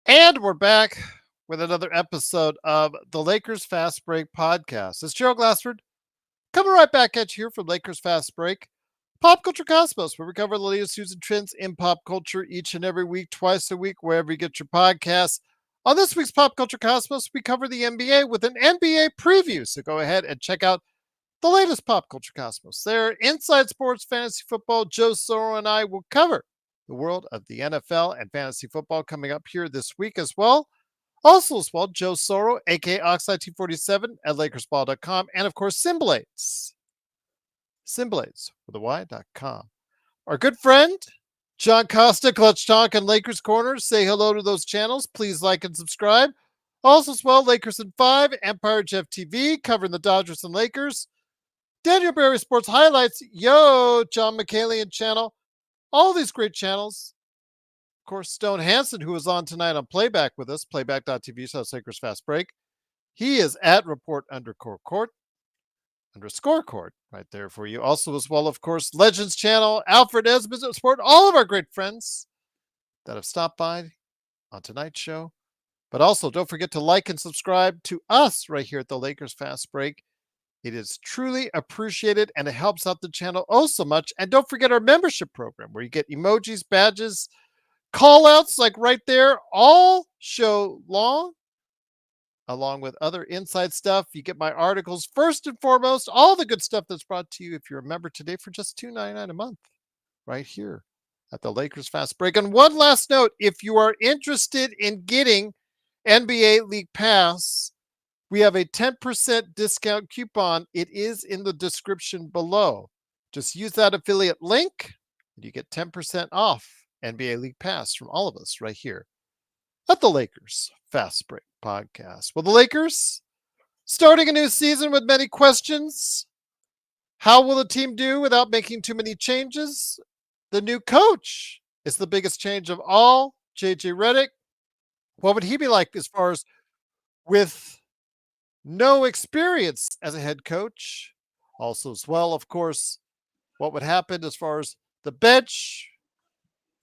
And we're back with another episode of the Lakers Fast Break podcast. It's Gerald Glassford coming right back at you here from Lakers Fast Break, Pop Culture Cosmos, where we cover the latest news and trends in pop culture each and every week, twice a week, wherever you get your podcasts. On this week's Pop Culture Cosmos, we cover the NBA with an NBA preview. So go ahead and check out the latest Pop Culture Cosmos. There, Inside Sports Fantasy Football, Joe Soro and I will cover the world of the NFL and fantasy football coming up here this week as well. Also as well, Joe Soro, aka Oxide247 at LakersBall.com, and of course, Simblades with a Y.com. Our good friend, John Costa, Clutch Talk and Lakers Corner. Say hello to those channels. Please like and subscribe. Also as well, Lakers in 5, Empire Jeff TV, covering the Dodgers and Lakers. Daniel Berry Sports Highlights, yo, John McCallion channel. All these great channels. Of course, Stone Hansen, who is on tonight on Playback with us, playback.tv/Lakers Fast Break. He is at report_court right there for you. Also, as well, of course, Legends channel, Alfred Esmond Sport, all of our great friends that have stopped by on tonight's show. But also, don't forget to like and subscribe to us right here at the Lakers Fast Break. It is truly appreciated and it helps out the channel oh so much. And don't forget our membership program where you get emojis, badges, call outs like right there all show long, along with other inside stuff. You get my articles first and foremost, all the good stuff that's brought to you if you're a member today for just $2.99 a month right here at the Lakers Fast Break. And one last note, if you are interested in getting NBA League Pass, we have a 10% discount coupon. It is in the description below. Just use that affiliate link and you get 10% off NBA League Pass from all of us right here at the Lakers Fast Break podcast. Well, the Lakers starting a new season with many questions. How will the team do without making too many changes? The new coach is the biggest change of all, JJ Redick. What would he be like as far as with no experience as a head coach? Also as well, of course, what would happen as far as the bench,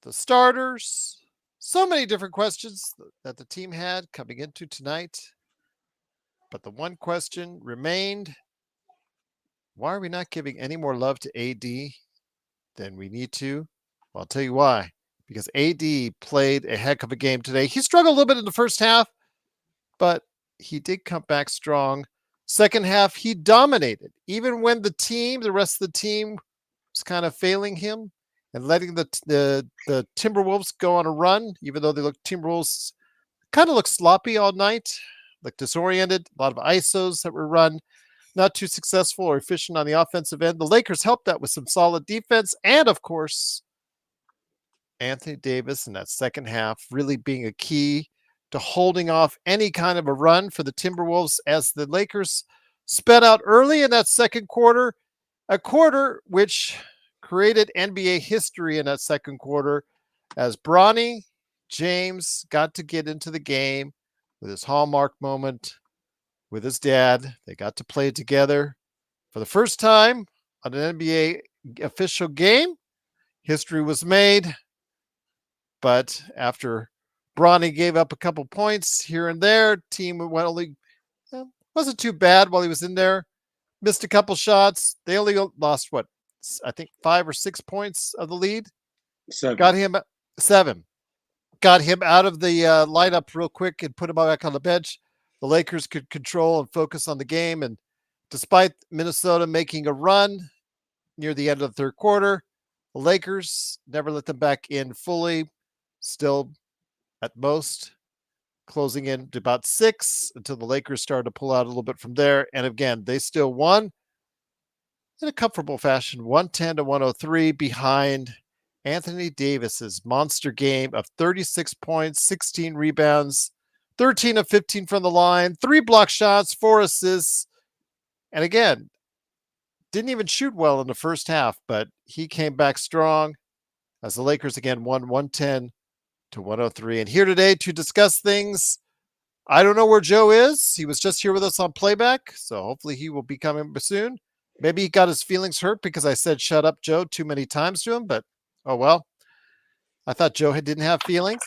the starters, so many different questions that the team had coming into tonight. But the one question remained, why are we not giving any more love to AD than we need to? Well, I'll tell you why. Because AD played a heck of a game today. He struggled a little bit in the first half, but he did come back strong. Second half, he dominated. Even when the rest of the team was kind of failing him and letting the Timberwolves go on a run, even though Timberwolves kind of looked sloppy all night, looked disoriented, a lot of ISOs that were run, not too successful or efficient on the offensive end. The Lakers helped that with some solid defense and, of course, Anthony Davis in that second half really being a key to holding off any kind of a run for the Timberwolves as the Lakers sped out early in that second quarter, a quarter which created NBA history in that second quarter as Bronny James got to get into the game with his hallmark moment with his dad. They got to play together for the first time on an NBA official game. History was made, but after Bronny gave up a couple points here and there, team wasn't too bad while he was in there. Missed a couple shots. They only lost, I think 5 or 6 points of the lead. 7. Got him 7. Got him out of the lineup real quick and put him back on the bench. The Lakers could control and focus on the game. And despite Minnesota making a run near the end of the third quarter, the Lakers never let them back in fully. Still, at most, closing in to about 6 until the Lakers started to pull out a little bit from there. And again, they still won in a comfortable fashion, 110-103 behind Anthony Davis's monster game of 36 points, 16 rebounds, 13 of 15 from the line, 3 block shots, 4 assists. And again, didn't even shoot well in the first half, but he came back strong as the Lakers again won 110-103. And here today to discuss things, I don't know where Joe is. He was just here with us on Playback, so hopefully he will be coming soon. Maybe he got his feelings hurt because I said shut up, Joe, too many times to him, but oh well. I thought Joe didn't have feelings.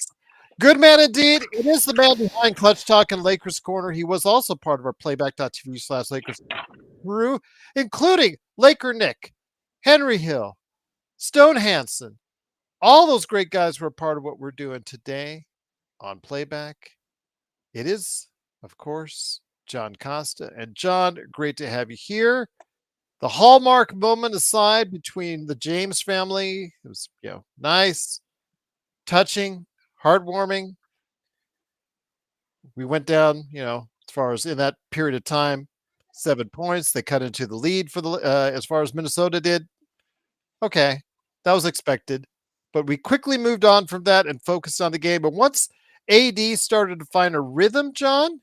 Good man indeed. It is the man behind Clutch Talk and Lakers Corner. He was also part of our playback.tv/Lakers crew, including Laker Nick, Henry Hill, Stone Hansen. All those great guys were a part of what we're doing today on Playback. It is, of course, John Costa. And John, great to have you here. The hallmark moment aside between the James family, it was, nice, touching, heartwarming. We went down, as far as in that period of time, 7 points. They cut into the lead for the as far as Minnesota did. Okay, that was expected, but we quickly moved on from that and focused on the game. But once AD started to find a rhythm, John,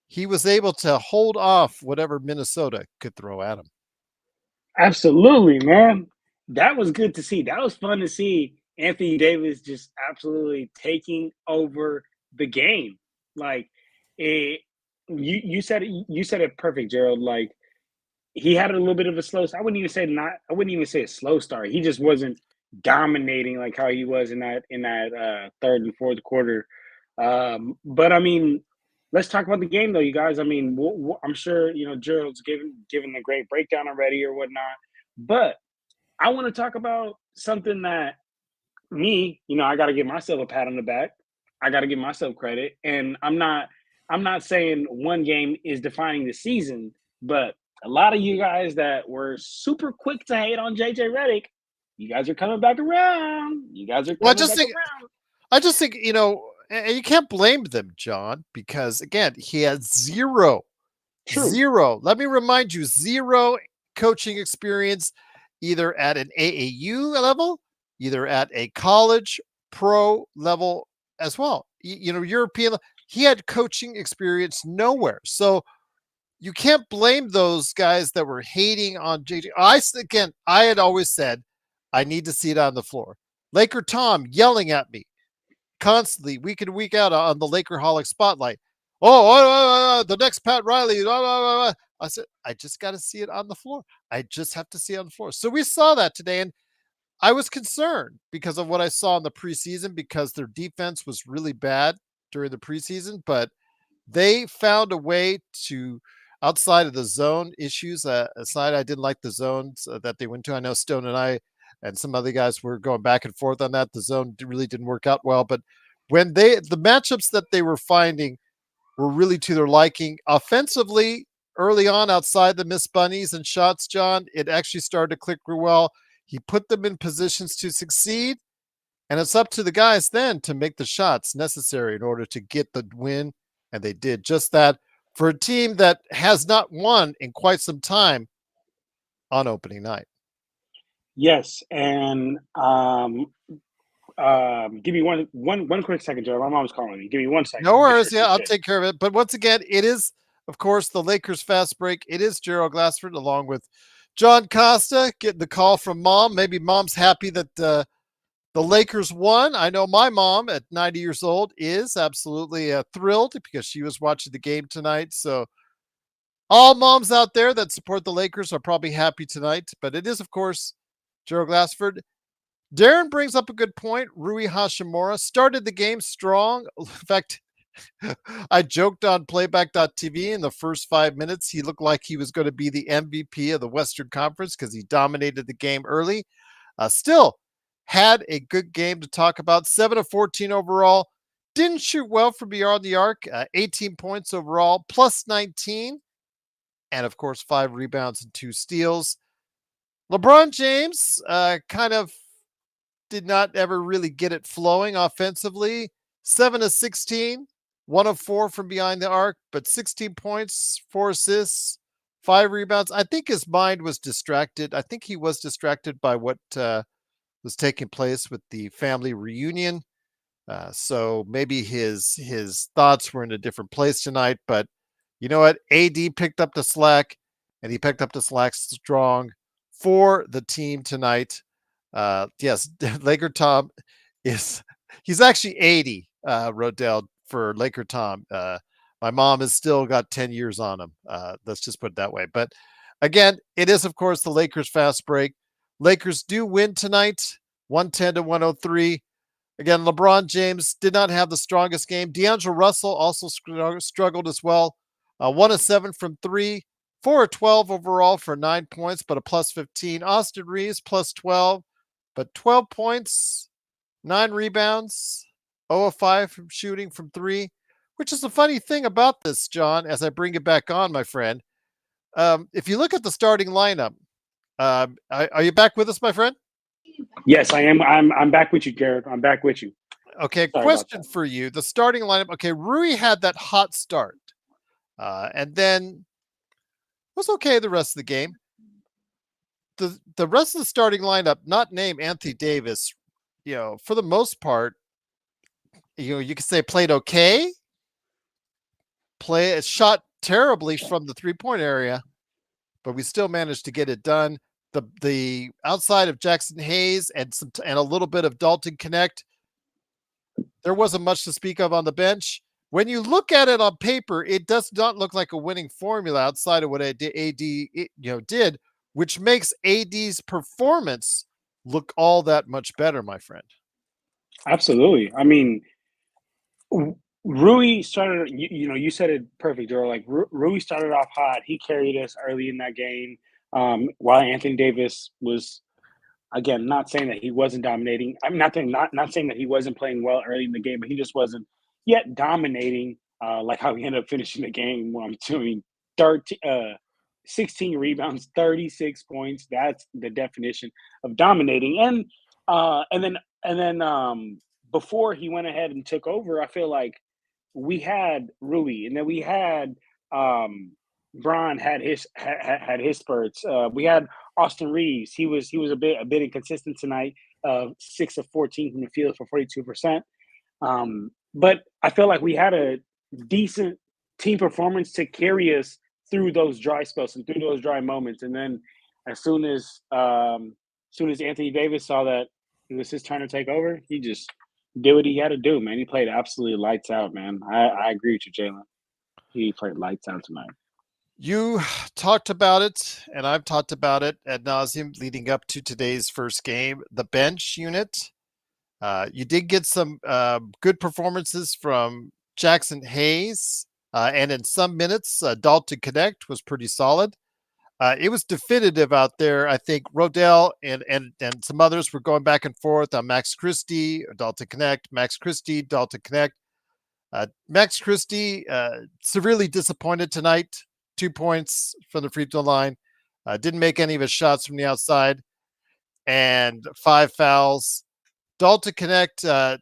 he was able to hold off whatever Minnesota could throw at him. Absolutely, man. That was good to see. That was fun to see Anthony Davis just absolutely taking over the game. Like you said it perfect, Gerald. Like he had a little bit of a slow. I I wouldn't even say a slow start. He just wasn't dominating like how he was in that third and fourth quarter. But I mean, let's talk about the game though, you guys. I mean, I'm sure Gerald's given a great breakdown already or whatnot. But I want to talk about something that I got to give myself a pat on the back. I got to give myself credit, and I'm not saying one game is defining the season, but a lot of you guys that were super quick to hate on JJ Redick, you guys are coming back around. You guys are Well, coming back around. I just think, and you can't blame them, John, because again, he had True. zero. Let me remind you, zero coaching experience, either at an AAU level, either at a college pro level as well. European. He had coaching experience nowhere, so you can't blame those guys that were hating on JJ. I had always said I need to see it on the floor. Laker Tom yelling at me constantly, week in, week out on the Lakerholic spotlight. The next Pat Riley. I said, I just got to see it on the floor. I just have to see it on the floor. So we saw that today, and I was concerned because of what I saw in the preseason, because their defense was really bad during the preseason, but they found a way to, outside of the zone issues, aside, I didn't like the zones that they went to. I know Stone and I and some other guys were going back and forth on that. The zone really didn't work out well, but the matchups that they were finding were really to their liking. Offensively, early on, outside the missed bunnies and shots, John, it actually started to click real well. He put them in positions to succeed, and it's up to the guys then to make the shots necessary in order to get the win, and they did just that for a team that has not won in quite some time on opening night. Yes, and give me one quick second, Gerald. My mom's calling me. Give me 1 second. No Make sure worries. Yeah, she's I'll good. take care of it. But once again, it is, of course, the Lakers fast break. It is Gerald Glassford along with John Costa getting the call from mom. Maybe mom's happy that the Lakers won. I know my mom at 90 years old is absolutely thrilled because she was watching the game tonight. So all moms out there that support the Lakers are probably happy tonight. But it is, of course, Gerald Glassford. Darren brings up a good point. Rui Hashimura started the game strong. In fact, I joked on playback.tv in the first 5 minutes. He looked like he was going to be the MVP of the Western Conference because he dominated the game early. Still had a good game to talk about. 7 of 14 overall. Didn't shoot well from beyond the arc. 18 points overall, plus 19. And of course, 5 rebounds and 2 steals. LeBron James kind of did not ever really get it flowing offensively. 7 of 16, 1 of 4 from behind the arc, but 16 points, 4 assists, 5 rebounds. I think his mind was distracted. I think he was distracted by what was taking place with the family reunion. So maybe his thoughts were in a different place tonight. But you know what? AD picked up the slack, and he picked up the slack strong for the team tonight. Yes, Laker Tom he's actually 80, Rodell, for Laker Tom. My mom has still got 10 years on him. Let's just put it that way. But again, it is, of course, the Lakers fast break. Lakers do win tonight, 110 to 103. Again, LeBron James did not have the strongest game. D'Angelo Russell also struggled as well. 1 of 7 from 3, 4 of 12 overall for 9 points, but a plus 15. Austin Reeves plus 12, but 12 points, 9 rebounds, 0 of 5 from shooting from 3, which is the funny thing about this, John, as I bring it back on, my friend. If you look at the starting lineup, are you back with us, my friend? Yes, I am. I'm back with you, Jared. I'm back with you. Okay, Sorry about question that. for you. The starting lineup. Okay, Rui had that hot start, and then was okay the rest of the game. The rest of the starting lineup, not named Anthony Davis, for the most part, you could say played okay. Shot terribly from the 3-point area, but we still managed to get it done. The outside of Jackson Hayes and a little bit of Dalton Connect, there wasn't much to speak of on the bench. When you look at it on paper, it does not look like a winning formula outside of what AD did, which makes AD's performance look all that much better, my friend. Absolutely. I mean, Rui started. You said it perfect, Joe. Like Rui started off hot. He carried us early in that game. While Anthony Davis was, again, not saying that he wasn't dominating. I'm not saying that he wasn't playing well early in the game, but he just wasn't yet dominating. Like how he ended up finishing the game. I'm doing 16 rebounds, 36 points. That's the definition of dominating. And then before he went ahead and took over, I feel like we had Rui, and then we had Bron had his spurts. We had Austin Reeves. He was a bit inconsistent tonight. 6 of 14 from the field for 42%. But I feel like we had a decent team performance to carry us through those dry spells and through those dry moments. And then as soon as Anthony Davis saw that it was his turn to take over, he just did what he had to do, man. He played absolutely lights out, man. I agree with you, Jalen. He played lights out tonight. You talked about it, and I've talked about it ad nauseum leading up to today's first game. The bench unit. You did get some good performances from Jackson Hayes, and in some minutes, Dalton Connect was pretty solid. It was definitive out there. I think Rodell and some others were going back and forth on Max Christie, Dalton Connect, Max Christie, Dalton Connect. Max Christie severely disappointed tonight. 2 points from the free throw line. Didn't make any of his shots from the outside, and 5 fouls. Dalton Connect, 5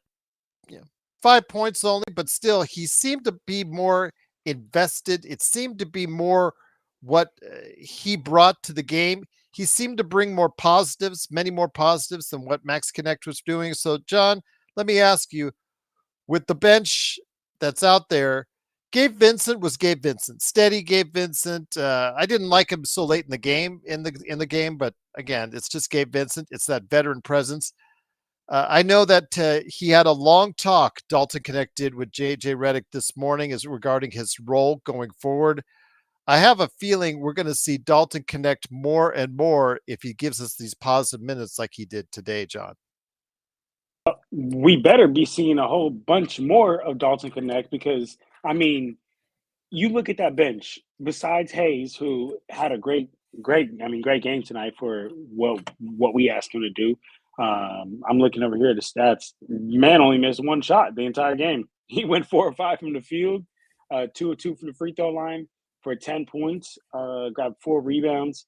points only, but still, he seemed to be more invested. It seemed to be more what he brought to the game. He seemed to bring more positives, many more positives than what Max Connect was doing. So, John, let me ask you, with the bench that's out there, Gabe Vincent was Gabe Vincent, steady Gabe Vincent. I didn't like him so late in the game, game, but again, it's just Gabe Vincent. It's that veteran presence. I know that he had a long talk, Dalton Connect did with JJ Redick this morning as regarding his role going forward. I have a feeling we're going to see Dalton Connect more and more if he gives us these positive minutes like he did today, John. We better be seeing a whole bunch more of Dalton Connect because, I mean, you look at that bench, besides Hayes, who had a great game tonight for what we asked him to do. I'm looking over here at the stats. Man only missed one shot the entire game. He went 4 or 5 from the field, 2 or 2 from the free throw line for 10 points, got 4 rebounds.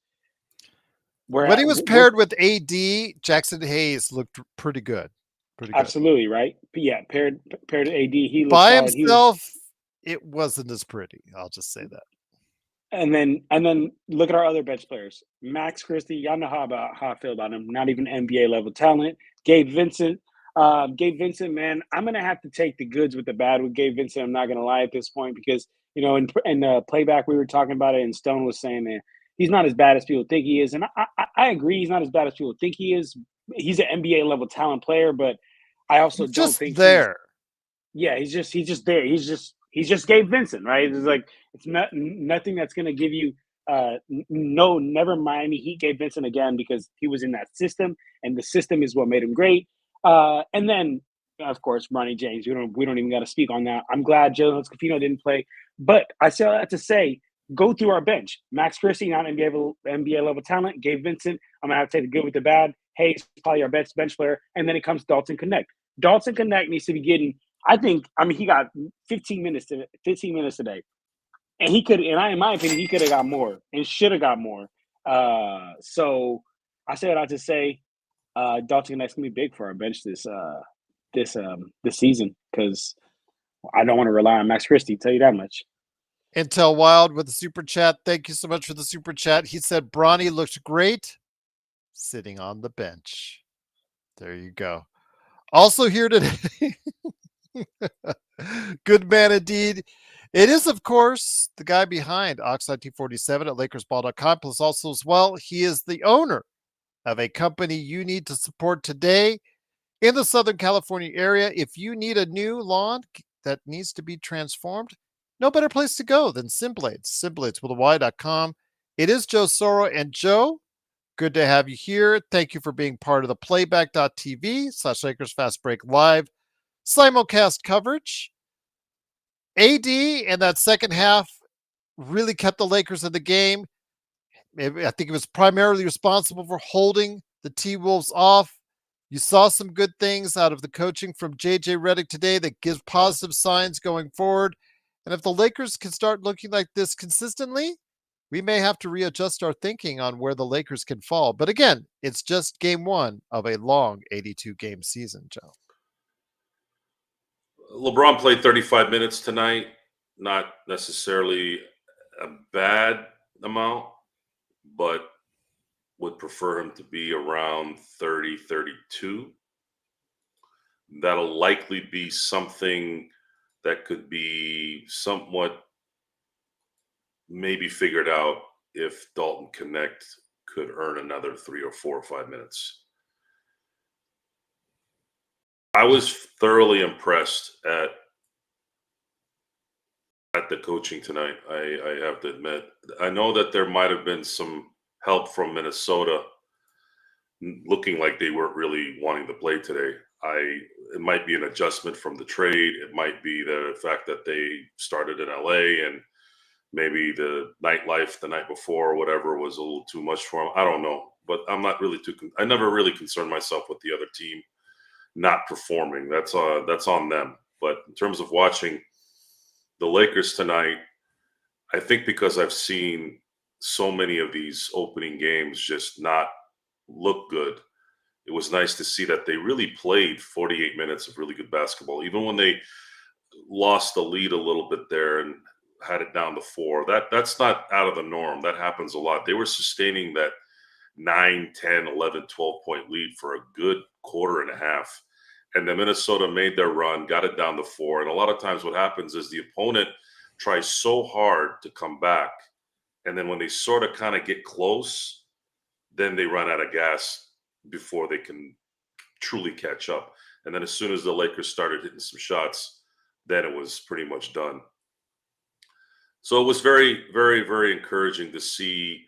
When he was paired with AD, Jackson Hayes looked pretty good. Absolutely, right? But yeah, paired to AD, he looked By solid. himself, it wasn't as pretty. I'll just say that. And then look at our other bench players. Max Christie, y'all know how I feel about him. Not even NBA level talent. Gabe Vincent. Man, I'm gonna have to take the goods with the bad with Gabe Vincent. I'm not gonna lie at this point because in the playback we were talking about it, and Stone was saying that he's not as bad as people think he is, and I agree he's not as bad as people think he is. He's an NBA level talent player, but I also He's don't just think there. he's just there. He's just Gabe Vincent, right? It's like it's nothing that's gonna give you no, never Miami Heat Gabe Vincent again because he was in that system and the system is what made him great. And then of course, Bronny James. We don't even got to speak on that. I'm glad Jalen Scafino didn't play, but I say all that to say, go through our bench. Max Christie, not NBA level talent. Gabe Vincent, I'm gonna have to take the good with the bad. Hayes, probably our best bench player, and then it comes Dalton Connect. Dalton Connect needs to be getting. I mean, he got 15 minutes today, and he could. And in my opinion, he could have got more and should have got more. So I say that to say, Dalton Connect's gonna be big for our bench this season because I don't want to rely on Max Christie. Tell you that much. Intel Wild with the super chat. Thank you so much for the super chat. He said Bronny looked great sitting on the bench. There you go. Also here today, good man indeed. It is, of course, the guy behind Oxide T47 at LakersBall.com. Plus, also as well, he is the owner of a company you need to support today in the Southern California area. If you need a new lawn that needs to be transformed, no better place to go than Simblades. Simblades with a Y.com. It is Joe Soro. And Joe, good to have you here. Thank you for being part of the playback.tv/Lakers Fast Break Live simulcast coverage. AD in that second half really kept the Lakers in the game. I think he was primarily responsible for holding the T-Wolves off. You saw some good things out of the coaching from J.J. Redick today that gives positive signs going forward. And if the Lakers can start looking like this consistently, we may have to readjust our thinking on where the Lakers can fall. But again, it's just game one of a long 82-game season, Joe. LeBron played 35 minutes tonight. Not necessarily a bad amount, but would prefer him to be around 30, 32. That'll likely be something that could be somewhat maybe figured out if Dalton Connect could earn another 3 or 4 or 5 minutes. I was thoroughly impressed at the coaching tonight. I have to admit. I know that there might have been some help from Minnesota, looking like they weren't really wanting to play today. It might be an adjustment from the trade. It might be the fact that they started in LA and maybe the nightlife the night before or whatever was a little too much for them. I don't know, but I'm not really I never really concerned myself with the other team not performing. That's on them. But in terms of watching the Lakers tonight, I think because I've seen so many of these opening games just not look good, it was nice to see that they really played 48 minutes of really good basketball. Even when they lost the lead a little bit there and had it down to 4, that's not out of the norm. That happens a lot. They were sustaining that 9, 10, 11, 12-point lead for a good quarter and a half. And then Minnesota made their run, got it down to 4. And a lot of times what happens is the opponent tries so hard to come back. And then when they sort of kind of get close, then they run out of gas before they can truly catch up. And then as soon as the Lakers started hitting some shots, then it was pretty much done. So it was very, very, very encouraging to see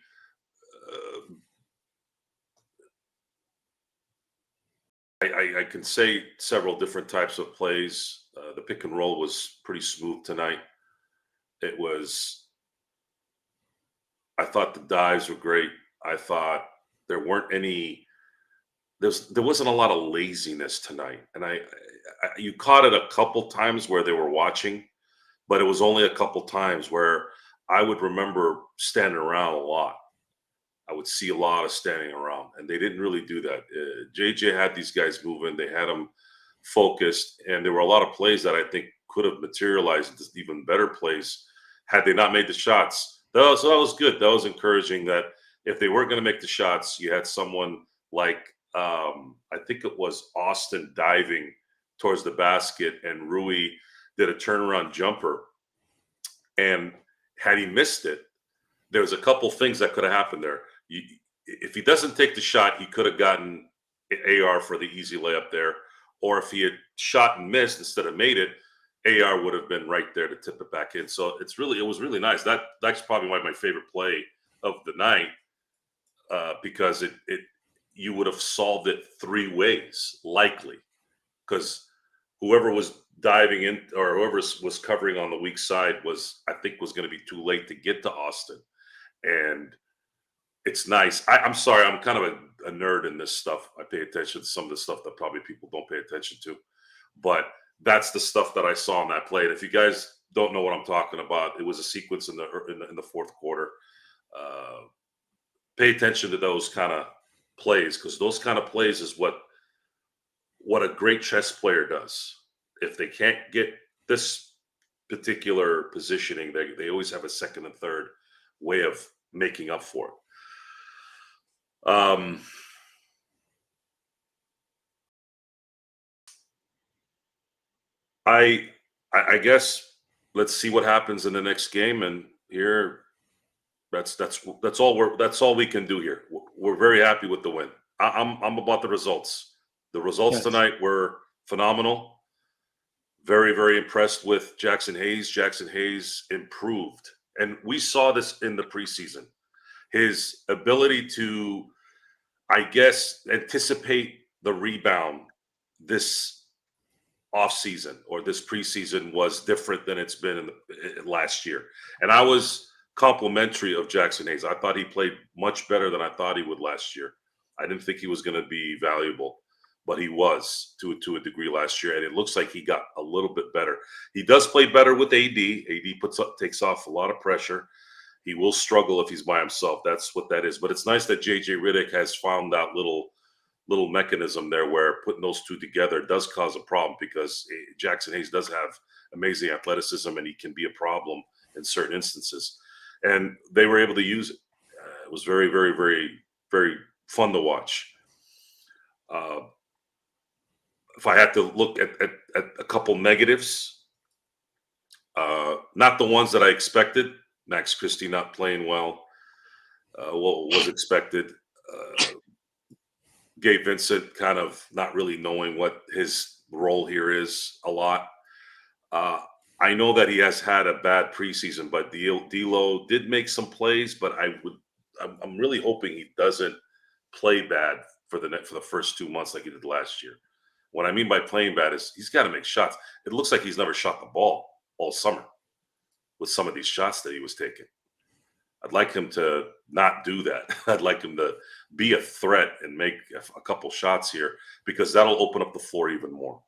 I can say several different types of plays. The pick and roll was pretty smooth tonight. I thought the dives were great. I thought there weren't any, there wasn't a lot of laziness tonight. And you caught it a couple times where they were watching, but it was only a couple times where I would remember standing around a lot. I would see a lot of standing around, and they didn't really do that. JJ had these guys moving. They had them focused, and there were a lot of plays that I think could have materialized into even better plays had they not made the shots. So that was good. That was encouraging that if they weren't going to make the shots, you had someone like, I think it was Austin diving towards the basket, and Rui did a turnaround jumper. And had he missed it, there was a couple things that could have happened there. If he doesn't take the shot, he could have gotten an AR for the easy layup there. Or if he had shot and missed instead of made it, AR would have been right there to tip it back in. So it was really nice. That's probably my favorite play of the night because you would have solved it 3 ways likely, because whoever was diving in or whoever was covering on the weak side was going to be too late to get to Austin. And it's nice. I'm sorry, I'm kind of a nerd in this stuff. I pay attention to some of the stuff that probably people don't pay attention to, but that's the stuff that I saw on that play. And if you guys don't know what I'm talking about, it was a sequence in the fourth quarter. Pay attention to those kind of plays, because those kind of plays is what a great chess player does. If they can't get this particular positioning, they always have a second and third way of making up for it. I guess let's see what happens in the next game, and here that's all we can do here. We're very happy with the win. I'm about the results. The results tonight were phenomenal. Very, very impressed with Jackson Hayes. Jackson Hayes improved, and we saw this in the preseason. His ability to, I guess, anticipate the rebound this offseason or this preseason was different than it's been in last year. And I was complimentary of Jackson Hayes. I thought he played much better than I thought he would last year. I didn't think he was going to be valuable, but he was to a degree last year. And it looks like he got a little bit better. He does play better with AD. AD takes off a lot of pressure. He will struggle if he's by himself. That's what that is. But it's nice that JJ Redick has found that little mechanism there where putting those two together does cause a problem, because Jackson Hayes does have amazing athleticism and he can be a problem in certain instances. And they were able to use it. It was very, very, very, very fun to watch. If I had to look at a couple negatives, not the ones that I expected. Max Christie not playing well, what was expected. Gabe Vincent kind of not really knowing what his role here is a lot. I know that he has had a bad preseason, but D'Lo did make some plays, but I'm really hoping he doesn't play bad for the first 2 months like he did last year. What I mean by playing bad is he's got to make shots. It looks like he's never shot the ball all summer with some of these shots that he was taking. I'd like him to not do that. I'd like him to be a threat and make a couple shots here, because that'll open up the floor even more.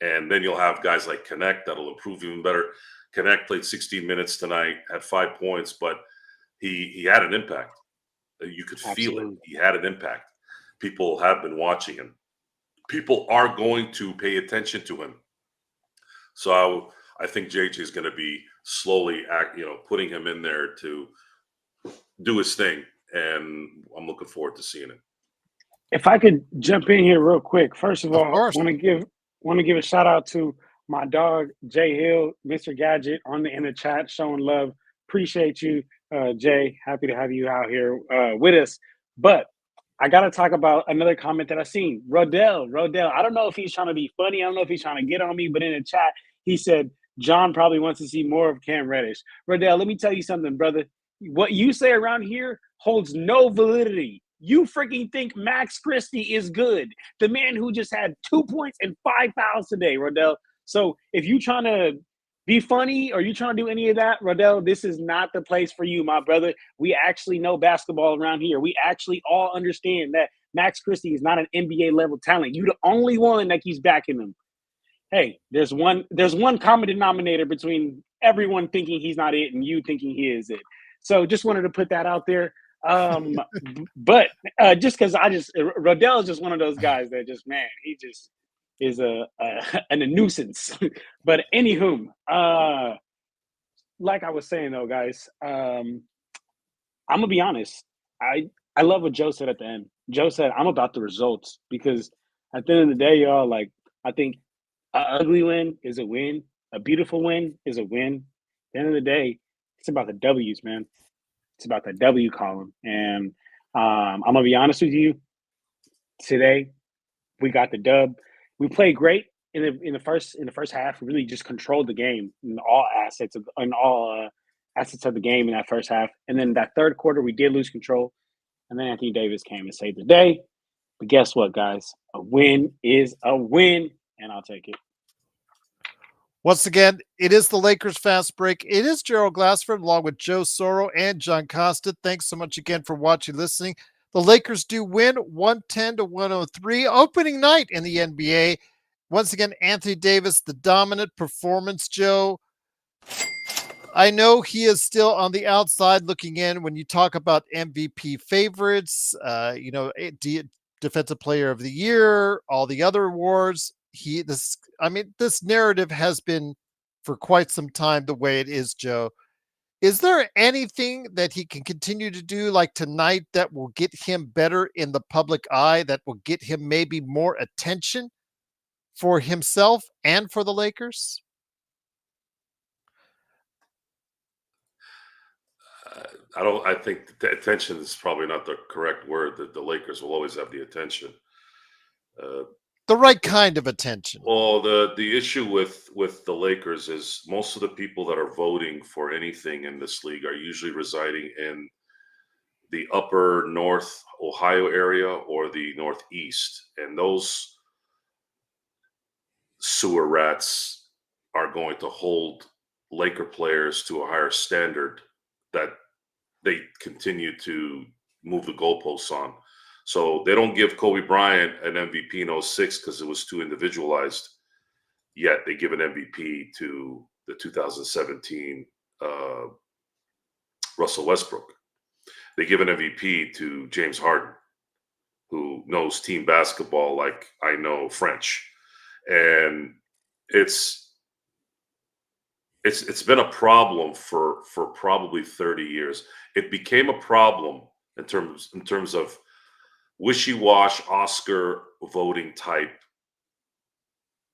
And then you'll have guys like Connect that'll improve even better. Connect played 16 minutes tonight, had 5 points, but he had an impact. You could feel it. He had an impact. People have been watching him. People are going to pay attention to him. So I think JJ is going to be slowly putting him in there to do his thing, and I'm looking forward to seeing it. If I could jump in here real quick, first of all, I want to give a shout out to my dog Jay Hill, Mr. Gadget, in the chat, showing love. Appreciate you, Jay. Happy to have you out here with us. But I got to talk about another comment that I seen. Rodell. I don't know if he's trying to be funny. I don't know if he's trying to get on me, but in the chat, he said, John probably wants to see more of Cam Reddish. Rodell, let me tell you something, brother. What you say around here holds no validity. You freaking think Max Christie is good. The man who just had 2 points and 5 fouls today, Rodell. So if you trying to be funny or you trying to do any of that, Rodell, this is not the place for you, my brother. We actually know basketball around here. We actually all understand that Max Christie is not an NBA level talent. You're the only one that keeps backing him. Hey, there's one common denominator between everyone thinking he's not it and you thinking he is it. So just wanted to put that out there. But just because Rodell is just one of those guys that just, man, he just is a nuisance. But anywho, like I was saying though, guys, I'm gonna be honest. I love what Joe said at the end. Joe said, I'm about the results, because at the end of the day, y'all, like, I think an ugly win is a win. A beautiful win is a win. At the end of the day, it's about the W's, man. It's about the W column. And I'm going to be honest with you. Today, we got the dub. We played great in the first half. We really just controlled the game in all assets of the game in that first half. And then that third quarter, we did lose control. And then Anthony Davis came and saved the day. But guess what, guys? A win is a win, and I'll take it. Once again, it is the Lakers Fast Break. It is Gerald Glassford along with Joe Soro and John Costa. Thanks so much again for watching, listening. The Lakers do win 110-103, opening night in the NBA. Once again, Anthony Davis, the dominant performance, Joe. I know he is still on the outside looking in when you talk about MVP favorites, Defensive Player of the Year, all the other awards. This narrative has been for quite some time the way it is, Joe. Is there anything that he can continue to do like tonight that will get him better in the public eye, that will get him maybe more attention for himself and for the Lakers? I think the attention is probably not the correct word. That the Lakers will always have the attention. The right kind of attention. Well, the issue with the Lakers is most of the people that are voting for anything in this league are usually residing in the upper North Ohio area or the Northeast, and those sewer rats are going to hold Laker players to a higher standard that they continue to move the goalposts on. So they don't give Kobe Bryant an MVP in 06 because it was too individualized. Yet they give an MVP to the 2017 Russell Westbrook. They give an MVP to James Harden, who knows team basketball like I know French. And it's been a problem for probably 30 years. It became a problem in terms of wishy-wash Oscar voting type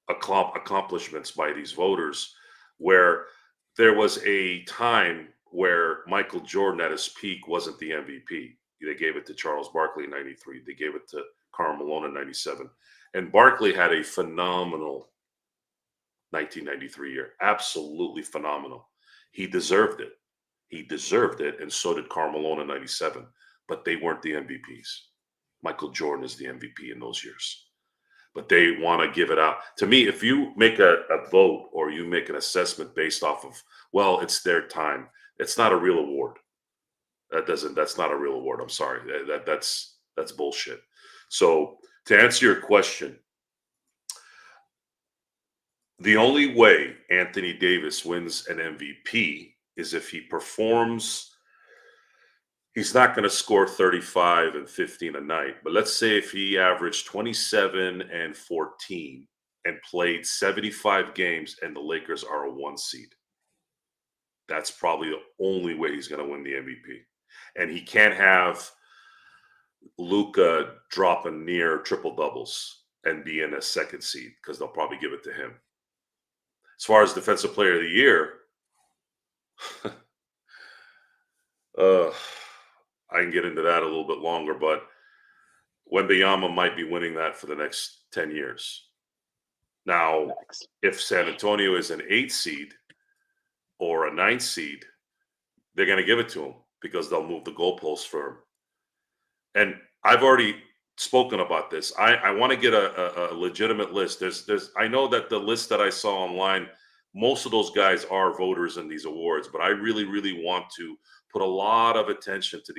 accomplishments by these voters, where there was a time where Michael Jordan at his peak wasn't the MVP. They gave it to Charles Barkley in 93. They gave it to Karl Malone in 97. And Barkley had a phenomenal 1993 year. Absolutely phenomenal. He deserved it. And so did Karl Malone in 97. But they weren't the MVPs. Michael Jordan is the MVP in those years. But they want to give it out. To me, if you make a vote or you make an assessment based off of, well, it's their time, it's not a real award. That's not a real award. I'm sorry. That's bullshit. So to answer your question, the only way Anthony Davis wins an MVP is if he performs. He's not going to score 35 and 15 a night, but let's say if he averaged 27 and 14 and played 75 games and the Lakers are a 1 seed. That's probably the only way he's going to win the MVP. And he can't have Luka dropping near triple doubles and be in a 2nd seed because they'll probably give it to him. As far as Defensive Player of the Year, I can get into that a little bit longer, but Wembanyama might be winning that for the next 10 years. Now, if San Antonio is an 8 seed or a 9 seed, they're going to give it to him because they'll move the goalposts for him. And I've already spoken about this. I want to get a legitimate list. I know that the list that I saw online, most of those guys are voters in these awards, but I really, really want to put a lot of attention to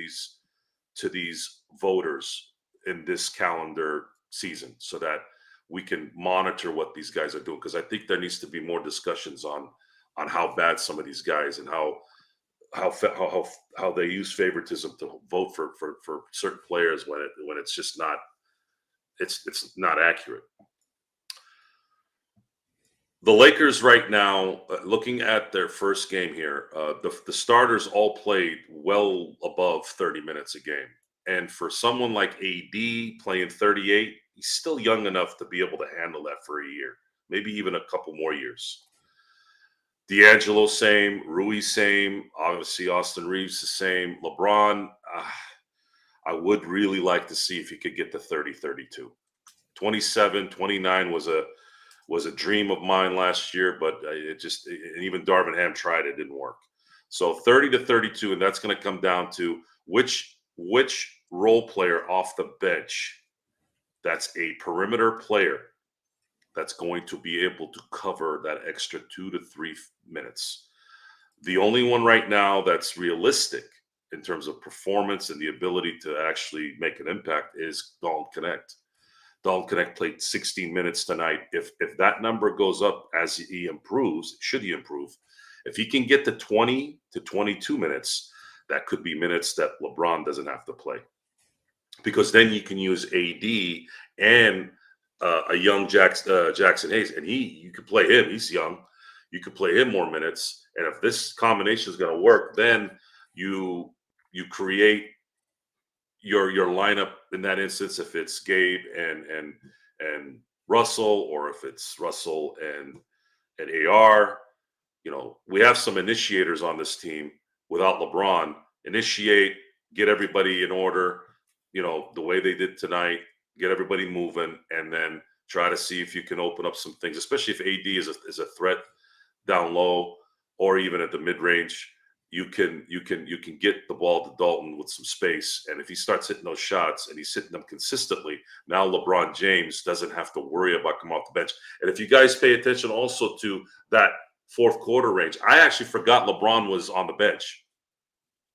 these voters in this calendar season so that we can monitor what these guys are doing. Because I think there needs to be more discussions on how bad some of these guys and how they use favoritism to vote for certain players when it's just not not accurate. The Lakers right now, looking at their first game here, the starters all played well above 30 minutes a game. And for someone like AD playing 38, he's still young enough to be able to handle that for a year, maybe even a couple more years. D'Angelo, same. Rui, same. Obviously, Austin Reeves, the same. LeBron, I would really like to see if he could get to 30, 32. 27, 29 was a dream of mine last year, but and even Darvin Ham tried it, didn't work. So 30 to 32, and that's going to come down to which role player off the bench that's a perimeter player that's going to be able to cover that extra 2 to 3 minutes. The only one right now that's realistic in terms of performance and the ability to actually make an impact is Dalton Connect. Dalton Connect played 16 minutes tonight. If that number goes up as he improves, should he improve, if he can get to 20 to 22 minutes, that could be minutes that LeBron doesn't have to play. Because then you can use AD and a young Jackson Hayes, and you could play him. He's young. You could play him more minutes, and if this combination is going to work, then you create your lineup in that instance. If it's Gabe and Russell, or if it's Russell and AR, we have some initiators on this team. Without LeBron, initiate, get everybody in order. The way they did tonight, get everybody moving, and then try to see if you can open up some things, especially if AD is a threat down low or even at the mid range. You can get the ball to Dalton with some space, and if he starts hitting those shots and he's hitting them consistently, now LeBron James doesn't have to worry about coming off the bench. And if you guys pay attention also to that fourth quarter range, I actually forgot LeBron was on the bench.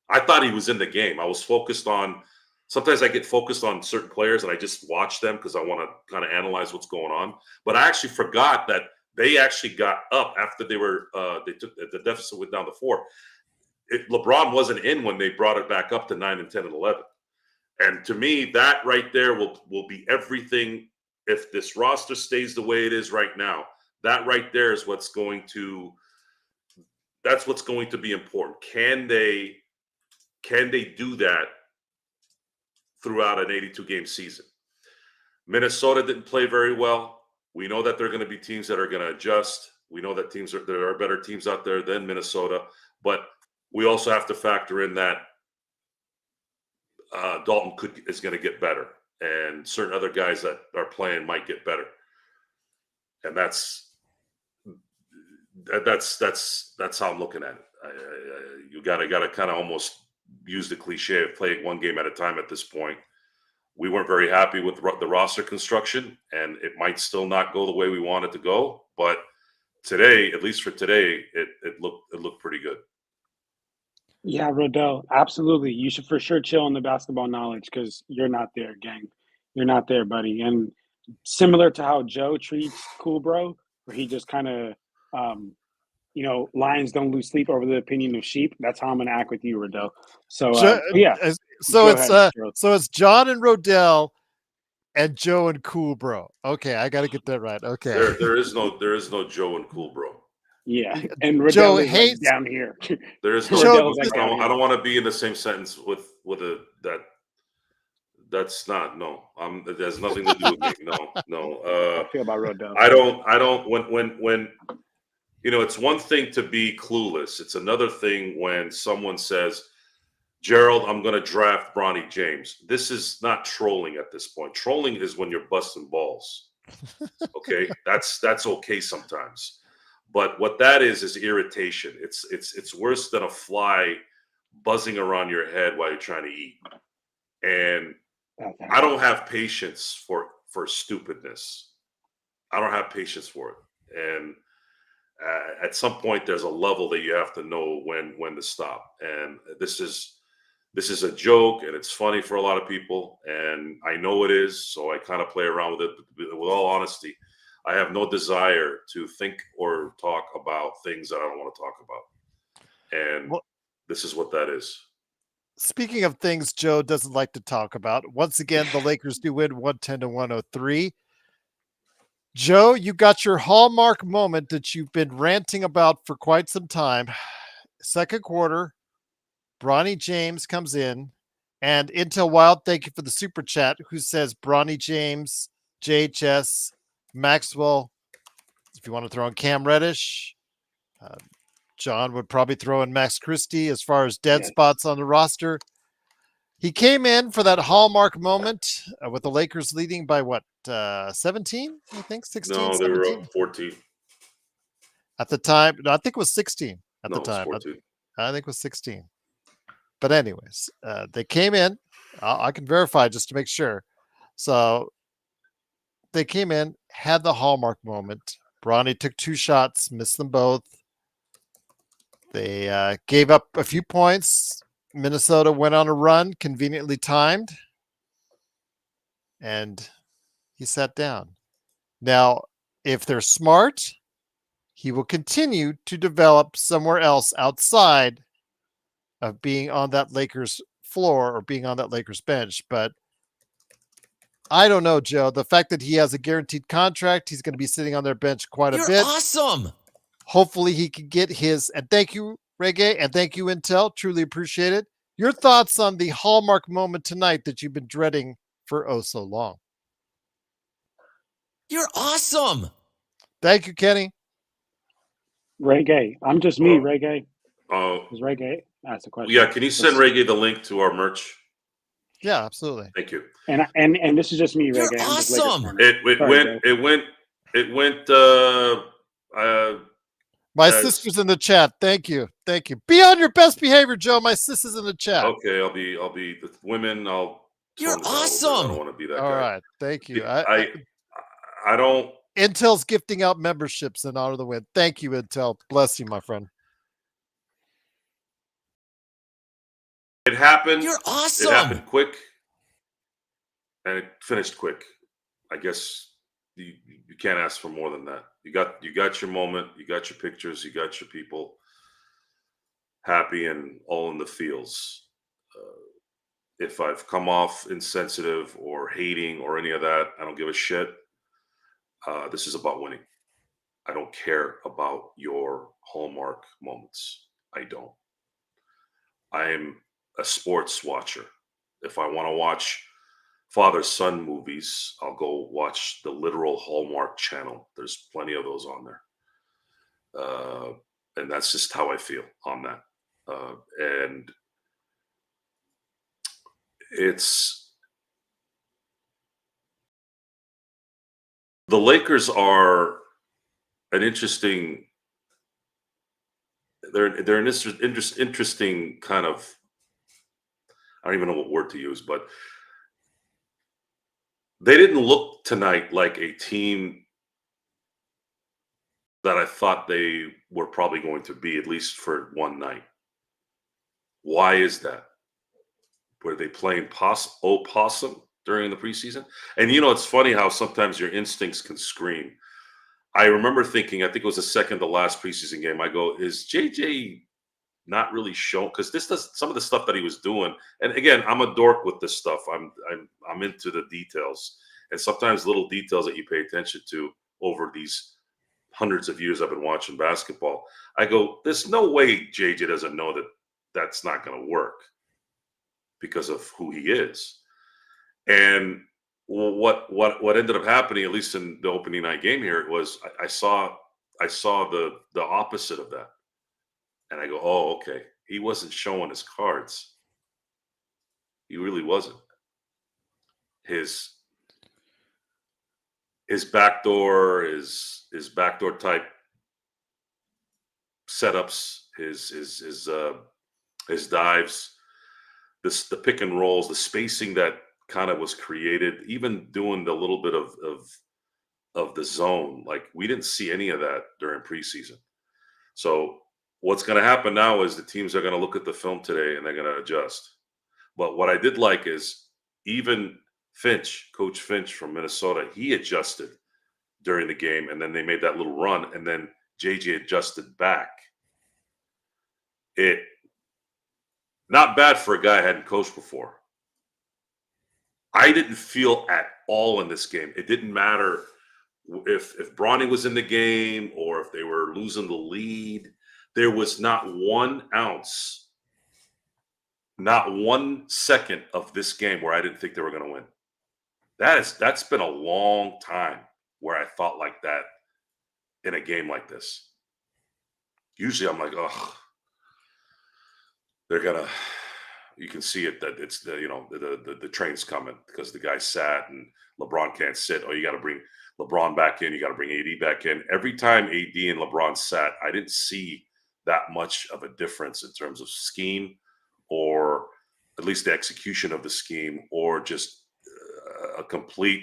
I thought he was in the game. I was focused on. Sometimes I get focused on certain players and I just watch them because I want to kind of analyze what's going on. But I actually forgot that they actually got up after they took the deficit went down to 4. LeBron wasn't in when they brought it back up to 9 and 10 and 11. And to me, that right there will be everything. If this roster stays the way it is right now, that right there is what's going to be important. Can they do that throughout an 82-game season? Minnesota didn't play very well. We know that there are going to be teams that are going to adjust. We know that there are better teams out there than Minnesota, but we also have to factor in that Dalton is going to get better, and certain other guys that are playing might get better, and that's how I'm looking at it. You got to kind of almost use the cliche of playing one game at a time at this point. We weren't very happy with the roster construction, and it might still not go the way we want it to go. But today, at least for today, it looked pretty good. Yeah, Rodell, absolutely. You should for sure chill on the basketball knowledge because you're not there, gang. You're not there, buddy. And similar to how Joe treats Cool Bro, where he just kind of, lions don't lose sleep over the opinion of sheep. That's how I'm going to act with you, Rodell. So, yeah. So Go it's ahead, Gerald. so it's John and Rodell and Joe and Cool Bro. Okay, I got to get that right. Okay. There is no Joe and Cool Bro. Yeah, and Rodell Joe is hates like down here. There is no. Rodell's like down I here. don't want to be in the same sentence with that. That's not no. It has nothing to do with me. No. I feel about Rodell. I don't. When it's one thing to be clueless. It's another thing when someone says, "Gerald, I'm going to draft Bronny James." This is not trolling at this point. Trolling is when you're busting balls. Okay, that's okay sometimes. But what that is irritation. It's worse than a fly buzzing around your head while you're trying to eat. And I don't have patience for stupidness. I don't have patience for it. And at some point, there's a level that you have to know when to stop. And this is a joke, and it's funny for a lot of people, and I know it is. So I kind of play around with it. But with all honesty, I have no desire to think or talk about things that I don't want to talk about. And this is what that is. Speaking of things Joe doesn't like to talk about, once again, the Lakers do win 110 to 103. Joe, you got your hallmark moment that you've been ranting about for quite some time. Second quarter, Bronny James comes in, and Intel Wild, thank you for the super chat, who says Bronny James, JHS, Maxwell. If you want to throw in Cam Reddish, John would probably throw in Max Christie as far as dead spots on the roster. He came in for that hallmark moment with the Lakers leading by 17? I think 16. No, they 17? were up 14 at the time. No, I think it was 16 at the time. It was 14. I think it was 16. But anyways, they came in. I can verify just to make sure. So they came in. had the hallmark moment. Bronny took 2 shots, missed them both. They gave up a few points. Minnesota went on a run, conveniently timed, and he sat down. Now, if they're smart, he will continue to develop somewhere else outside of being on that Lakers floor or being on that Lakers bench. But I don't know, Joe. The fact that he has a guaranteed contract, he's going to be sitting on their bench quite a You're bit. awesome. Hopefully he can get his, and thank you, Reggae, and thank you, Intel. Truly appreciate it. Your thoughts on the hallmark moment tonight that you've been dreading for oh so long? You're awesome. Thank you, Kenny. Reggae. I'm just me, Reggae. Oh, Is Reggae? That's the question. yeah. Can you send Reggae the link to our merch? Yeah, absolutely. Thank you. And this is just me, You're Reggae. awesome. It went. My Yes. sister's in the chat. Thank you. Thank you. Be on your best behavior, Joe. My sister's in the chat. Okay, I'll be the women. You're tone it down a little bit. I awesome. don't want to be that All guy. right. Thank you. I don't. Intel's gifting out memberships in honor of the win. Thank you, Intel. Bless you, my friend. It happened. You're awesome. It happened quick, and it finished quick. I guess you can't ask for more than that. You got your moment. You got your pictures. You got your people happy and all in the feels. If I've come off insensitive or hating or any of that, I don't give a shit. This is about winning. I don't care about your hallmark moments. I don't. I am a sports watcher. If I want to watch father-son movies, I'll go watch the literal Hallmark channel. There's plenty of those on there. And that's just how I feel on that. And it's the Lakers are an interesting. They're an interesting kind of. I don't even know what word to use, but they didn't look tonight like a team that I thought they were probably going to be, at least for one night. Why is that? Were they playing opossum during the preseason? And it's funny how sometimes your instincts can scream. I remember thinking, I think it was the second to last preseason game, I go, is JJ not really shown? Because this does some of the stuff that he was doing. And again, I'm a dork with this stuff. I'm into the details. And sometimes little details that you pay attention to over these hundreds of years I've been watching basketball. I go, there's no way JJ doesn't know that that's not going to work because of who he is. And what ended up happening, at least in the opening night game here, was I saw the opposite of that. And I go, oh, okay. He wasn't showing his cards. He really wasn't. His backdoor, his backdoor type setups, his dives, the pick and rolls, the spacing that kind of was created, even doing the little bit of the zone. Like, we didn't see any of that during preseason. So what's going to happen now is the teams are going to look at the film today and they're going to adjust. But what I did like is even Coach Finch from Minnesota, he adjusted during the game, and then they made that little run, and then JJ adjusted back. It not bad for a guy I hadn't coached before. I didn't feel at all in this game. It didn't matter if Bronny was in the game or if they were losing the lead. There was not 1 ounce, not 1 second of this game where I didn't think they were going to win. That's been a long time where I thought like that in a game like this. Usually I'm like, oh, they're gonna. You can see it that it's the train's coming because the guy sat and LeBron can't sit. Oh, you got to bring LeBron back in. You got to bring AD back in. Every time AD and LeBron sat, I didn't see that much of a difference in terms of scheme, or at least the execution of the scheme, or just a complete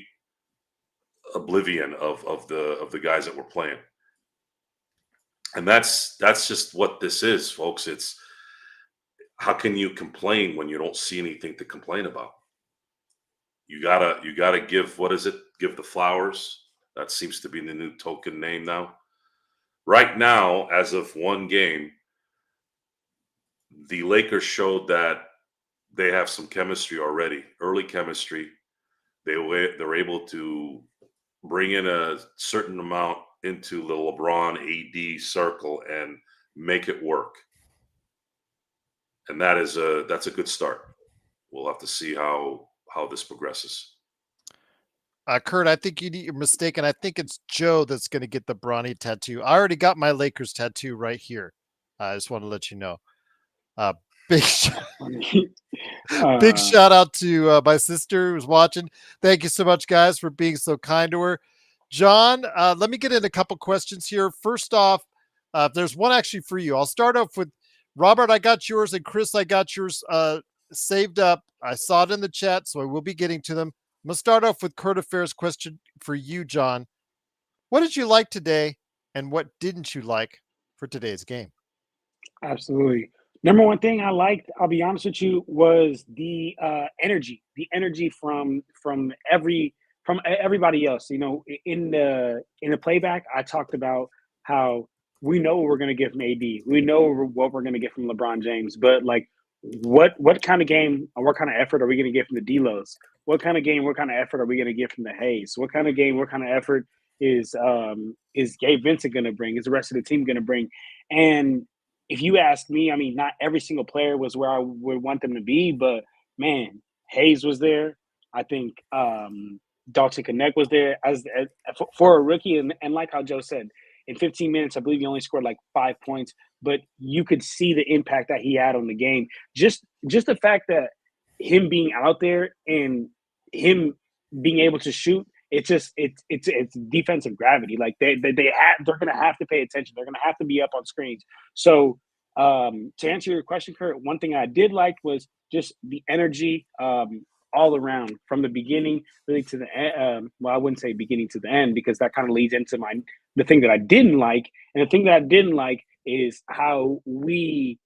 oblivion of the guys that we're playing. And that's just what this is, folks. It's how can you complain when you don't see anything to complain about? You gotta give, what is it? Give the flowers. That seems to be the new token name now. Right now, as of one game, the Lakers showed that they have some chemistry already, early chemistry. They're able to bring in a certain amount into the LeBron AD circle and make it work. And that's a good start. We'll have to see how this progresses. Kurt, I think you're mistaken. I think it's Joe that's going to get the Bronny tattoo. I already got my Lakers tattoo right here. I just want to let you know. Uh, big, big shout out to my sister who's watching. Thank you so much, guys, for being so kind to her. John, let me get in a couple questions here. First off, there's one actually for you. I'll start off with Robert. I got yours, and Chris, I got yours saved up. I saw it in the chat, so I will be getting to them. I'm going to start off with Kurt Affair's question for you, John. What did you like today, and what didn't you like for today's game? Absolutely. Number one thing I liked, I'll be honest with you, was the energy. The energy from everybody else. You know, in the playback, I talked about how we know what we're going to get from AD. We know what we're going to get from LeBron James. But like, what kind of game or what kind of effort are we going to get from the D-Los? What kind of game, what kind of effort are we going to get from the Hayes? What kind of game, what kind of effort is Gabe Vincent going to bring? Is the rest of the team going to bring? And if you ask me, I mean, not every single player was where I would want them to be, but man, Hayes was there. I think Dalton Connect was there as for a rookie, and like how Joe said, in 15 minutes, I believe he only scored like 5 points, but you could see the impact that he had on the game. Just the fact that him being out there and him being able to shoot, it's defensive gravity. Like they're gonna have to pay attention. They're gonna have to be up on screens. So to answer your question, Kurt, one thing I did like was just the energy all around from the beginning really to the end. Well, I wouldn't say beginning to the end because that kind of leads into the thing that I didn't like. And the thing that I didn't like is how we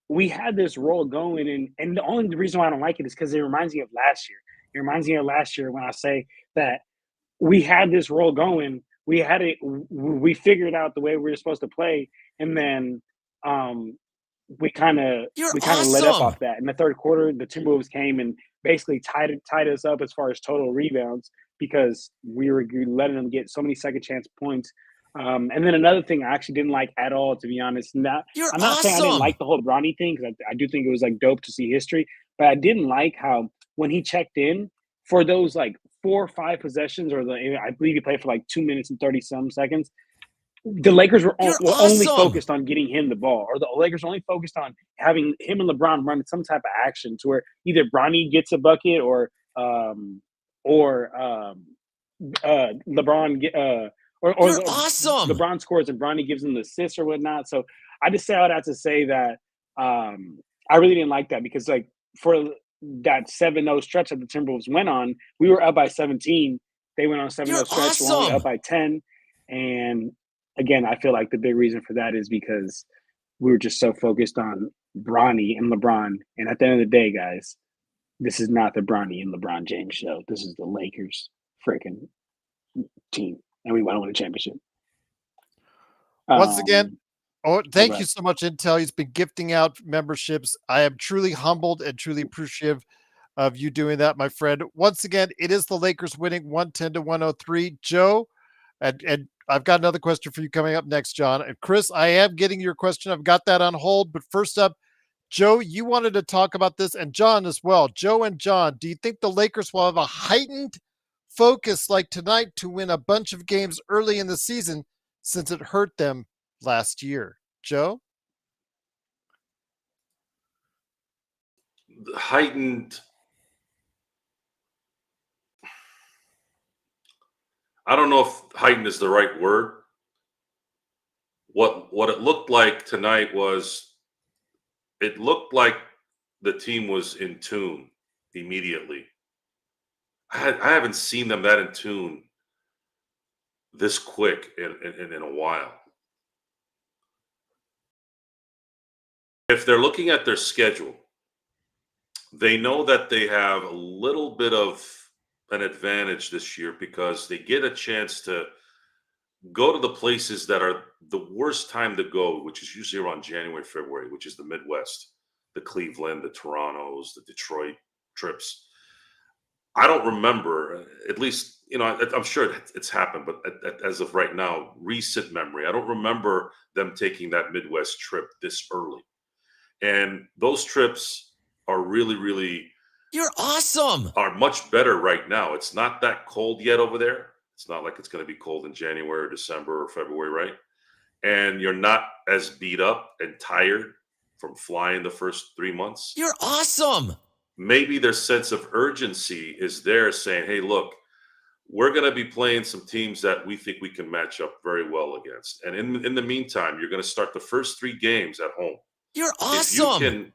had this role going, and the only reason why I don't like it is because it reminds me of last year. It reminds me of last year when I say that we had this role going. We had it. We figured out the way we were supposed to play, and then we kind of let up off that. In the third quarter, the Timberwolves came and basically tied us up as far as total rebounds because we were letting them get so many second chance points. And then another thing I actually didn't like at all, to be honest. I'm not saying I didn't like the whole Bronny thing because I do think it was like dope to see history, but I didn't like how when he checked in for those like 4 or 5 possessions, or I believe he played for like 2 minutes and 30 some seconds. The Lakers were only focused on getting him the ball, or the Lakers were only focused on having him and LeBron run some type of action to where either Bronny gets a bucket or LeBron LeBron scores and Bronny gives him the assist or whatnot. So I just say all that to say that I really didn't like that because like for that 7-0 stretch that the Timberwolves went on, we were up by 17. They went on a 7-0 stretch, we're only up by 10. And again, I feel like the big reason for that is because we were just so focused on Bronny and LeBron. And at the end of the day, guys, this is not the Bronny and LeBron James show. This is the Lakers freaking team. And we want to win a championship. Once again, thank you so much, Intel. He's been gifting out memberships. I am truly humbled and truly appreciative of you doing that, my friend. Once again, it is the Lakers winning 110-103. Joe, and I've got another question for you coming up next, John. And Chris, I am getting your question. I've got that on hold. But first up, Joe, you wanted to talk about this, and John as well. Joe and John, do you think the Lakers will have a heightened focus like tonight to win a bunch of games early in the season since it hurt them last year? Joe? Heightened. I don't know if heightened is the right word. What it looked like tonight was it looked like the team was in tune immediately. I haven't seen them that in tune this quick in a while. If they're looking at their schedule, they know that they have a little bit of an advantage this year because they get a chance to go to the places that are the worst time to go, which is usually around January, February, which is the Midwest, the Cleveland, the Torontos, the Detroit trips. I don't remember, at least, I'm sure it's happened, but as of right now, recent memory, I don't remember them taking that Midwest trip this early. And those trips are really, really You're awesome. are much better right now. It's not that cold yet over there. It's not like it's going to be cold in January or December or February, right? And you're not as beat up and tired from flying the first 3 months. You're awesome. Maybe their sense of urgency is there saying, hey, look, we're going to be playing some teams that we think we can match up very well against. And in the meantime, you're going to start the first 3 games at home. You're If you awesome. can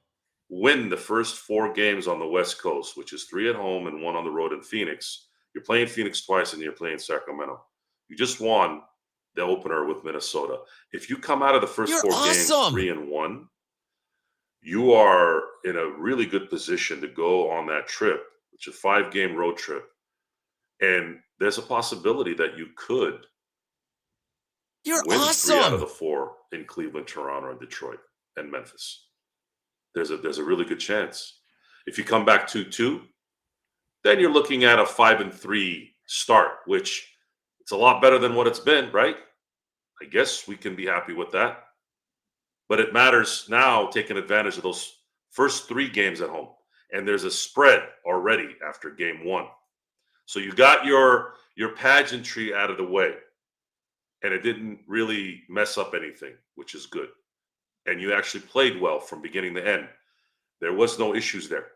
win the first 4 games on the West Coast, which is 3 at home and 1 on the road in Phoenix, you're playing Phoenix twice and you're playing Sacramento. You just won the opener with Minnesota. If you come out of the first You're 4 games awesome. 3-1, you are in a really good position to go on that trip, which is a 5-game road trip. And there's a possibility that you could You're win 3 out of the awesome. 4 in Cleveland, Toronto, and Detroit, and Memphis. There's a really good chance. If you come back 2-2, then you're looking at a 5-3 start, which it's a lot better than what it's been, right? I guess we can be happy with that. But it matters now taking advantage of those first 3 games at home. And there's a spread already after game 1. So you got your pageantry out of the way. And it didn't really mess up anything, which is good. And you actually played well from beginning to end. There was no issues there.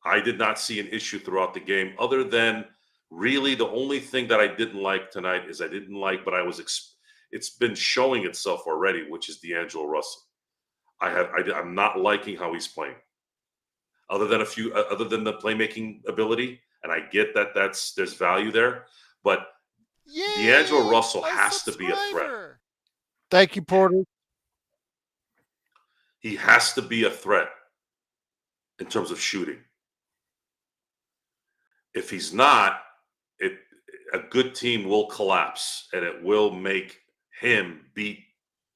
I did not see an issue throughout the game other than really the only thing that I didn't like tonight is it's been showing itself already, which is D'Angelo Russell. I'm not liking how he's playing. Other than the playmaking ability, and I get that there's value there, but Yay! D'Angelo Russell A has to be a threat. subscriber. Thank you, Porter. He has to be a threat in terms of shooting. If he's not, a good team will collapse and it will make him beat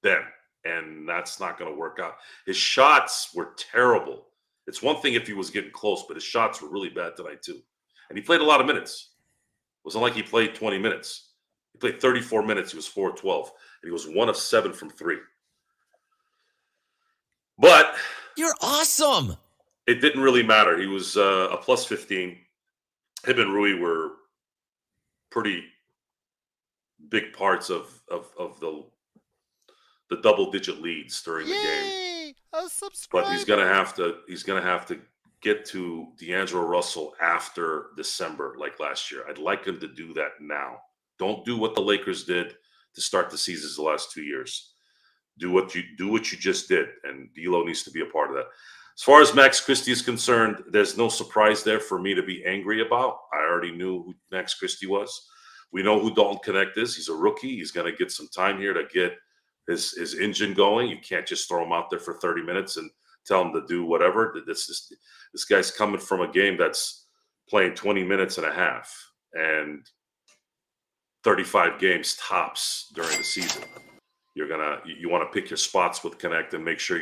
them. And that's not going to work out. His shots were terrible. It's one thing if he was getting close, but his shots were really bad tonight too. And he played a lot of minutes. It wasn't like he played 20 minutes. He played 34 minutes. He was 4 of 12. And he was 1 of 7 from 3. But You're awesome. it didn't really matter. He was a plus 15. Him and Rui were pretty big parts of the double-digit leads during the game. Yay! A subscriber. But he's gonna have to get to D'Angelo Russell after December, like last year. I'd like him to do that now. Don't do what the Lakers did to start the seasons the last 2 years. Do what you just did, and D'Lo needs to be a part of that. As far as Max Christie is concerned, there's no surprise there for me to be angry about. I already knew who Max Christie was. We know who Dalton Connect is. He's a rookie. He's going to get some time here to get his engine going. You can't just throw him out there for 30 minutes and tell him to do whatever. This guy's coming from a game that's playing 20 minutes and a half and 35 games tops during the season. You want to pick your spots with Connect and make sure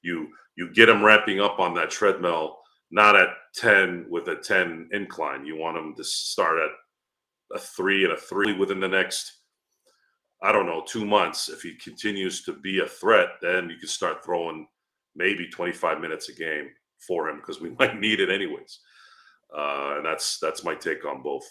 you get him ramping up on that treadmill, not at 10 with a 10 incline. You want him to start at a 3 and a 3 within the next, 2 months. If he continues to be a threat, then you can start throwing maybe 25 minutes a game for him because we might need it anyways. And that's my take on both.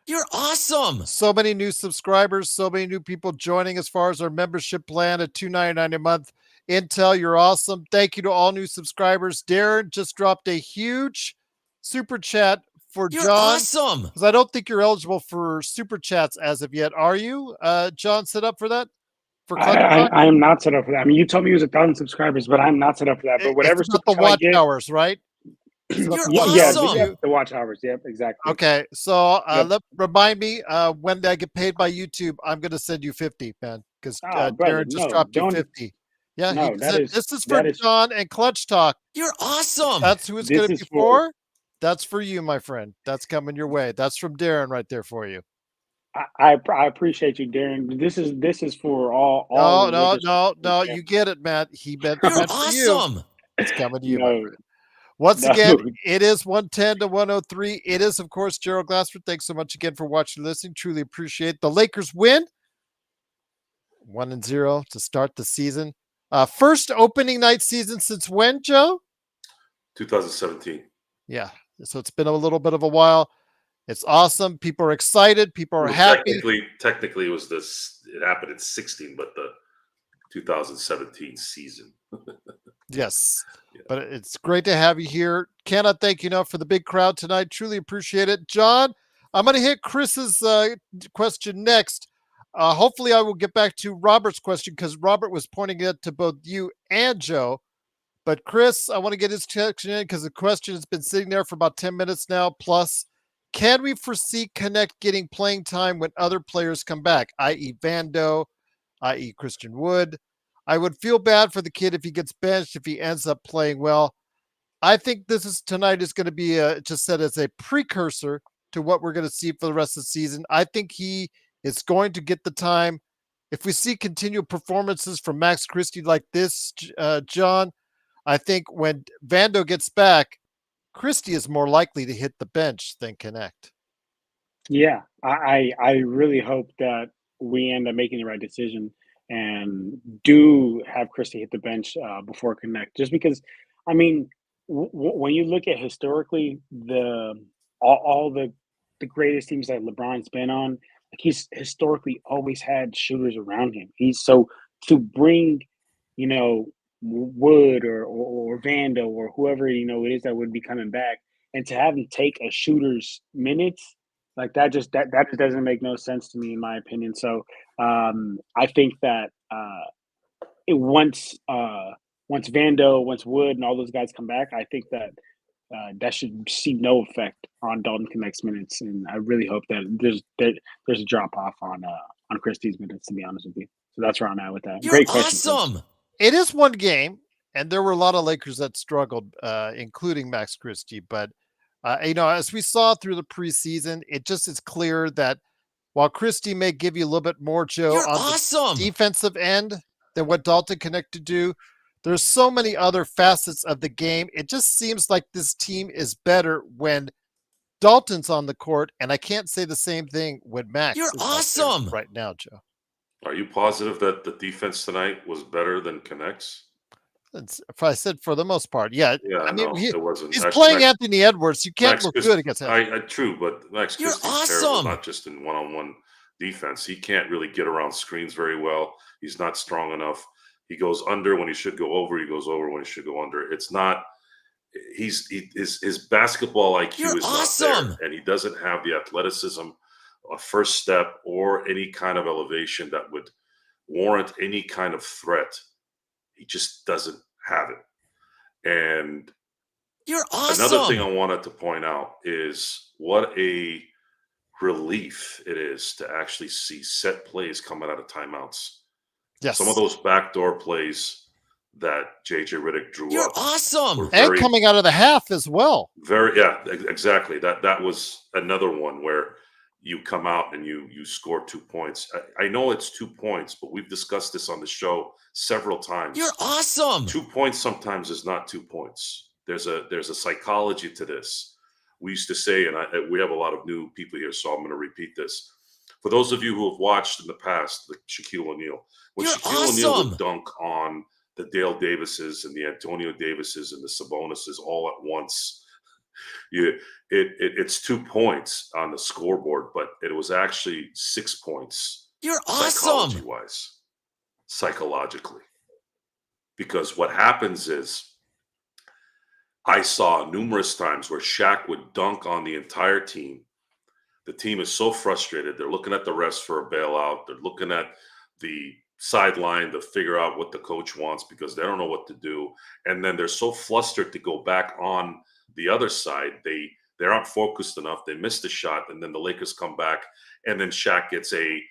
You're awesome. So many new subscribers, so many new people joining as far as our membership plan at $2.99 a month. Intel, you're awesome. Thank you to all new subscribers. Darren just dropped a huge super chat for You're John. awesome. Because I don't think you're eligible for super chats as of yet. Are you? John, set up for that? For I am not set up for that. I mean, you told me it was 1,000 subscribers, but I'm not set up for that. But whatever it's not super the chat I watch get, hours, right? So You're Yeah, awesome. the watch hours. Yep, exactly. Okay, so Yep. remind me when I get paid by YouTube, I'm going to send you 50, man, because Brother, Darren just no, dropped you don't. 50. Yeah, he No, said this is for that is John and Clutch Talk. You're awesome. That's who it's going this to is be for. for. That's for you, my friend. That's coming your way. That's from Darren right there for you. I appreciate you, Darren. This is for all No, the no, Lakers. no, no. You get it, Matt. He meant You're for you. awesome. It's coming to you, my No, friend. Once no. again, it is 110 to 103. It is, of course, Gerald Glassford. Thanks so much again for watching and listening. Truly appreciate the Lakers win 1-0 to start the season. First opening night season since when, Joe? 2017. Yeah. So it's been a little bit of a while. It's awesome. People are excited. People are Well, happy. Technically, it was this. It happened in 16, but the 2017 season. Yes. Yeah. But it's great to have you here. Cannot thank you enough for the big crowd tonight. Truly appreciate it. John, I'm going to hit Chris's question next. Hopefully, I will get back to Robert's question because Robert was pointing it to both you and Joe. But Chris, I want to get his question in because the question has been sitting there for about 10 minutes now. Plus, can we foresee Connect getting playing time when other players come back, i.e. Vando, i.e. Christian Wood? I would feel bad for the kid if he gets benched, if he ends up playing well. I think tonight is going to be just set as a precursor to what we're going to see for the rest of the season. I think he is going to get the time. If we see continual performances from Max Christie like this, John, I think when Vando gets back, Christie is more likely to hit the bench than Connect. Yeah, I really hope that we end up making the right decision and do have Christie hit the bench before Connect. Just because, I mean, when you look at historically all the greatest teams that LeBron's been on, like he's historically always had shooters around him. He's so to bring, you know, Wood or Vando or whoever it is that would be coming back, and to have him take a shooter's minutes like that just doesn't make no sense to me in my opinion. So I think that it once Vando, once Wood, and all those guys come back, I think that that should see no effect on Dalton Connect's minutes, and I really hope that there's a drop off on Christie's minutes. To be honest with you, so that's where I'm at with that. You're Great question, Chris. awesome. It is one game, and there were a lot of Lakers that struggled, including Max Christie. But as we saw through the preseason, it just is clear that while Christie may give you a little bit more, Joe, You're on awesome. the defensive end than what Dalton Connect to do, there's so many other facets of the game. It just seems like this team is better when Dalton's on the court, and I can't say the same thing when Max You're is out there awesome. right now, Joe. Are you positive that the defense tonight was better than Connect's? If I said for the most part, yeah. Yeah, I mean, no, it wasn't. he's Actually, playing Anthony Edwards. You can't Max look Christie, good against him. true, but Max You're Christie's terrible, awesome. not just in one-on-one defense. He can't really get around screens very well. He's not strong enough. He goes under when he should go over. He goes over when he should go under. It's not. His basketball IQ You're is awesome. not there, and he doesn't have the athleticism, a first step, or any kind of elevation that would warrant any kind of threat. He just doesn't have it. And You're awesome. another thing I wanted to point out is what a relief it is to actually see set plays coming out of timeouts. Yes. Some of those backdoor plays that JJ Redick drew You're up awesome. were And coming out of the half as well. exactly. That was another one where you come out and you score 2 points. I know it's 2 points, but we've discussed this on the show several times. You're awesome. 2 points sometimes is not 2 points. There's a psychology to this. We used to say, and we have a lot of new people here, so I'm going to repeat this. For those of you who have watched in the past, like Shaquille O'Neal, when You're Shaquille O'Neal awesome. would dunk on the Dale Davises and the Antonio Davises and the Sabonises all at once, it's 2 points on the scoreboard, but it was actually 6 points. You're awesome. Psychology-wise, psychologically. Because what happens is, I saw numerous times where Shaq would dunk on the entire team. The team is so frustrated. They're looking at the refs for a bailout. They're looking at the sideline to figure out what the coach wants because they don't know what to do. And then they're so flustered to go back on the other side, they aren't focused enough. They miss the shot, and then the Lakers come back, and then Shaq gets a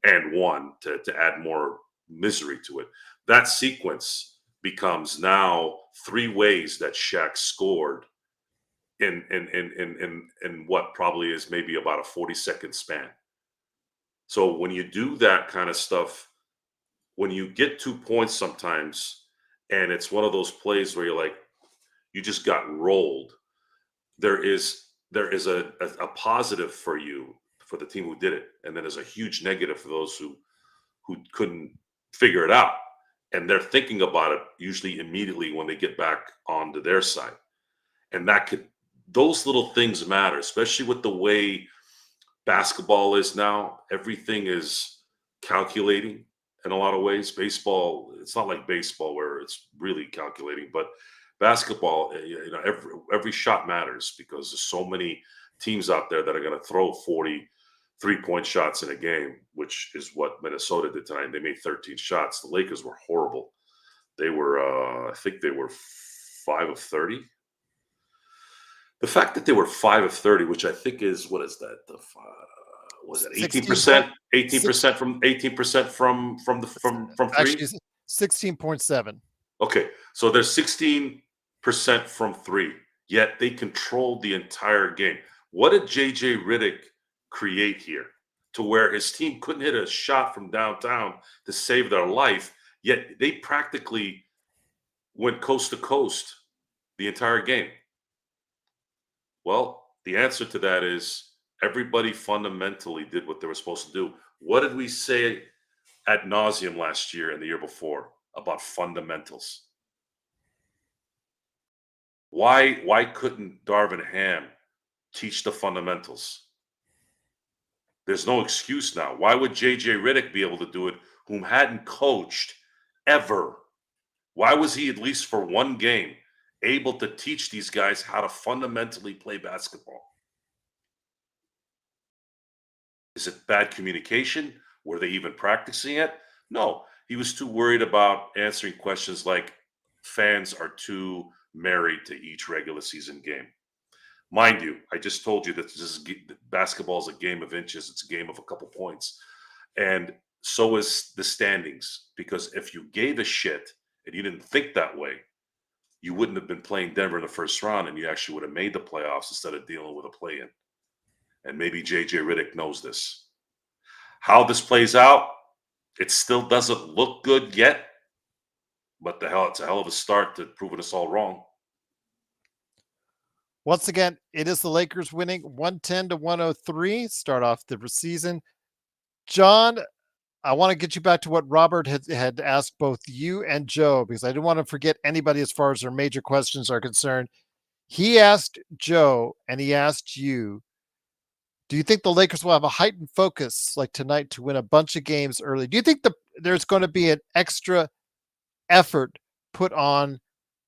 and one to add more misery to it. That sequence becomes now 3 ways that Shaq scored in what probably is maybe about a 40-second span. So when you do that kind of stuff, when you get 2 points sometimes, and it's one of those plays where you're like, you just got rolled. There is a positive for you, for the team who did it, and then there's a huge negative for those who couldn't figure it out, and they're thinking about it usually immediately when they get back onto their side, and those little things matter, especially with the way basketball is now. Everything is calculating in a lot of ways. Baseball, it's not like baseball where it's really calculating, but basketball, every shot matters because there's so many teams out there that are going to throw 40 3-point shots in a game, which is what Minnesota did tonight. They made 13 shots. The Lakers were horrible. They were, I think they were 5 of 30. The fact that they were 5 of 30, which I think is, what is that? Was it 18%? 18% from three? Actually, 16.7. Okay, so they're 16% from 3, yet they controlled the entire game. What did J.J. Redick create here to where his team couldn't hit a shot from downtown to save their life, yet they practically went coast to coast the entire game? Well, the answer to that is everybody fundamentally did what they were supposed to do. What did we say ad nauseum last year and the year before about fundamentals? Why couldn't Darvin Ham teach the fundamentals? There's no excuse now. Why would J.J. Redick be able to do it, whom hadn't coached ever? Why was he, at least for one game, able to teach these guys how to fundamentally play basketball? Is it bad communication? Were they even practicing it? No. He was too worried about answering questions like fans are too married to each regular season game. Mind you, I just told you that basketball is a game of inches. It's a game of a couple points. And so is the standings. Because if you gave a shit and you didn't think that way, you wouldn't have been playing Denver in the first round, and you actually would have made the playoffs instead of dealing with a play-in. And maybe J.J. Redick knows this. How this plays out, it still doesn't look good yet, but it's a hell of a start to proving us all wrong. Once again, it is the Lakers winning 110-103. Start off the season. John, I want to get you back to what Robert had asked both you and Joe, because I didn't want to forget anybody as far as their major questions are concerned. He asked Joe and he asked you, do you think the Lakers will have a heightened focus like tonight to win a bunch of games early? Do you think there's going to be an extra effort put on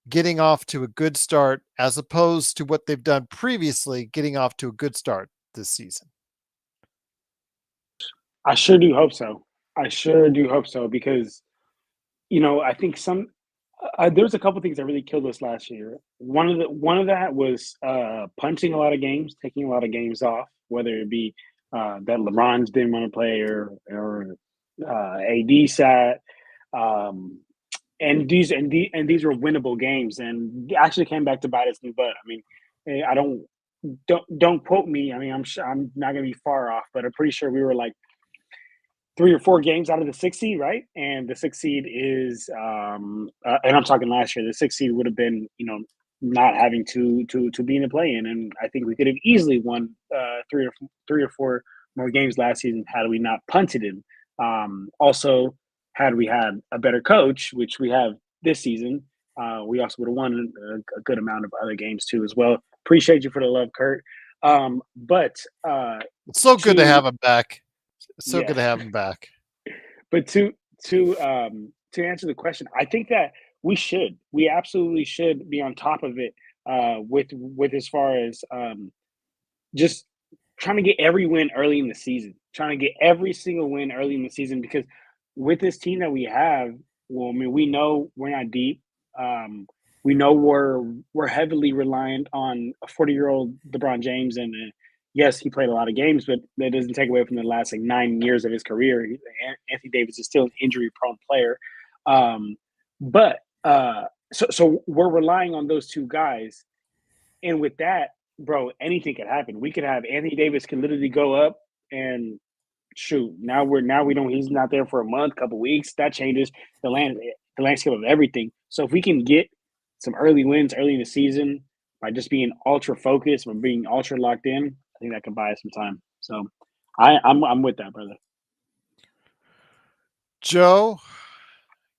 getting off to a good start as opposed to what they've done previously, getting off to a good start this season? I sure do hope so. Because, I think there's a couple things that really killed us last year. One of that was punching a lot of games, taking a lot of games off, whether it be that LeBron didn't want to play or AD sat. And these were winnable games, and actually came back to bite us in the butt. I mean, I don't quote me. I mean, I'm not going to be far off, but I'm pretty sure we were like 3 or 4 games out of the 6th seed, right? And the 6th seed is, and I'm talking last year. The 6th seed would have been, not having to be in the play-in, and I think we could have easily won 3 or 4 more games last season had we not punted him. Also, had we had a better coach, which we have this season, we also would have won a good amount of other games too as well. Appreciate you for the love, Kurt. But it's so good to have him back. So good to have him back. But to answer the question, I think that we absolutely should be on top of it with as far as just trying to get every win early in the season, trying to get every single win early in the season, because with this team that we have, well, I mean, we know we're not deep. We know we're heavily reliant on a 40-year-old LeBron James, and yes, he played a lot of games, but that doesn't take away from the last 9 years of his career. Anthony Davis is still an injury-prone player, but so we're relying on those two guys, and with that, bro, anything could happen. We could have Anthony Davis can literally go up and shoot. Now we don't. He's not there for a month, couple weeks. That changes the landscape of everything. So if we can get some early wins early in the season by just being ultra focused or being ultra locked in, I think that can buy us some time. So I'm with that, brother. Joe,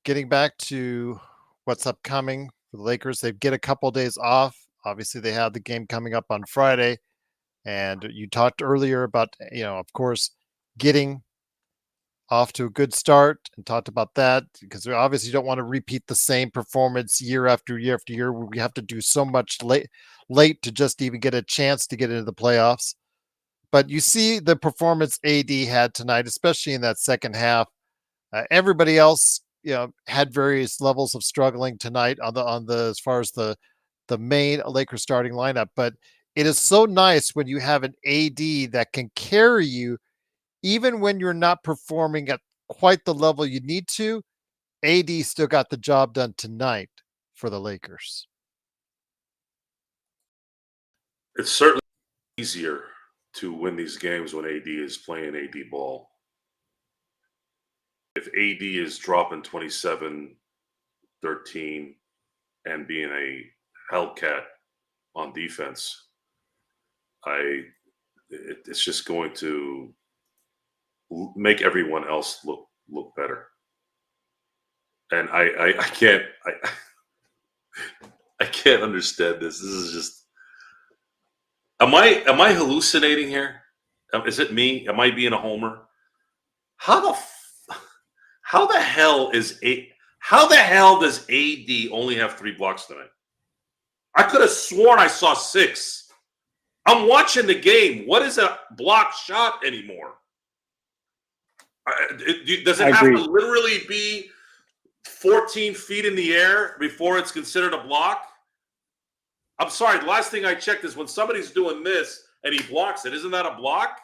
getting back to what's upcoming for the Lakers, they get a couple of days off. Obviously, they have the game coming up on Friday. And you talked earlier about, of course, getting off to a good start and talked about that because we obviously don't want to repeat the same performance year after year after year where we have to do so much late to just even get a chance to get into the playoffs. But you see the performance AD had tonight, especially in that second half. Everybody else, had various levels of struggling tonight on the as far as the main Lakers starting lineup. But it is so nice when you have an AD that can carry you, even when you're not performing at quite the level you need to. AD still got the job done tonight for the Lakers. It's certainly easier to win these games when AD is playing AD ball. If AD is dropping 27, 13, and being a Hellcat on defense, it's just going to make everyone else look better. And I can't understand this. This is just. Am I hallucinating here? Is it me? Am I being a homer? How the hell does AD only have 3 blocks tonight? I could have sworn I saw 6. I'm watching the game. What is a block shot anymore? Does it have to literally be 14 feet in the air before it's considered a block? I'm sorry. The last thing I checked is when somebody's doing this and he blocks it. Isn't that a block?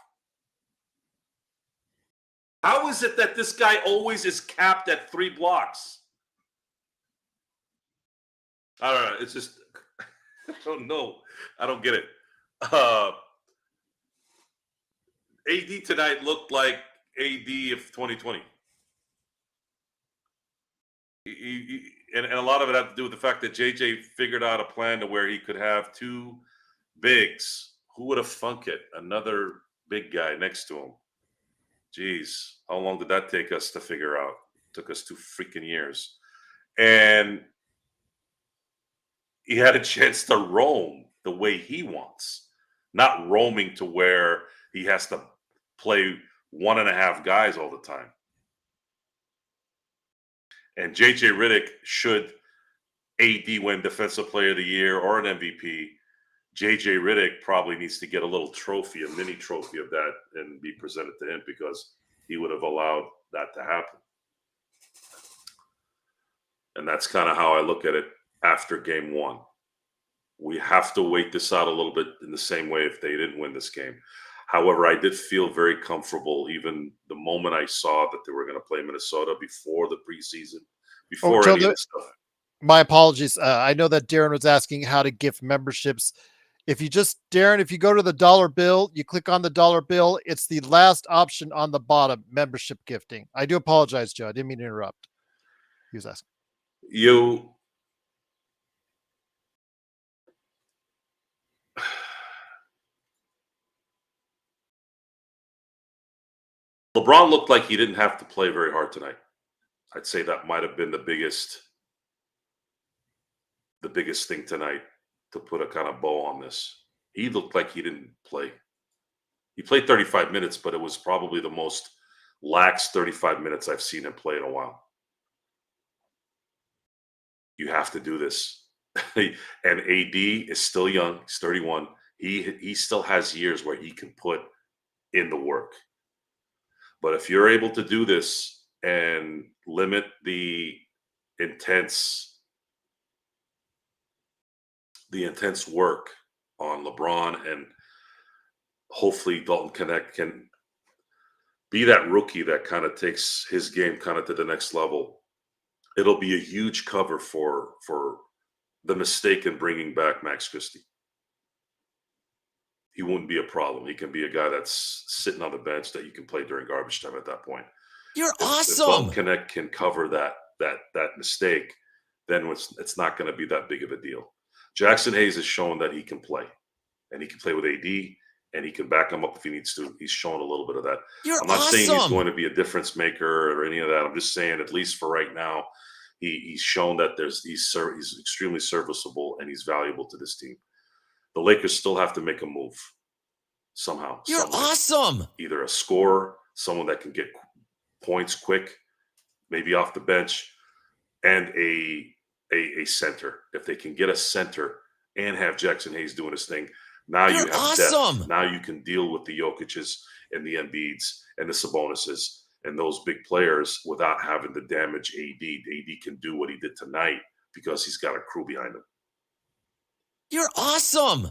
How is it that this guy always is capped at 3 blocks? I don't know. It's just, I don't know. I don't get it. AD tonight looked like AD of 2020. And a lot of it had to do with the fact that JJ figured out a plan to where he could have 2 bigs. Who would have thunk it? Another big guy next to him. Jeez, how long did that take us to figure out? It took us 2 freaking years. And he had a chance to roam the way he wants, not roaming to where he has to play 1.5 guys all the time. And JJ Redick, should AD win Defensive Player of the Year or an MVP, JJ Redick probably needs to get a little trophy, a mini trophy of that, and be presented to him because he would have allowed that to happen. And that's kind of how I look at it after game 1. We have to wait this out a little bit in the same way if they didn't win this game. However, I did feel very comfortable even the moment I saw that they were going to play Minnesota before the preseason, before any of this stuff. My apologies. I know that Darren was asking how to gift memberships. Darren, if you go to the dollar bill, you click on the dollar bill, it's the last option on the bottom, membership gifting. I do apologize, Joe. I didn't mean to interrupt. He was asking. LeBron looked like he didn't have to play very hard tonight. I'd say that might have been the biggest thing tonight to put a kind of bow on this. He looked like he didn't play. He played 35 minutes, but it was probably the most lax 35 minutes I've seen him play in a while. You have to do this. And AD is still young. He's 31. He still has years where he can put in the work. But if you're able to do this and limit the intense the intense work on LeBron, and hopefully Dalton Connect can be that rookie that kind of takes his game kind of to the next level. It'll be a huge cover for the mistake in bringing back Max Christie. He wouldn't be a problem. He can be a guy that's sitting on the bench that you can play during garbage time at that point. You're If Dalton awesome. Connect can cover that mistake, then it's not going to be that big of a deal. Jackson Hayes has shown that he can play, and he can play with AD, and he can back him up if he needs to. He's shown a little bit of that. You're I'm not saying he's awesome. going to be a difference maker or any of that. I'm just saying, at least for right now, he's shown that he's extremely serviceable and he's valuable to this team. The Lakers still have to make a move somehow. You're some way. awesome. Either a scorer, someone that can get points quick, maybe off the bench, and a center. If they can get a center and have Jackson Hayes doing his thing, now You're you have awesome. depth. Now you can deal with the Jokic's and the Embiids and the Sabonis's and those big players without having to damage AD. AD can do what he did tonight because he's got a crew behind him. You're awesome.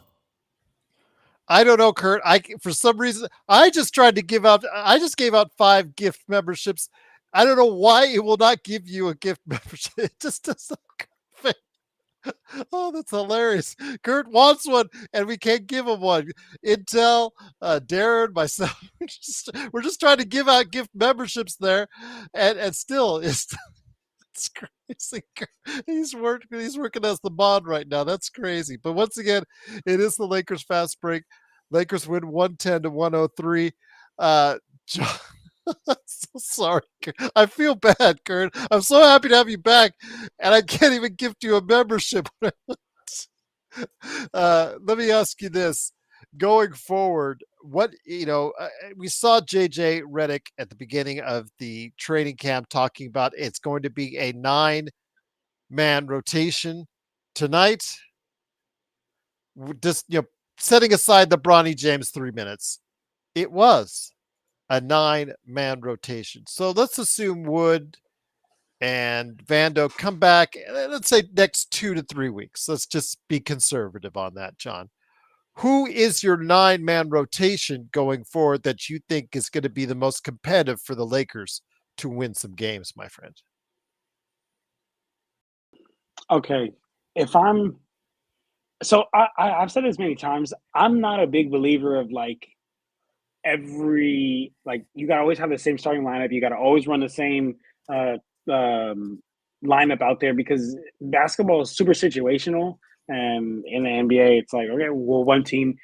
I don't know, Kurt. For some reason, I just gave out 5 gift memberships. I don't know why it will not give you a gift membership. It just doesn't. Oh, that's hilarious. Kurt wants one, and we can't give him one. Intel, Darren, myself, we're just trying to give out gift memberships there, and still, it's crazy. He's working as the bond right now. That's crazy. But once again, it is the Lakers fast break. Lakers win 110-103. John, I'm so sorry. I feel bad, Kurt. I'm so happy to have you back, and I can't even gift you a membership. Let me ask you this. Going forward, we saw JJ Redick at the beginning of the training camp talking about it's going to be a 9-man rotation tonight. Just, setting aside the Bronny James 3 minutes, it was a 9-man rotation. So let's assume Wood and Vando come back, let's say next 2 to 3 weeks. Let's just be conservative on that, John. Who is your 9-man rotation going forward that you think is going to be the most competitive for the Lakers to win some games, my friend? Okay. I've said this many times. I'm not a big believer of you got to always have the same starting lineup. You got to always run the same lineup out there because basketball is super situational. And in the NBA, it's like, okay, well, one team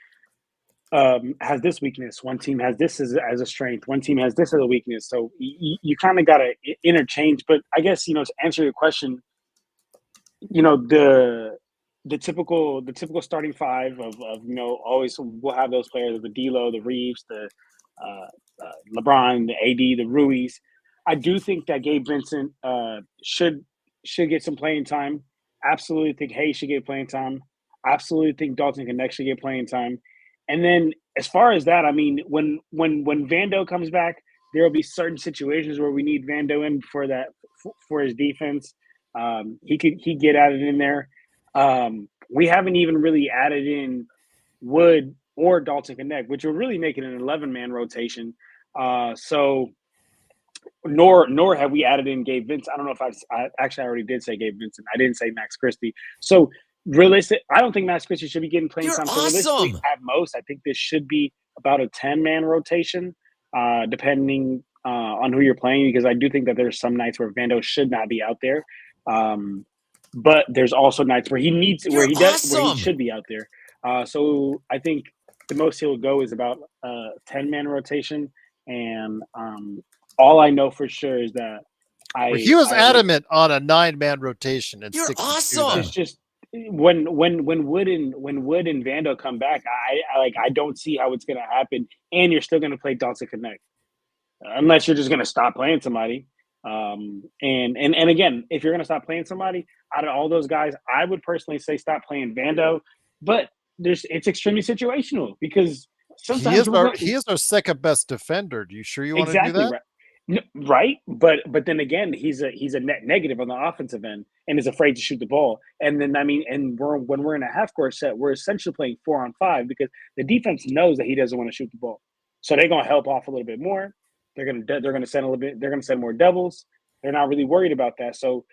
has this weakness. One team has this as a strength. One team has this as a weakness. So you kind of got to interchange. But I guess, to answer your question, the typical starting 5 of always we'll have those players, the D'Lo, the Reeves, the LeBron, the AD, the Ruiz. I do think that Gabe Vincent should get some playing time. Absolutely think Hayes should get playing time. Absolutely think Dalton Connect should get playing time. And then as far as that, I mean, when Vando comes back, there will be certain situations where we need Vando in for his defense. He get added in there. We haven't even really added in Wood or Dalton Connect, which would really make it an 11-man rotation. Nor have we added in Gabe Vincent. I don't know if I already did say Gabe Vincent. I didn't say Max Christie. So I don't think Max Christie should be getting playing time. You're So awesome. at most, I think this should be about a 10-man rotation, depending on who you're playing, because I do think that there's some nights where Vando should not be out there. But there's also nights where he should be out there. So I think the most he'll go is about a 10-man rotation. And all I know for sure is that he was adamant on a 9-man rotation. And You're awesome. It's just when Wood and Vando come back, I don't see how it's going to happen. And you're still going to play Dalton Connect unless you're just going to stop playing somebody. And again, if you're going to stop playing somebody out of all those guys, I would personally say stop playing Vando. But it's extremely situational because sometimes he is our second best defender. Do you sure you want to do that? Right. Right, but then again, he's a net negative on the offensive end and is afraid to shoot the ball. And then I mean, and when we're in a half court set, we're essentially playing 4-on-5 because the defense knows that he doesn't want to shoot the ball, so they're gonna help off a little bit more. They're gonna send a little bit. They're gonna send more doubles. They're not really worried about that. So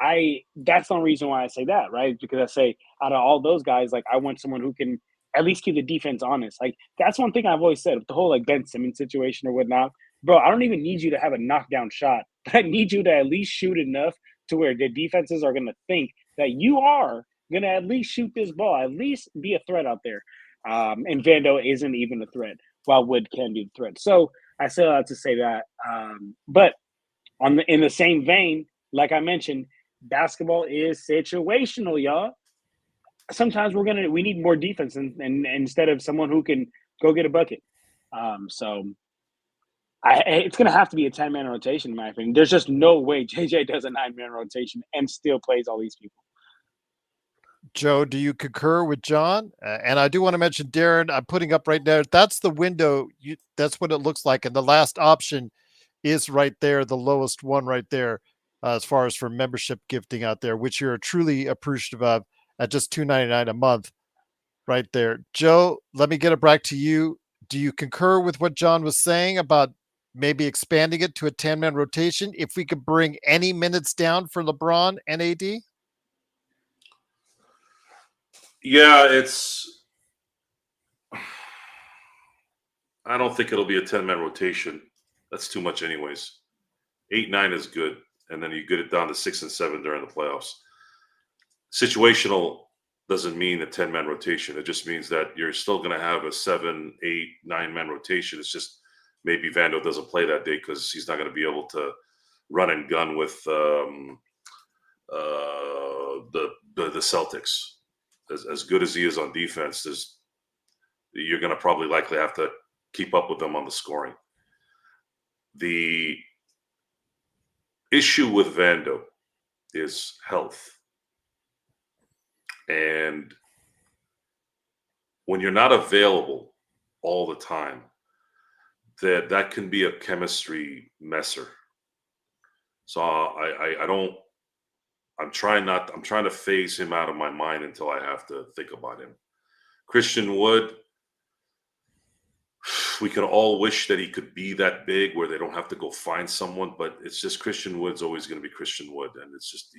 that's the only reason why I say that, right? Because I say out of all those guys, like I want someone who can at least keep the defense honest. Like that's one thing I've always said with the whole like Ben Simmons situation or whatnot. Bro, I don't even need you to have a knockdown shot, but I need you to at least shoot enough to where the defenses are gonna think that you are gonna at least shoot this ball, at least be a threat out there. And Vando isn't even a threat, while Wood can be the threat. So I still have to say that. But in the same vein, like I mentioned, basketball is situational, y'all. Sometimes we need more defense and instead of someone who can go get a bucket. So it's gonna have to be a 10-man rotation in my opinion. There's just no way JJ does a 9-man rotation and still plays all these people. Joe, do you concur with John? And I do want to mention Darren. I'm putting up right there. That's the window. That's what it looks like, and the last option is right there, the lowest one right there, as far as for membership gifting out there, which you're truly appreciative of at just $2.99 a month, right there. Joe, let me get it back to you. Do you concur with what John was saying about maybe expanding it to a 10-man rotation if we could bring any minutes down for LeBron and AD? Yeah, I don't think it'll be a 10-man rotation. That's too much anyways. 8-9 is good, and then you get it down to 6 and 7 during the playoffs. Situational doesn't mean a 10-man rotation. It just means that you're still going to have a 7, 8, 9-man rotation. It's just maybe Vando doesn't play that day because he's not going to be able to run and gun with the Celtics. As good as he is on defense, you're going to probably likely have to keep up with them on the scoring. The issue with Vando is health. And when you're not available all the time, that can be a chemistry messer. So I'm trying to phase him out of my mind until I have to think about him. Christian Wood, we can all wish that he could be that big where they don't have to go find someone, but it's just Christian Wood's always going to be Christian Wood. And it's just,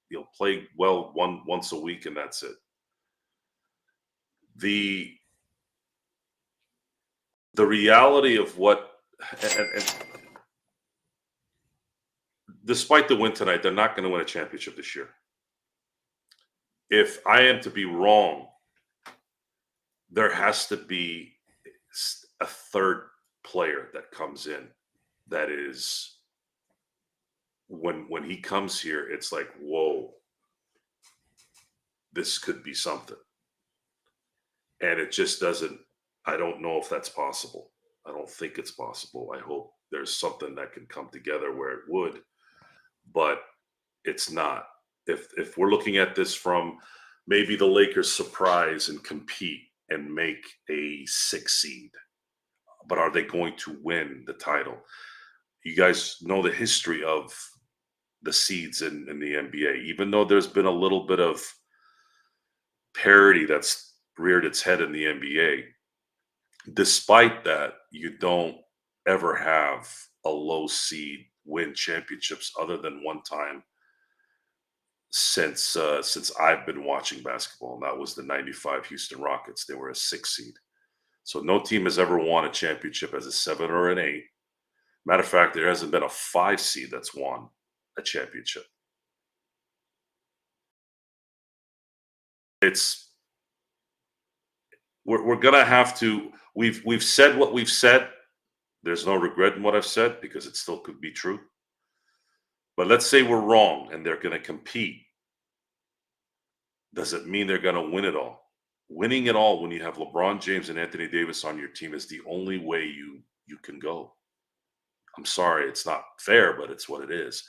he'll play well once a week and that's it. The reality of what, and despite the win tonight, they're not going to win a championship this year. If I am to be wrong, there has to be a third player that comes in that is, when he comes here, it's like, whoa, this could be something. And it just doesn't, I don't know if that's possible. I don't think it's possible. I hope there's something that can come together where it would, but it's not. If we're looking at this from maybe the Lakers surprise and compete and make a 6 seed, but are they going to win the title? You guys know the history of the seeds in the NBA, even though there's been a little bit of parity that's reared its head in the NBA. Despite that, you don't ever have a low seed win championships other than one time since I've been watching basketball, and that was the 95 Houston Rockets. They were a 6 seed. So no team has ever won a championship as a 7 or an 8. Matter of fact, there hasn't been a 5 seed that's won a championship. We're gonna have to. We've said what we've said. There's no regret in what I've said because it still could be true. But let's say we're wrong and they're going to compete. Does it mean they're going to win it all? Winning it all when you have LeBron James and Anthony Davis on your team is the only way you can go. I'm sorry, it's not fair, but it's what it is.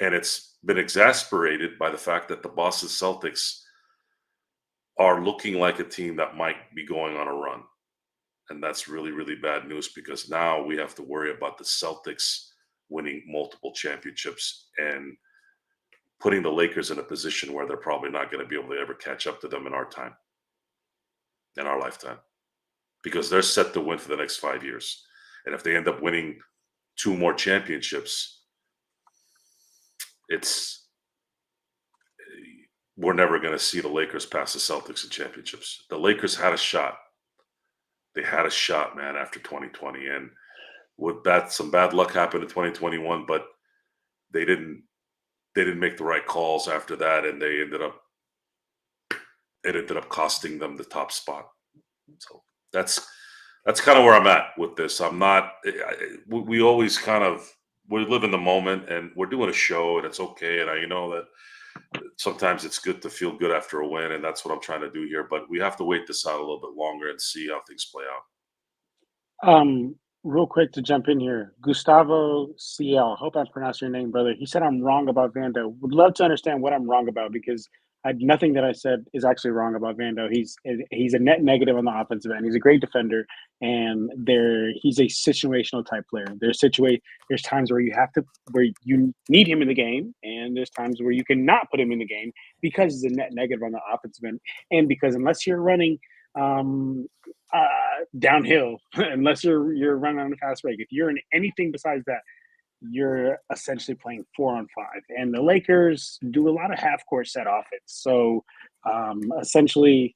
And it's been exasperated by the fact that the Boston Celtics are looking like a team that might be going on a run. And that's really, really bad news because now we have to worry about the Celtics winning multiple championships and putting the Lakers in a position where they're probably not going to be able to ever catch up to them in our lifetime, because they're set to win for the next 5 years. And if they end up winning 2 more championships, we're never going to see the Lakers pass the Celtics in championships. The Lakers had a shot. They had a shot, man, after 2020. And with that, some bad luck happened in 2021, but they didn't make the right calls after that, and it ended up costing them the top spot. So that's kind of where I'm at with this. I'm not. We always we live in the moment, and we're doing a show, and it's okay. And I know that sometimes it's good to feel good after a win, and that's what I'm trying to do here. But we have to wait this out a little bit longer and see how things play out. Real quick to jump in here, Gustavo CL. Hope I pronounced your name, brother. He said I'm wrong about Vando. Would love to understand what I'm wrong about, because nothing that I said is actually wrong about Vando. He's a net negative on the offensive end. He's a great defender, and he's a situational type player. There's times where you need him in the game, and there's times where you cannot put him in the game because he's a net negative on the offensive end, and because unless you're running downhill, unless you're running on a fast break, if you're in anything besides that, you're essentially playing 4-on-5, and the Lakers do a lot of half-court set offense. So, essentially,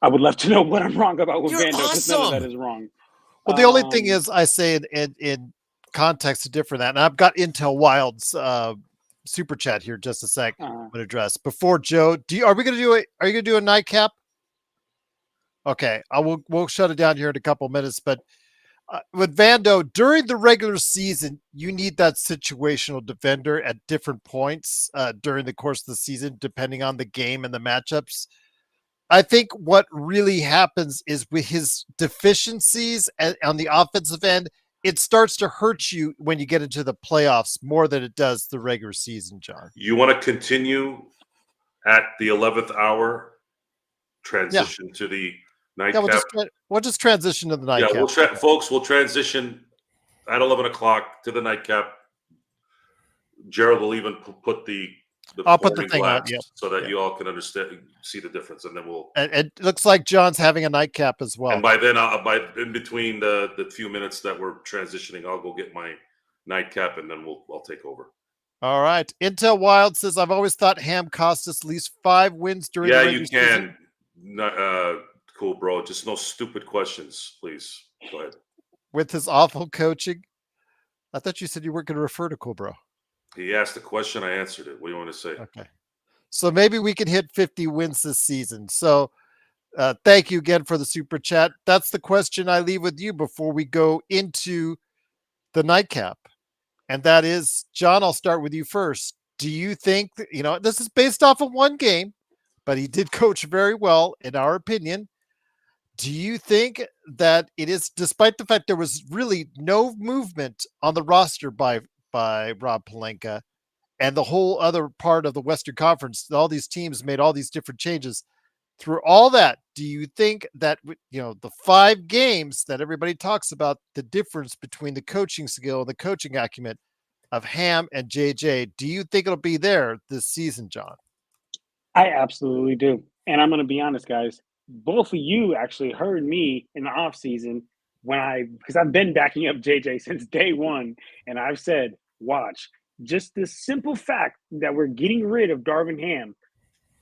I would love to know what I'm wrong about with Vando, because none of that is wrong. Well, the only thing is, I say in context to differ that, and I've got Intel Wild's super chat here. Just a sec, I'm going to address before Joe. Are you going to do a nightcap? Okay, we'll shut it down here in a couple minutes, but. With Vando, during the regular season, you need that situational defender at different points during the course of the season, depending on the game and the matchups. I think what really happens is with his deficiencies on the offensive end, it starts to hurt you when you get into the playoffs more than it does the regular season, John. You want to continue at the 11th hour, transition to the nightcap? Yeah, we'll just transition to the nightcap. Yeah, folks, we'll transition at 11 o'clock to the nightcap. Gerald will even put I'll put the thing on, so that you all can see the difference, and then we'll. And it looks like John's having a nightcap as well. And by then, in between the few minutes that we're transitioning, I'll go get my nightcap, and then I'll take over. All right. Intel Wild says, I've always thought Ham cost us at least 5 wins during the regular season. Cool, bro. Just no stupid questions, please. Go ahead. With his awful coaching? I thought you said you weren't going to refer to Cool Bro. He asked the question. I answered it. What do you want to say? Okay. So maybe we can hit 50 wins this season. So thank you again for the super chat. That's the question I leave with you before we go into the nightcap. And that is, John, I'll start with you first. Do you think that, this is based off of one game, but he did coach very well, in our opinion. Do you think that it is, despite the fact there was really no movement on the roster by Rob Pelinka and the whole other part of the Western Conference, all these teams made all these different changes through all that, do you think that, the 5 games that everybody talks about, the difference between the coaching skill and the coaching acumen of Ham and JJ, do you think it'll be there this season, John? I absolutely do. And I'm going to be honest, guys. Both of you actually heard me in the offseason because I've been backing up JJ since day one. And I've said, watch, just the simple fact that we're getting rid of Darvin Ham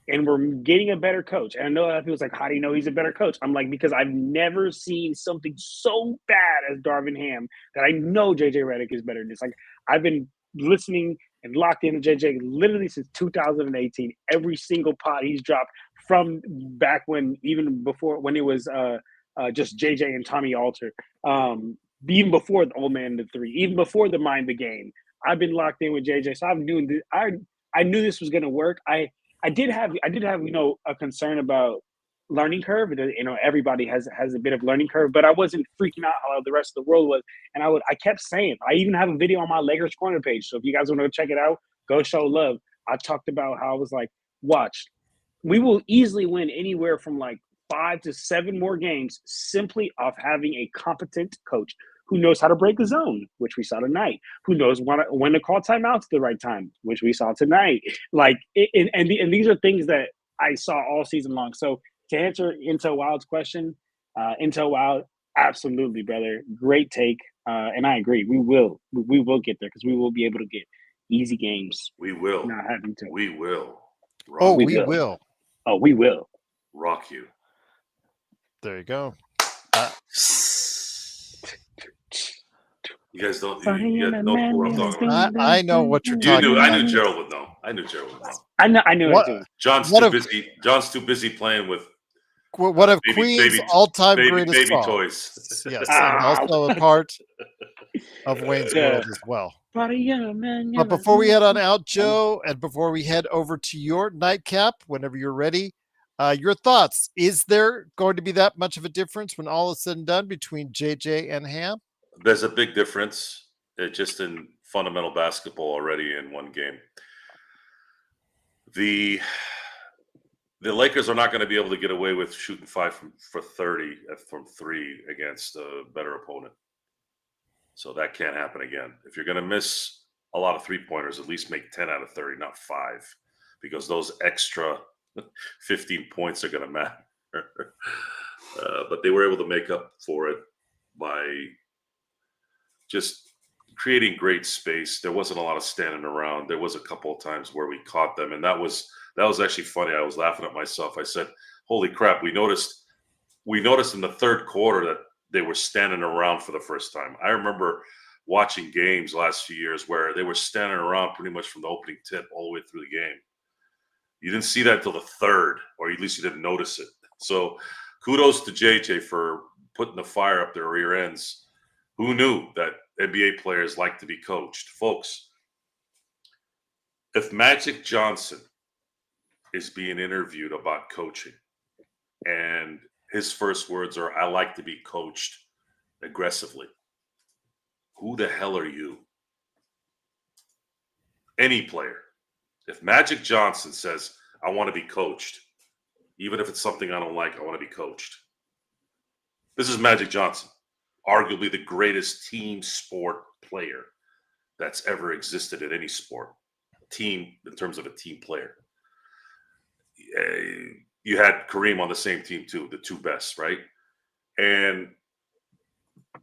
and we're getting a better coach. And I know that people's like, how do you know he's a better coach? I'm like, because I've never seen something so bad as Darvin Ham that I know JJ Redick is better than this. Like, I've been listening and locked into JJ literally since 2018. Every single pod he's dropped from back when, even before when it was just JJ and Tommy Alter, even before the Old Man the Three, even before the Mind the Game, I've been locked in with JJ. So I knew this was going to work. I did have a concern about learning curve. Everybody has a bit of learning curve, but I wasn't freaking out how the rest of the world was. And I kept saying, I even have a video on my Lakers Corner page. So if you guys want to go check it out, go show love. I talked about how I was like, watch, we will easily win anywhere from like 5 to 7 more games simply off having a competent coach who knows how to break a zone, which we saw tonight, who knows when to call timeouts at the right time, which we saw tonight. And these are things that I saw all season long. So to answer Intel Wild's question, Intel Wild, absolutely, brother. Great take. And I agree. We will get there because we will be able to get easy games. We will. Not having to. We will. Oh, we we will. will. Oh, we will. Rock you. There you go. You guys don't. You guys know what I'm talking about. I know what you're You talking knew. about. I knew Gerald would know. I knew Gerald would know. I knew What- it too. John's What too if- busy. John's too busy playing with One of baby- Queen's baby- all-time baby, greatest baby songs. toys. Yes, Ah. and also a part of Wayne's Yeah. World as well. Man, But before we head on out, Joe, and before we head over to your nightcap, whenever you're ready, your thoughts. Is there going to be that much of a difference when all is said and done between JJ and Ham? There's a big difference just in fundamental basketball already in one game. The Lakers are not going to be able to get away with shooting 5 for 30 from 3 against a better opponent. So that can't happen again. If you're going to miss a lot of 3-pointers, at least make 10 out of 30, not 5, because those extra 15 points are going to matter. But they were able to make up for it by just creating great space. There wasn't a lot of standing around. There was a couple of times where we caught them, and that was actually funny. I was laughing at myself. I said, "Holy crap!" We noticed in the third quarter that they were standing around for the first time. I remember watching games last few years where they were standing around pretty much from the opening tip all the way through the game. You didn't see that until the third, or at least you didn't notice it. So kudos to JJ for putting the fire up their rear ends. Who knew that NBA players like to be coached? Folks, if Magic Johnson is being interviewed about coaching and his first words are, "I like to be coached aggressively," who the hell are you? Any player. If Magic Johnson says, "I want to be coached," even if it's something I don't like, I want to be coached. This is Magic Johnson, arguably the greatest team sport player that's ever existed in any sport. Team, in terms of a team player. You had Kareem on the same team too, the two best, right? And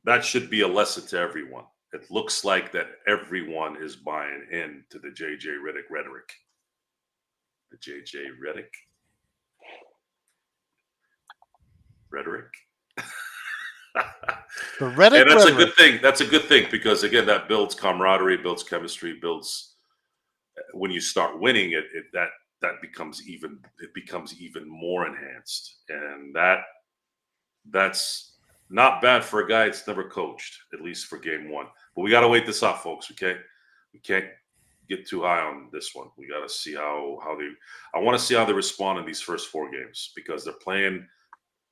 that should be a lesson to everyone. It looks like that everyone is buying into the JJ Redick rhetoric. The JJ Redick rhetoric. The Redick And that's rhetoric. a good thing. That's a good thing because again, that builds camaraderie, builds chemistry, builds. When you start winning, that becomes even more enhanced, and that's not bad for a guy that's never coached, at least for game one. But we got to wait this out, folks. We can't get too high on this one. We got to see how they. I want to see how they respond in these first 4 games because they're playing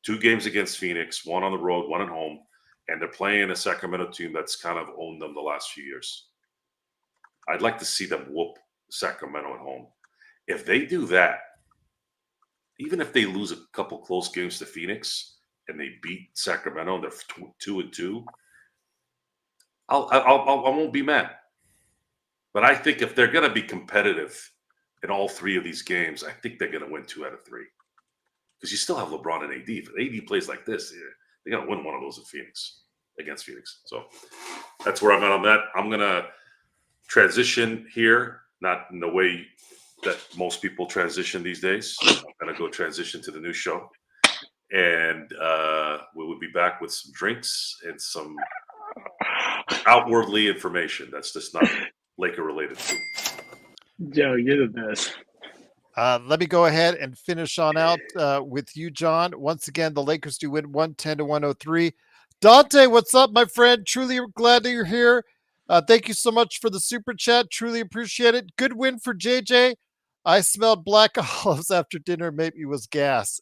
2 games against Phoenix, 1 on the road, 1 at home, and they're playing a Sacramento team that's kind of owned them the last few years. I'd like to see them whoop Sacramento at home. If they do that, even if they lose a couple close games to Phoenix and they beat Sacramento and they're 2-2, I won't be mad. But I think if they're going to be competitive in all 3 of these games, I think they're going to win 2 out of 3 because you still have LeBron and AD. If AD plays like this, they're going to win one of those against Phoenix. So that's where I'm at on that. I'm going to transition here, not in the way that most people transition these days. I'm going to go transition to the new show. And we will be back with some drinks and some outwardly information that's just not Laker related. Joe, you're the best. Let me go ahead and finish on out with you, John. Once again, the Lakers do win 110-103. Dante, what's up, my friend? Truly glad that you're here. Thank you so much for the super chat. Truly appreciate it. Good win for JJ. I smelled black olives after dinner. Maybe it was gas.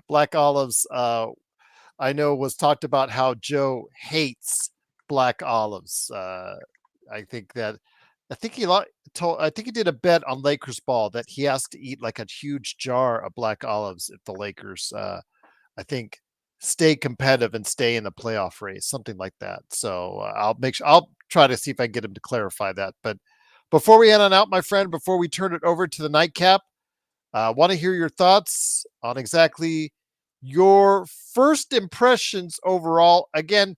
Black olives, I know, was talked about how Joe hates black olives. I think that I think I think he did a bet on Lakers ball that he has to eat like a huge jar of black olives if the Lakers, I think, stay competitive and stay in the playoff race, something like that. So I'll try to see if I can get him to clarify that. But before we head on out, my friend, before we turn it over to the nightcap, I want to hear your thoughts on exactly your first impressions overall. Again,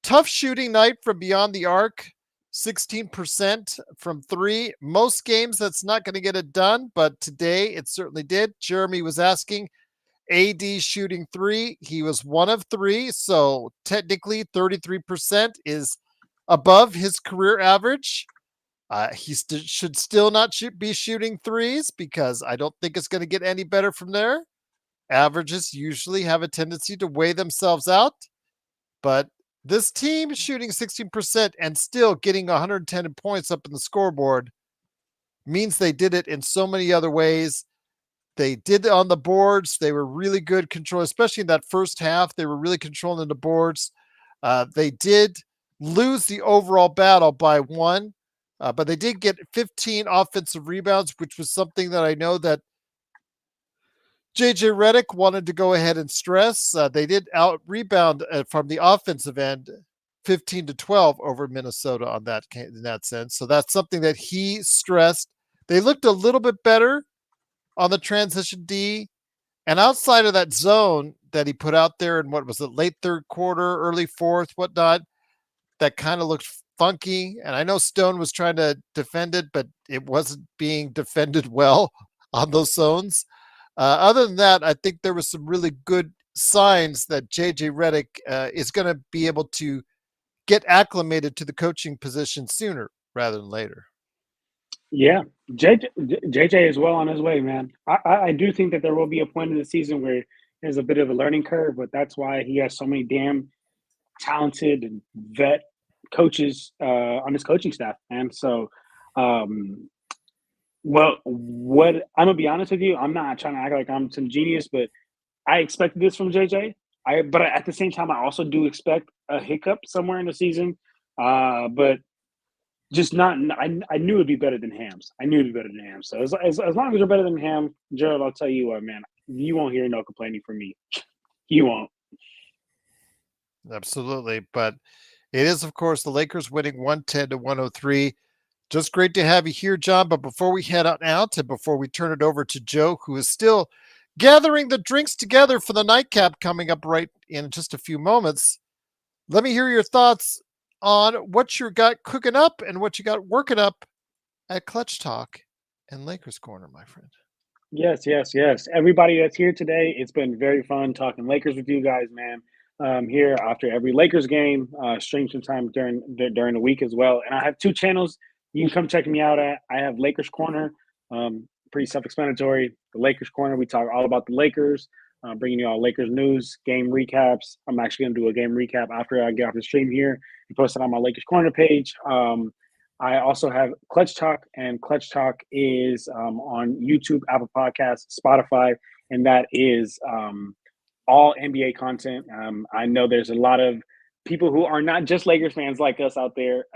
tough shooting night from beyond the arc, 16% from three. Most games that's not going to get it done, but today it certainly did. Jeremy was asking, AD shooting three. He was 1 of 3. So technically 33% is above his career average. He should still not be shooting threes because I don't think it's going to get any better from there. Averages usually have a tendency to weigh themselves out, but this team is shooting 16% and still getting 110 points up in the scoreboard means they did it in so many other ways. They did it on the boards. They were really good control, especially in that first half. They were really controlling the boards. They did lose the overall battle by 1. But they did get 15 offensive rebounds, which was something that I know that JJ Redick wanted to go ahead and stress. They did out rebound from the offensive end 15-12 over Minnesota on that in that sense. So that's something that he stressed. They looked a little bit better on the transition D, and outside of that zone that he put out there in what was it, late third quarter, early fourth, whatnot, that kind of looked funky. And I know Stone was trying to defend it, but it wasn't being defended well on those zones. Other than that, I think there was some really good signs that JJ Redick is going to be able to get acclimated to the coaching position sooner rather than later. Yeah, JJ is well on his way, man. I do think that there will be a point in the season where there's a bit of a learning curve, but that's why he has so many damn talented and vet coaches on his coaching staff, man. So, what I'm gonna be honest with you, I'm not trying to act like I'm some genius, but I expected this from JJ. But at the same time, I also do expect a hiccup somewhere in the season. But just not. I knew it'd be better than Hams. I knew it'd be better than Hams. So as long as you're better than Ham, Gerald, I'll tell you what, man, you won't hear no complaining from me. You won't. Absolutely, but it is, of course, the Lakers winning 110-103. Just great to have you here, John. But before we head on out and before we turn it over to Joe, who is still gathering the drinks together for the nightcap coming up right in just a few moments, let me hear your thoughts on what you got cooking up and what you got working up at Clutch Talk and Lakers Corner, my friend. Yes. Everybody that's here today, it's been very fun talking Lakers with you guys, man. Here after every Lakers game, stream sometime during the week as well. And I have 2 channels you can come check me out at. I have Lakers Corner, pretty self-explanatory. The Lakers Corner, we talk all about the Lakers, bringing you all Lakers news, game recaps. I'm actually going to do a game recap after I get off the stream here and post it on my Lakers Corner page. I also have Clutch Talk, and Clutch Talk is on YouTube, Apple Podcasts, Spotify, and that is all NBA content. I know there's a lot of people who are not just Lakers fans like us out there.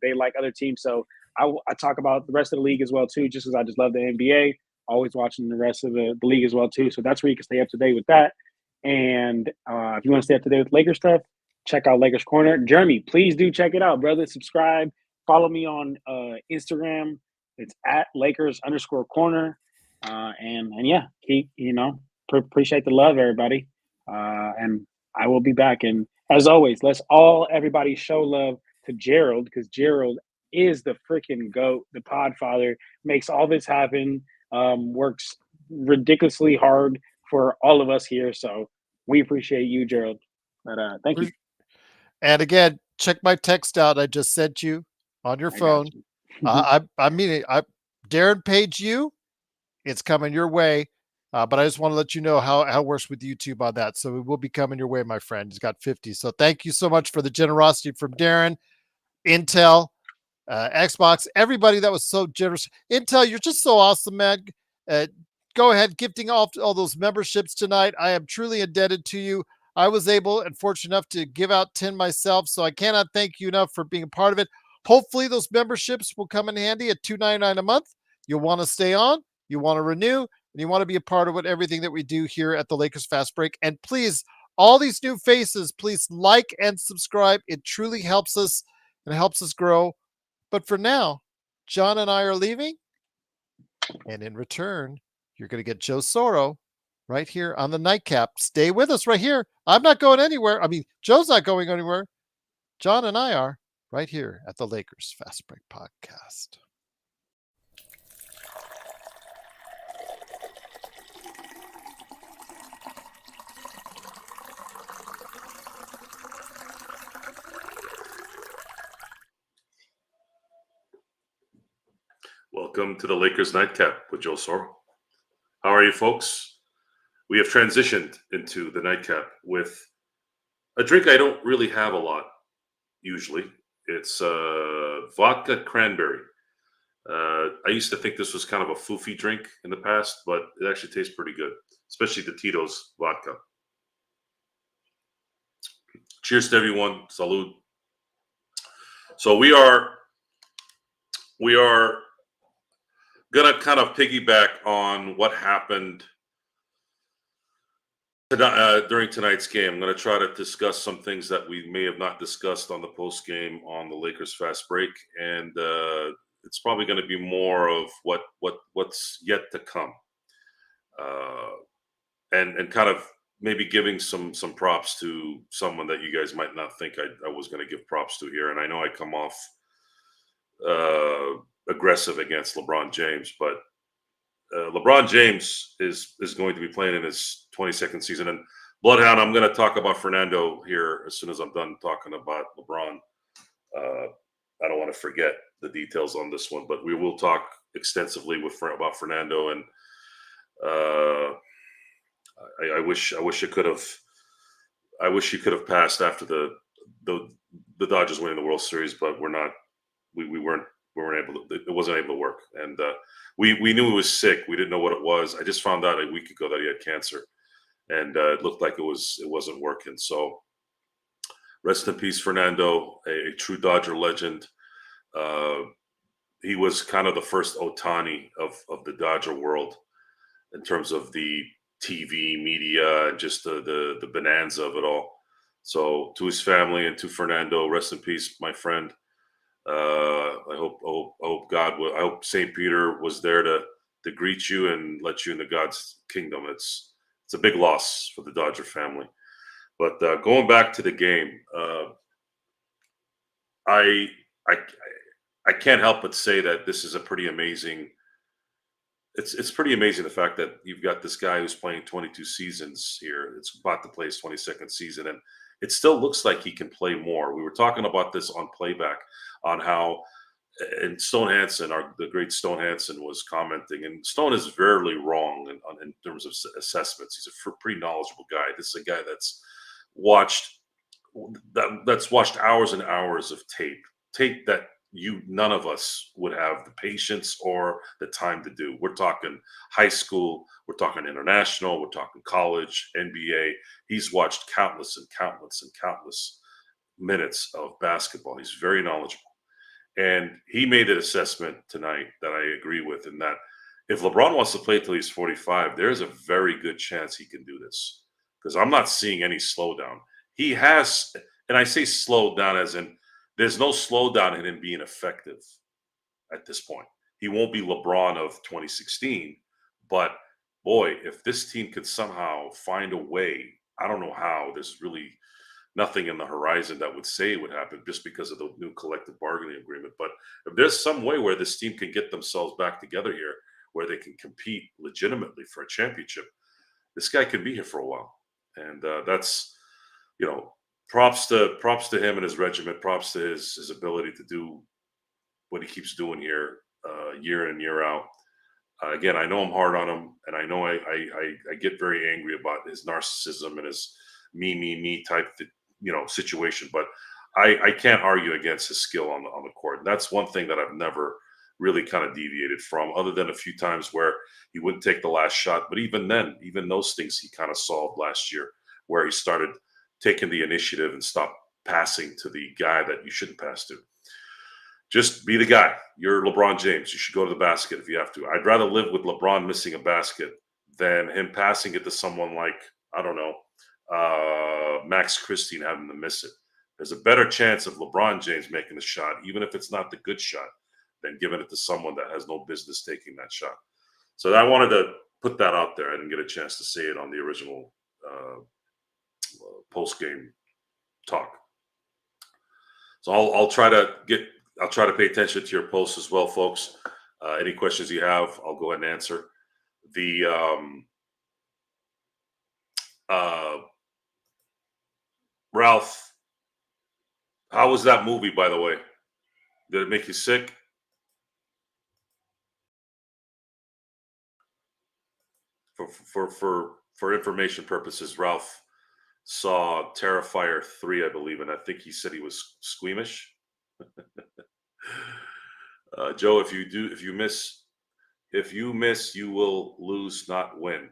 They like other teams. So I talk about the rest of the league as well, too, just as I just love the NBA. Always watching the rest of the league as well, too. So that's where you can stay up to date with that. And if you want to stay up to date with Lakers stuff, check out Lakers Corner. Jeremy, please do check it out, brother. Subscribe. Follow me on Instagram. It's at Lakers_corner. And yeah, appreciate the love, everybody. And I will be back. And as always, everybody show love to Gerald, because Gerald is the freaking GOAT, the podfather, makes all this happen, works ridiculously hard for all of us here. So we appreciate you, Gerald. But thank you. And again, check my text out I just sent you on your phone. I mean, Darren paid you. It's coming your way. But I just want to let you know how it works with YouTube on that. So it will be coming your way, my friend. He's got 50. So thank you so much for the generosity from Darren, Intel, Xbox, everybody that was so generous. Intel, you're just so awesome, man. Go ahead, gifting all those memberships tonight. I am truly indebted to you. I was able and fortunate enough to give out 10 myself, so I cannot thank you enough for being a part of it. Hopefully those memberships will come in handy at $2.99 a month. You'll want to stay on, you want to renew, and you want to be a part of everything that we do here at the Lakers Fast Break. And please, all these new faces, please like and subscribe. It truly helps us and helps us grow. But for now, John and I are leaving. And in return, you're going to get Joe Soro right here on the nightcap. Stay with us right here. I'm not going anywhere. I mean, Joe's not going anywhere. John and I are right here at the Lakers Fast Break Podcast. Welcome to the Lakers Nightcap with Joe Soro. How are you, folks? We have transitioned into the nightcap with a drink I don't really have a lot usually. It's vodka cranberry. I used to think this was kind of a foofy drink in the past, but it actually tastes pretty good, especially the Tito's vodka. Cheers to everyone. Salud. So we are gonna kind of piggyback on what happened during tonight's game. I'm going to try to discuss some things that we may have not discussed on the post game on the Lakers Fast Break, and it's probably going to be more of what's yet to come, and kind of maybe giving some props to someone that you guys might not think I was going to give props to here. And I know I come off aggressive against LeBron James, but LeBron James is going to be playing in his 22nd season. And Bloodhound, I'm going to talk about Fernando here as soon as I'm done talking about LeBron. I don't want to forget the details on this one, but we will talk extensively about Fernando. And I wish you could have passed after the Dodgers winning the World Series, but we're not. We weren't able to. It wasn't able to work, and we knew he was sick. We didn't know what it was. I just found out a week ago that he had cancer, and it looked like it wasn't working. So, rest in peace, Fernando, a true Dodger legend. He was kind of the first Ohtani of the Dodger world in terms of the TV media and just the bonanza of it all. So, to his family and to Fernando, rest in peace, my friend. I hope God will. I hope St. Peter was there to greet you and let you into God's kingdom. It's a big loss for the Dodger family. But going back to the game, I can't help but say that this is a pretty amazing. It's pretty amazing the fact that you've got this guy who's playing 22 seasons here. It's about to play his 22nd season, and it still looks like he can play more. We were talking about this on playback on how, and Stone Hansen, the great Stone Hansen, was commenting, and Stone is very wrong in terms of assessments. He's a pretty knowledgeable guy. This is a guy that's watched hours and hours of tape that none of us would have the patience or the time to do. We're talking high school, we're talking international, we're talking college, NBA. He's watched countless and countless and countless minutes of basketball. He's very knowledgeable. And he made an assessment tonight that I agree with, in that if LeBron wants to play till he's 45, there's a very good chance he can do this, because I'm not seeing any slowdown. He has, and I say slowed down as in there's no slowdown in him being effective at this point. He won't be LeBron of 2016, but boy, if this team could somehow find a way, I don't know how, there's really nothing in the horizon that would say it would happen just because of the new collective bargaining agreement. But if there's some way where this team can get themselves back together here, where they can compete legitimately for a championship, this guy can be here for a while. And that's, props to him and his regiment, props to his ability to do what he keeps doing here year in, year out. Again, I know I'm hard on him, and I know I get very angry about his narcissism and his me type situation, but I can't argue against his skill on the court. And that's one thing that I've never really kind of deviated from, other than a few times where he wouldn't take the last shot. But even then, even those things he kind of solved last year, where he started taking the initiative and stopped passing to the guy that you shouldn't pass to. Just be the guy. You're LeBron James. You should go to the basket if you have to. I'd rather live with LeBron missing a basket than him passing it to someone like, I don't know, Max Christie and having to miss it. There's a better chance of LeBron James making the shot, even if it's not the good shot, than giving it to someone that has no business taking that shot. So I wanted to put that out there. I didn't get a chance to say it on the original post-game talk. So I'll try to pay attention to your posts as well, folks. Any questions you have, I'll go ahead and answer. The Ralph, how was that movie, by the way? Did it make you sick? For information purposes, Ralph saw Terrifier 3, I believe, and I think he said he was squeamish. Joe, if you miss, you will lose, not win.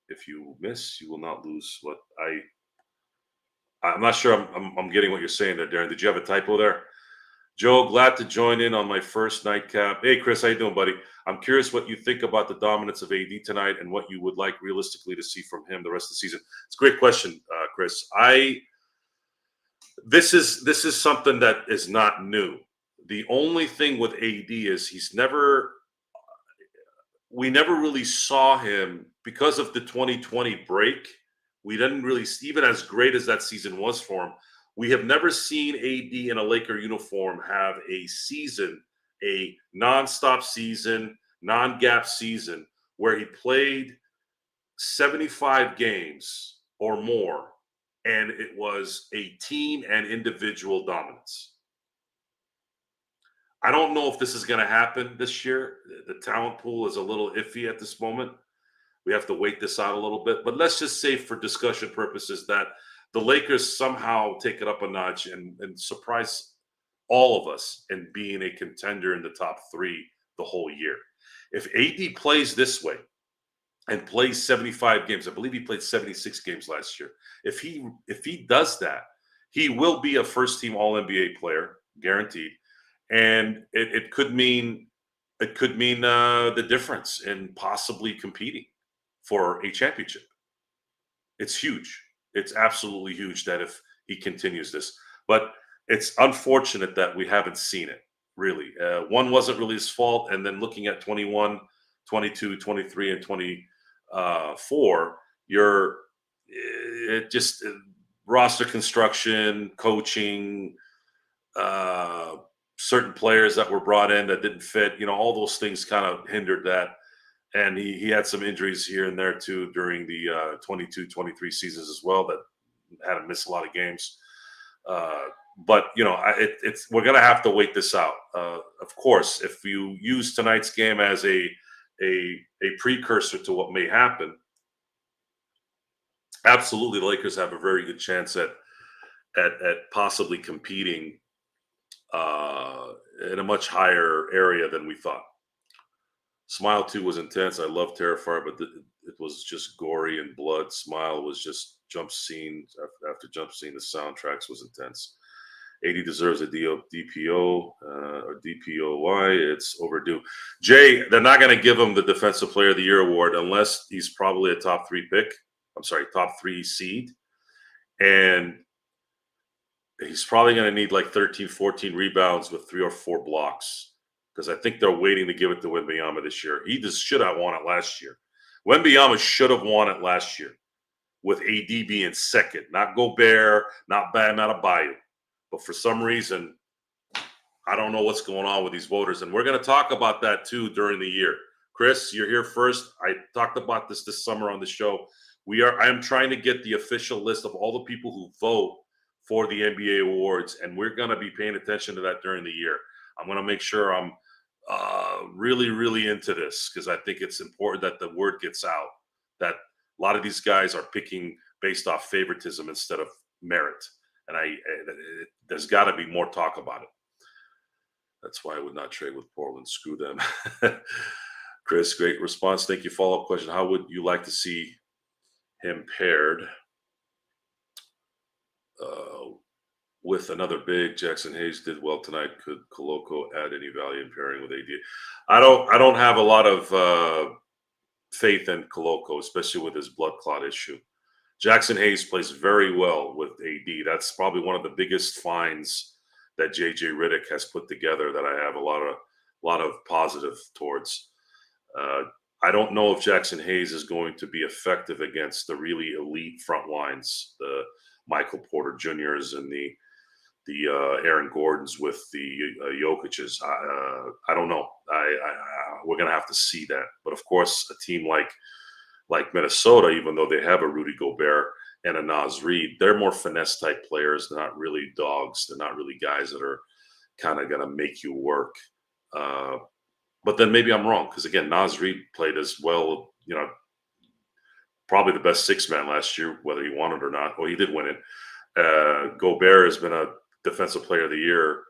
If you miss, you will not lose. What I'm not sure I'm getting what you're saying there, Darren. Did you have a typo there? Joe, glad to join in on my first nightcap. Hey, Chris, how you doing, buddy? I'm curious what you think about the dominance of AD tonight and what you would like realistically to see from him the rest of the season. It's a great question, Chris. This is something that is not new. The only thing with AD is we never really saw him because of the 2020 break. We didn't really, even as great as that season was for him, we have never seen AD in a Laker uniform have a season, a nonstop season, non-gap season, where he played 75 games or more, and it was a team and individual dominance. I don't know if this is going to happen this year. The talent pool is a little iffy at this moment. We have to wait this out a little bit. But let's just say for discussion purposes that the Lakers somehow take it up a notch and surprise all of us in being a contender in the top 3 the whole year. If AD plays this way and plays 75 games, I believe he played 76 games last year. If he does that, he will be a first-team All-NBA player, guaranteed. And it could mean the difference in possibly competing for a championship. It's huge. It's absolutely huge that if he continues this. But it's unfortunate that we haven't seen it, really. One wasn't really his fault. And then looking at 21, 22, 23, and 24, roster construction, coaching, certain players that were brought in that didn't fit, all those things kind of hindered that. And he had some injuries here and there too during the 22-23 seasons as well that had him miss a lot of games. But we're going to have to wait this out. Of course, if you use tonight's game as a precursor to what may happen, absolutely, the Lakers have a very good chance at possibly competing in a much higher area than we thought. Smile 2 was intense. I love Terrifier, but it was just gory and blood. Smile was just jump scene after jump scene. The soundtracks was intense. AD deserves a DPO or DPOY. It's overdue. Jay, they're not going to give him the Defensive Player of the Year award unless he's probably a top 3 pick. I'm sorry, top 3 seed. And he's probably going to need like 13, 14 rebounds with 3 or 4 blocks. Because I think they're waiting to give it to Wembanyama this year. He just should have won it last year. Wembanyama should have won it last year with AD being second. Not Gobert, not Bam Adebayo. But for some reason, I don't know what's going on with these voters. And we're going to talk about that too during the year. Chris, you're here first. I talked about this summer on the show. I am trying to get the official list of all the people who vote for the NBA awards. And we're going to be paying attention to that during the year. I'm going to make sure I'm really, really into this because I think it's important that the word gets out that a lot of these guys are picking based off favoritism instead of merit. And there's got to be more talk about it. That's why I would not trade with Portland. Screw them. Chris, great response. Thank you. Follow-up question. How would you like to see him paired with another big. Jackson Hayes did well tonight. Could Koloko add any value in pairing with AD? I don't have a lot of faith in Koloko, especially with his blood clot issue. Jackson Hayes plays very well with AD. That's probably one of the biggest finds that JJ Redick has put together that I have a lot of positive towards. I don't know if Jackson Hayes is going to be effective against the really elite front lines, the Michael Porter Juniors and the Aaron Gordons with the Jokic's. I don't know. We're gonna have to see that. But of course, a team like Minnesota, even though they have a Rudy Gobert and a Naz Reid, they're more finesse type players. They're not really dogs. They're not really guys that are kind of gonna make you work. But then maybe I'm wrong because again, Naz Reid played as well. Probably the best six man last year, whether he won it or not. Well, he did win it. Gobert has been a defensive player of the year.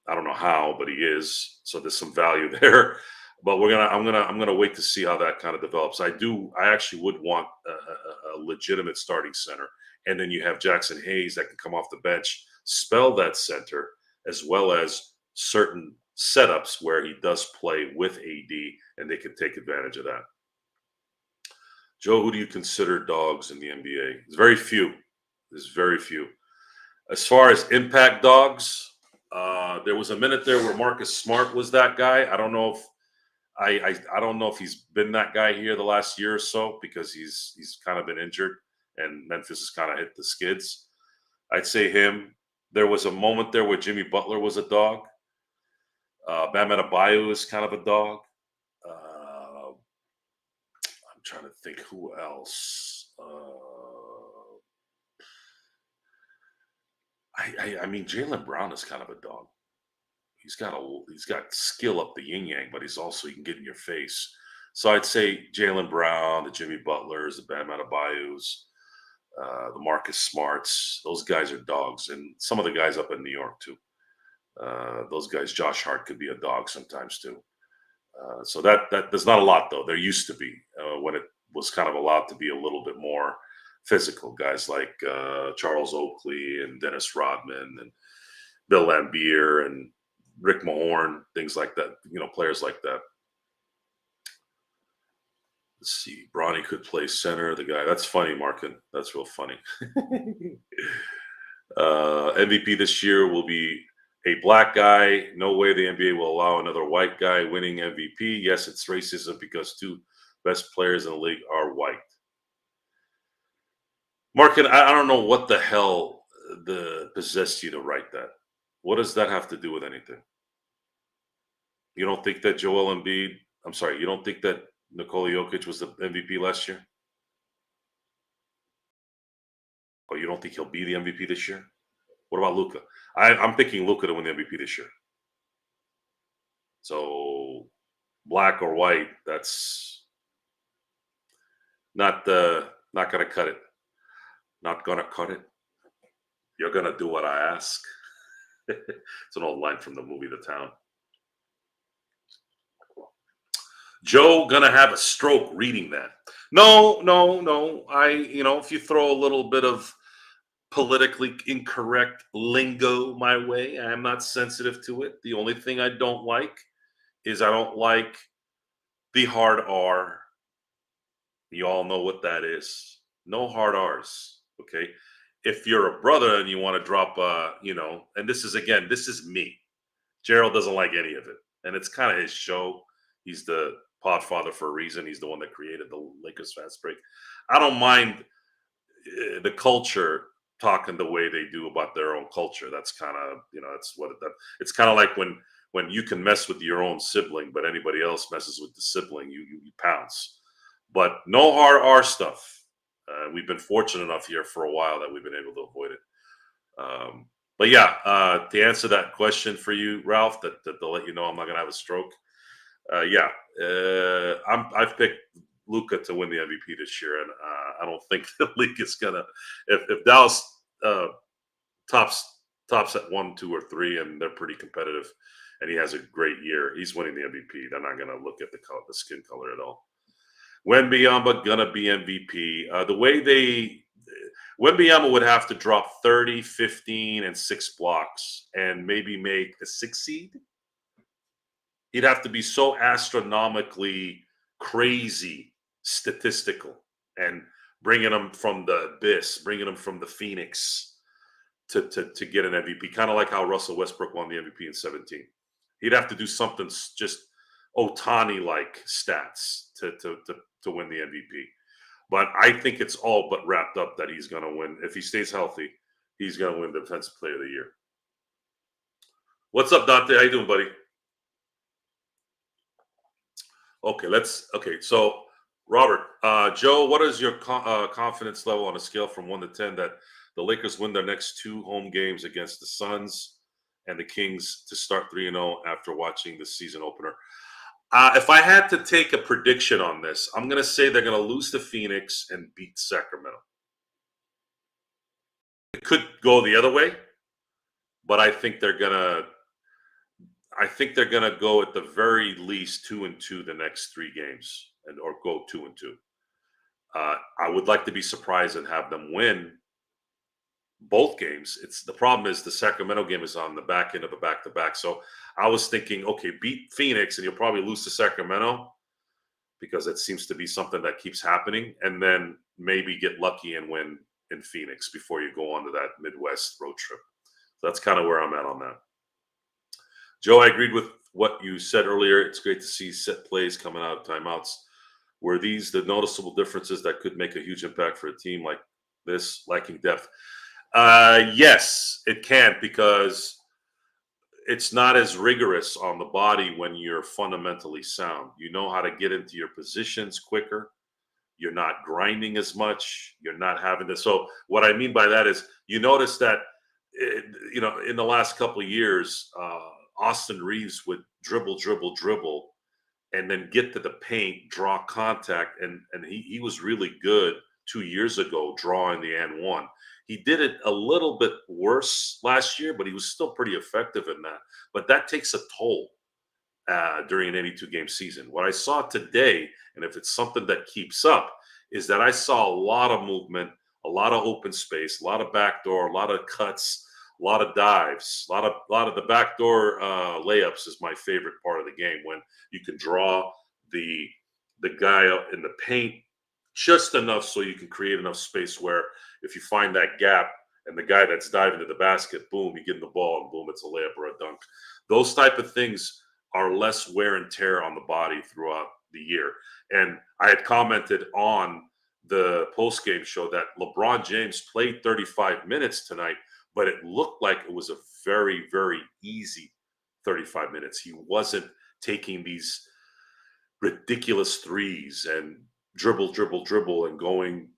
I don't know how, but he is. So there's some value there. But I'm gonna wait to see how that kind of develops. I actually would want a legitimate starting center, and then you have Jackson Hayes that can come off the bench, spell that center, as well as certain setups where he does play with AD, and they can take advantage of that. Joe, who do you consider dogs in the NBA? There's very few. There's very few. As far as impact dogs, there was a minute there where Marcus Smart was that guy. I don't know if I don't know if he's been that guy here the last year or so because he's kind of been injured and Memphis has kind of hit the skids. I'd say him. There was a moment there where Jimmy Butler was a dog. Bam Adebayo is kind of a dog. I'm trying to think who else. I mean, Jaylen Brown is kind of a dog. He's got skill up the yin yang, but he can get in your face. So I'd say Jaylen Brown, the Jimmy Butlers, the Bam Adebayos, the Marcus Smarts. Those guys are dogs, and some of the guys up in New York too. Those guys, Josh Hart could be a dog sometimes too. So that there's not a lot though. There used to be when it was kind of allowed to be a little bit more physical. Guys like Charles Oakley and Dennis Rodman and Bill Laimbeer and Rick Mahorn, things like that. Players like that. Let's see. Bronny could play center. The guy. That's funny, Markin. That's real funny. MVP this year will be a black guy. No way the NBA will allow another white guy winning MVP. Yes, it's racism because two best players in the league are white. Markin, I don't know what the hell possessed you to write that. What does that have to do with anything? You don't think that you don't think that Nikola Jokic was the MVP last year? Or you don't think he'll be the MVP this year? What about Luka? I'm picking Luka to win the MVP this year. So black or white, that's not going to cut it. Not going to cut it. You're going to do what I ask. It's an old line from the movie The Town. Joe gonna have a stroke reading that. No. If you throw a little bit of politically incorrect lingo my way, I am not sensitive to it. The only thing I don't like is I don't like the hard R. You all know what that is. No hard R's. Okay. If you're a brother and you want to drop, and this is me. Gerald doesn't like any of it. And it's kind of his show. He's the podfather for a reason. He's the one that created the Lakers fast break. I don't mind the culture talking the way they do about their own culture. That's kind of, it's kind of like when you can mess with your own sibling, but anybody else messes with the sibling, you pounce. But no hard R stuff. We've been fortunate enough here for a while that we've been able to avoid it. But yeah, to answer that question for you, Ralph, to let you know I'm not going to have a stroke. I've picked Luka to win the MVP this year, and I don't think the league is gonna. If Dallas tops at 1, 2, or 3, and they're pretty competitive, and he has a great year, he's winning the MVP. They're not gonna look at the skin color at all. Wembanyama gonna be MVP. The way Wembanyama would have to drop 30, 15, and 6 blocks and maybe make a 6 seed. He'd have to be so astronomically crazy statistical and bringing them from the abyss, bringing them from the Phoenix to get an MVP, kind of like how Russell Westbrook won the MVP in 17. He'd have to do something just Otani-like stats to win the MVP. But I think it's all but wrapped up that he's going to win. If he stays healthy, he's going to win the Defensive Player of the Year. What's up, Dante? How you doing, buddy? Okay, so Robert, Joe, what is your confidence level on a scale from 1 to 10 that the Lakers win their next 2 home games against the Suns and the Kings to start 3-0 after watching the season opener? If I had to take a prediction on this, I'm going to say they're going to lose to Phoenix and beat Sacramento. It could go the other way, but I think they're going to go at the very least 2-2 the next 3 games, or go 2-2. I would like to be surprised and have them win both games. The problem is the Sacramento game is on the back end of a back-to-back. So I was thinking, okay, beat Phoenix and you'll probably lose to Sacramento because it seems to be something that keeps happening, and then maybe get lucky and win in Phoenix before you go on to that Midwest road trip. So that's kind of where I'm at on that. Joe, I agreed with what you said earlier. It's great to see set plays coming out of timeouts. Were these the noticeable differences that could make a huge impact for a team like this, lacking depth? Yes, it can, because it's not as rigorous on the body when you're fundamentally sound. You know how to get into your positions quicker. You're not grinding as much. You're not having to. So what I mean by that is, you notice that, in the last couple of years, Austin Reeves would dribble, and then get to the paint, draw contact, and he was really good 2 years ago drawing the and one. He did it a little bit worse last year, but he was still pretty effective in that. But that takes a toll during an 82-game season. What I saw today, and if it's something that keeps up, is that I saw a lot of movement, a lot of open space, a lot of backdoor, a lot of cuts, a lot of dives, a lot of the backdoor layups is my favorite part of the game, when you can draw the guy up in the paint just enough so you can create enough space where if you find that gap and the guy that's diving to the basket, boom, you get in the ball and boom, it's a layup or a dunk. Those type of things are less wear and tear on the body throughout the year. And I had commented on the post-game show that LeBron James played 35 minutes tonight, but it looked like it was a very, very easy 35 minutes. He wasn't taking these ridiculous threes and dribble and going,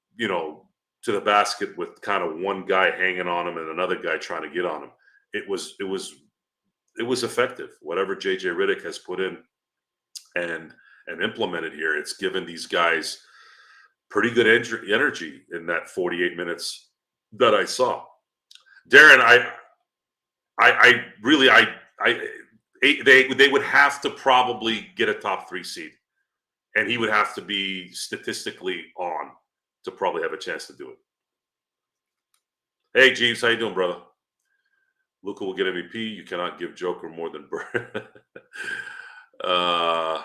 to the basket with kind of one guy hanging on him and another guy trying to get on him. It was effective. Whatever JJ Redick has put in and implemented here, it's given these guys pretty good energy in that 48 minutes that I saw. Darren, they would have to probably get a top 3 seed, and he would have to be statistically on to probably have a chance to do it. Hey, Jeeves, how you doing, brother? Luka will get MVP. You cannot give Joker more than I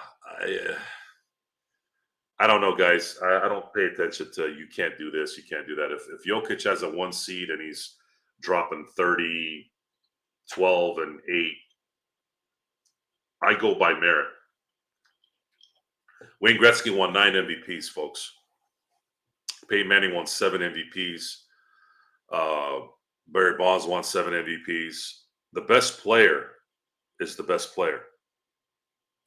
don't know, guys. I don't pay attention to you can't do this, you can't do that. If Jokic has a 1 seed and he's dropping 30, 12, and 8, I go by merit. Wayne Gretzky won 9 MVPs, folks. Peyton Manning won 7 MVPs. Barry Bonds won 7 MVPs. The best player is the best player.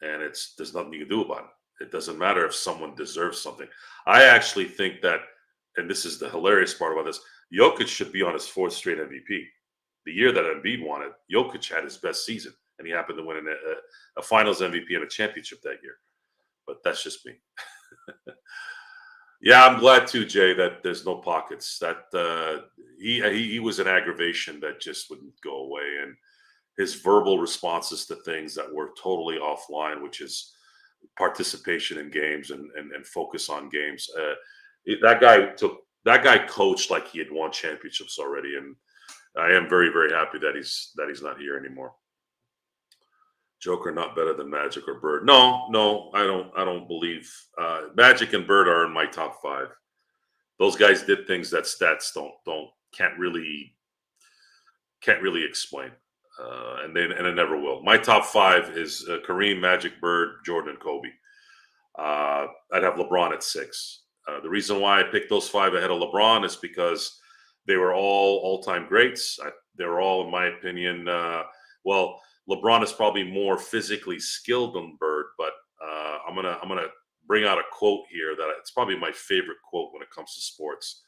And there's nothing you can do about it. It doesn't matter if someone deserves something. I actually think that, and this is the hilarious part about this, Jokic should be on his 4th straight MVP. The year that Embiid won it, Jokic had his best season, and he happened to win a Finals MVP and a championship that year. But that's just me. Yeah, I'm glad too, Jay, that there's no pockets. That he was an aggravation that just wouldn't go away, and his verbal responses to things that were totally offline, which is participation in games and focus on games. That guy took that guy coached like he had won championships already, and I am very, very happy that he's not here anymore. Joker not better than Magic or Bird. No, I don't believe Magic and Bird are in my top 5. Those guys did things that stats can't really explain, and it never will. My top 5 is Kareem, Magic, Bird, Jordan, and Kobe. I'd have LeBron at 6. The reason why I picked those 5 ahead of LeBron is because they were all-time greats. They were all, in my opinion, well, LeBron is probably more physically skilled than Bird, but I'm gonna bring out a quote here that it's probably my favorite quote when it comes to sports.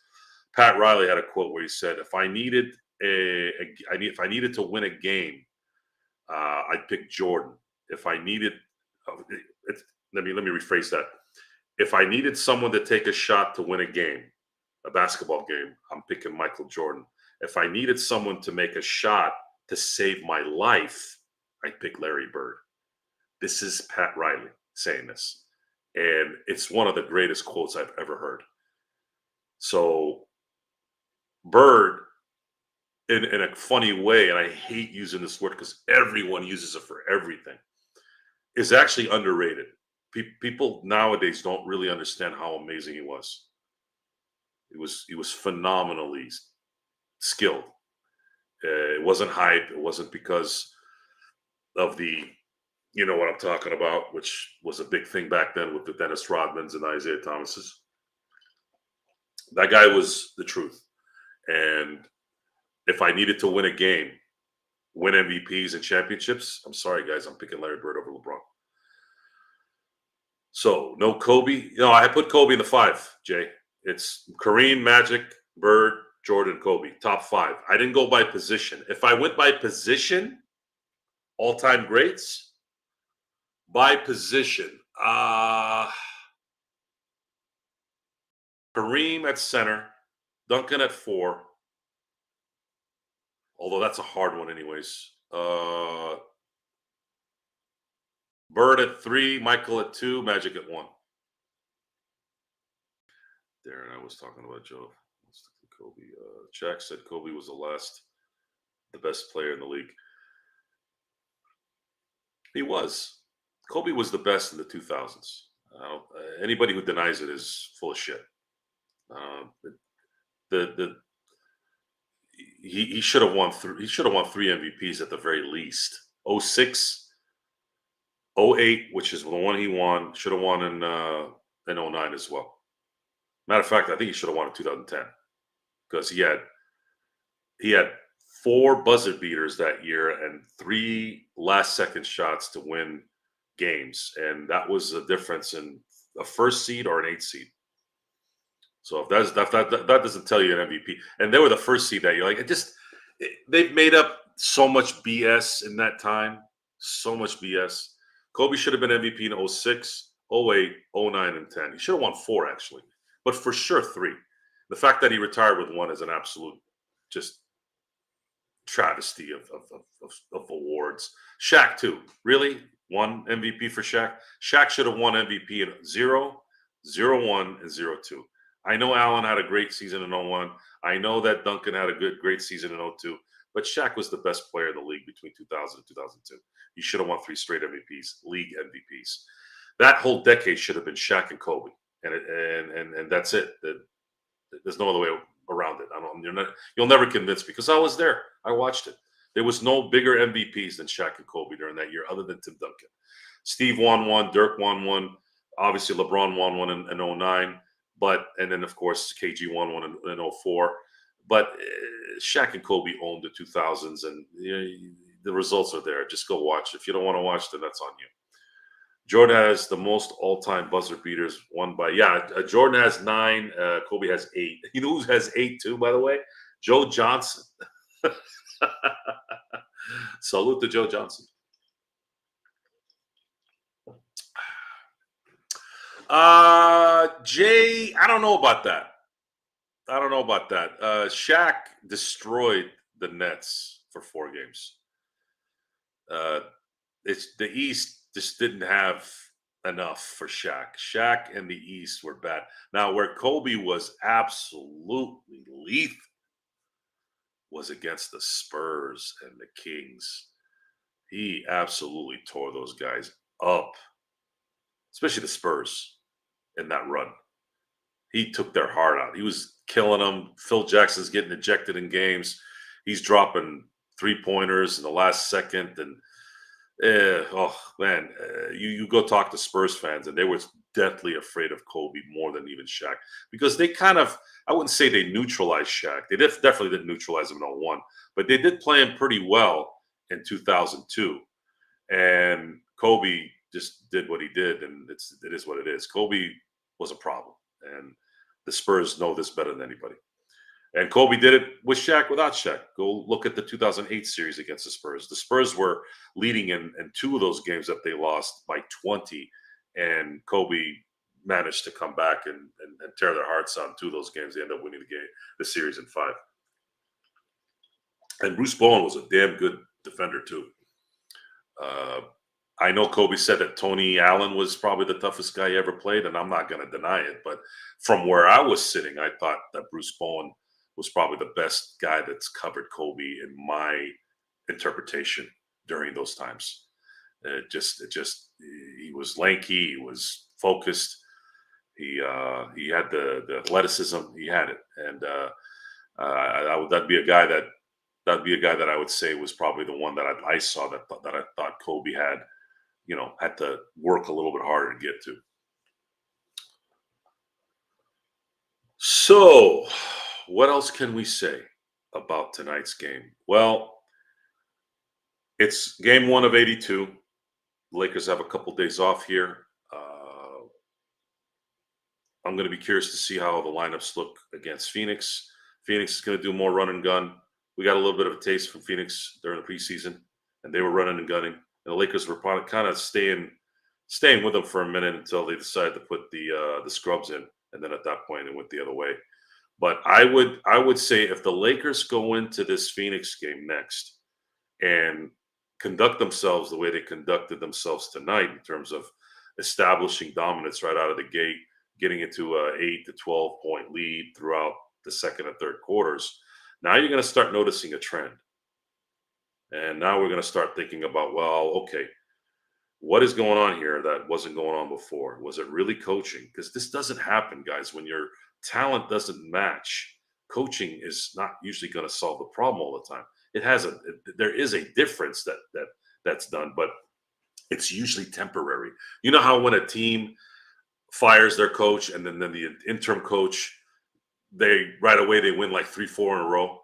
Pat Riley had a quote where he said, "If I needed to win a game, I'd pick Jordan. If I needed, let me rephrase that. If I needed someone to take a shot to win a game, a basketball game, I'm picking Michael Jordan. If I needed someone to make a shot to save my life, I'd pick Larry Bird." This is Pat Riley saying this, and it's one of the greatest quotes I've ever heard. So Bird, in a funny way, and I hate using this word because everyone uses it for everything, is actually underrated. People nowadays don't really understand how amazing he was. He was phenomenally skilled. It wasn't hype. It wasn't because of the, you know what I'm talking about, which was a big thing back then with the Dennis Rodmans and Isaiah Thomases. That guy was the truth. And if I needed to win a game, win MVPs and championships, I'm sorry, guys, I'm picking Larry Bird over LeBron. So no Kobe. No, I put Kobe in the 5, Jay. It's Kareem, Magic, Bird, Jordan, Kobe. Top 5. I didn't go by position. If I went by position, all-time greats, by position, Kareem at center, Duncan at 4, although that's a hard one anyways. Bird at 3, Michael at 2, Magic at 1. Darren, I was talking about Joe. Kobe. Jack said Kobe was the best player in the league. He was. Kobe was the best in the 2000s. Anybody who denies it is full of shit. He should have won 3. He should have won 3 MVPs at the very least. 06, 08, which is the one he won. Should have won in 09 as well. Matter of fact, I think he should have won in 2010 because he had 4 buzzer beaters that year and 3 last-second shots to win games, and that was the difference in a 1st seed or an 8th seed. So if that doesn't tell you an MVP, and they were the 1st seed that year, like they've made up so much BS in that time, so much BS. Kobe should have been MVP in 06, 08, 09, and 10. He should have won 4 actually, but for sure 3. The fact that he retired with 1 is an absolute just travesty of awards. Shaq too. Really? 1 MVP for Shaq? Shaq should have won MVP in 0, 01, and 02. I know Allen had a great season in 01. I know that Duncan had a great season in 02. But Shaq was the best player in the league between 2000 and 2002. He should have won 3 straight MVPs, league MVPs. That whole decade should have been Shaq and Kobe. And that's it. There's no other way around it. You'll never convince me because I was there. I watched it. There was no bigger MVPs than Shaq and Kobe during that year other than Tim Duncan. Steve won 1, Dirk won 1. Obviously, LeBron won 1 in 09. And then, of course, KG won 1 in 04. But Shaq and Kobe owned the 2000s, and the results are there. Just go watch. If you don't want to watch, then that's on you. Jordan has the most all-time buzzer beaters won by, Jordan has 9, Kobe has 8. You know who has 8 too, by the way? Joe Johnson. Salute to Joe Johnson. Jay, I don't know about that. Shaq destroyed the Nets for 4 games. It's the East just didn't have enough for Shaq. Shaq and the East were bad. Now, where Kobe was absolutely lethal was against the Spurs and the Kings. He absolutely tore those guys up, especially the Spurs in that run. He took their heart out. He was killing them. Phil Jackson's getting ejected in games. He's dropping 3-pointers in the last second. And, you go talk to Spurs fans, and they were deathly afraid of Kobe more than even Shaq. Because they kind of, I wouldn't say they neutralized Shaq. They definitely didn't neutralize him in 01. But they did play him pretty well in 2002. And Kobe just did what he did, and it is what it is. Kobe was a problem. And the Spurs know this better than anybody. And Kobe did it with Shaq, without Shaq. Go look at the 2008 series against the Spurs. The Spurs were leading in 2 of those games that they lost by 20. And Kobe managed to come back and tear their hearts out in 2 of those games. They ended up winning the series in 5. And Bruce Bowen was a damn good defender, too. I know Kobe said that Tony Allen was probably the toughest guy he ever played, and I'm not going to deny it. But from where I was sitting, I thought that Bruce Bowen was probably the best guy that's covered Kobe in my interpretation during those times. He was lanky, he was focused, he had the athleticism, he had it, and that'd be a guy that I would say was probably the one that I saw that I thought Kobe had to work a little bit harder to get to. So, what else can we say about tonight's game? Well, it's game 1 of 82. The Lakers have a couple days off here. I'm going to be curious to see how the lineups look against Phoenix. Phoenix is going to do more run and gun. We got a little bit of a taste from Phoenix during the preseason, and they were running and gunning. And the Lakers were probably kind of staying with them for a minute until they decided to put the scrubs in, and then at that point it went the other way. But I would say if the Lakers go into this Phoenix game next and conduct themselves the way they conducted themselves tonight in terms of establishing dominance right out of the gate, getting into a 8 to 12 point lead throughout the second and third quarters, now you're going to start noticing a trend. And now we're going to start thinking about, well, okay, what is going on here that wasn't going on before? Was it really coaching? Because this doesn't happen, guys, when your talent doesn't match. Coaching is not usually going to solve the problem all the time. There is a difference that's done, but it's usually temporary. You know how when a team fires their coach and then the interim coach, they right away they win like 3-4 in a row.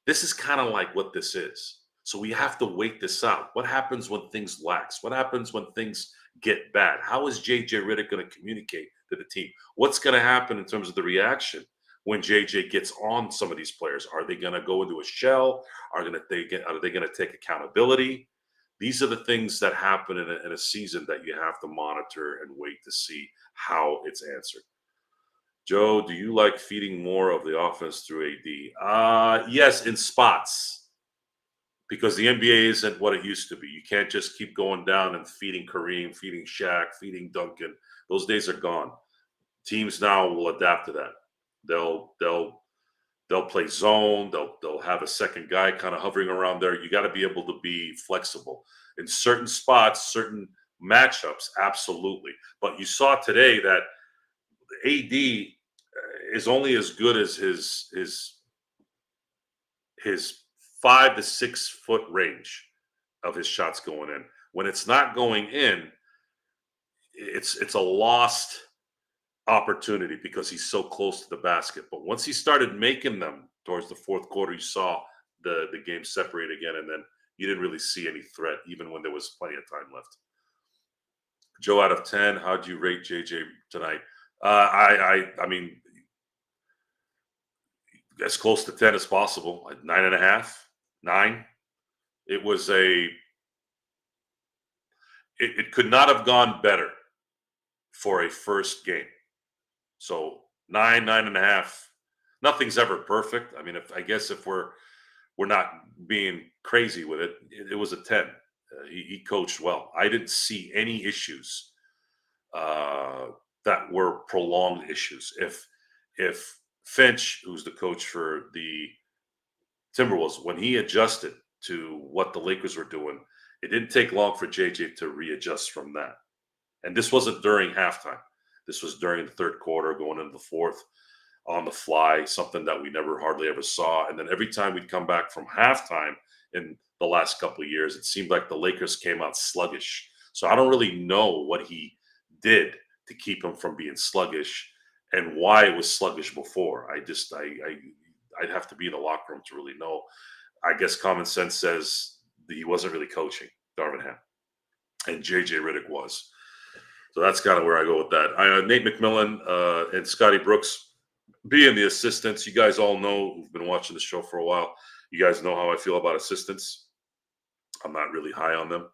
This is kind of like what this is. So we have to wait this out. What happens when things lax? What happens when things get bad? How is JJ Redick going to communicate to the team? What's going to happen in terms of the reaction when JJ gets on some of these players? Are they going to go into a shell? Are they going to take accountability? These are the things that happen in a season that you have to monitor and wait to see how it's answered. Joe, do you like feeding more of the offense through AD? Yes, in spots. Because the NBA isn't what it used to be. You can't just keep going down and feeding Kareem, feeding Shaq, feeding Duncan. Those days are gone. Teams now will adapt to that. They'll play zone. They'll have a second guy kind of hovering around there. You got to be able to be flexible in certain spots, certain matchups. Absolutely. But you saw today that AD is only as good as his 5 to 6 foot range of his shots going in. When it's not going in, it's a lost opportunity because he's so close to the basket. But once he started making them towards the fourth quarter, you saw the game separate again, and then you didn't really see any threat, even when there was plenty of time left. Joe, out of 10, how'd you rate JJ tonight? I mean, as close to 10 as possible, like 9.5, 9. It was it could not have gone better for a first game. So 9, 9.5. Nothing's ever perfect. I mean, if we're not being crazy with it, it was a 10. He coached well. I didn't see any issues that were prolonged issues. If Finch, who's the coach for the Timberwolves, when he adjusted to what the Lakers were doing, it didn't take long for JJ to readjust from that. And this wasn't during halftime. This was during the third quarter, going into the fourth, on the fly, something that we never hardly ever saw. And then every time we'd come back from halftime in the last couple of years, it seemed like the Lakers came out sluggish. So I don't really know what he did to keep him from being sluggish and why it was sluggish before. I'd have to be in the locker room to really know. I guess common sense says that he wasn't really coaching Darvin Ham, and JJ Redick was. So that's kind of where I go with that. Nate McMillan and Scotty Brooks being the assistants. You guys all know, who've been watching the show for a while, you guys know how I feel about assistants. I'm not really high on them.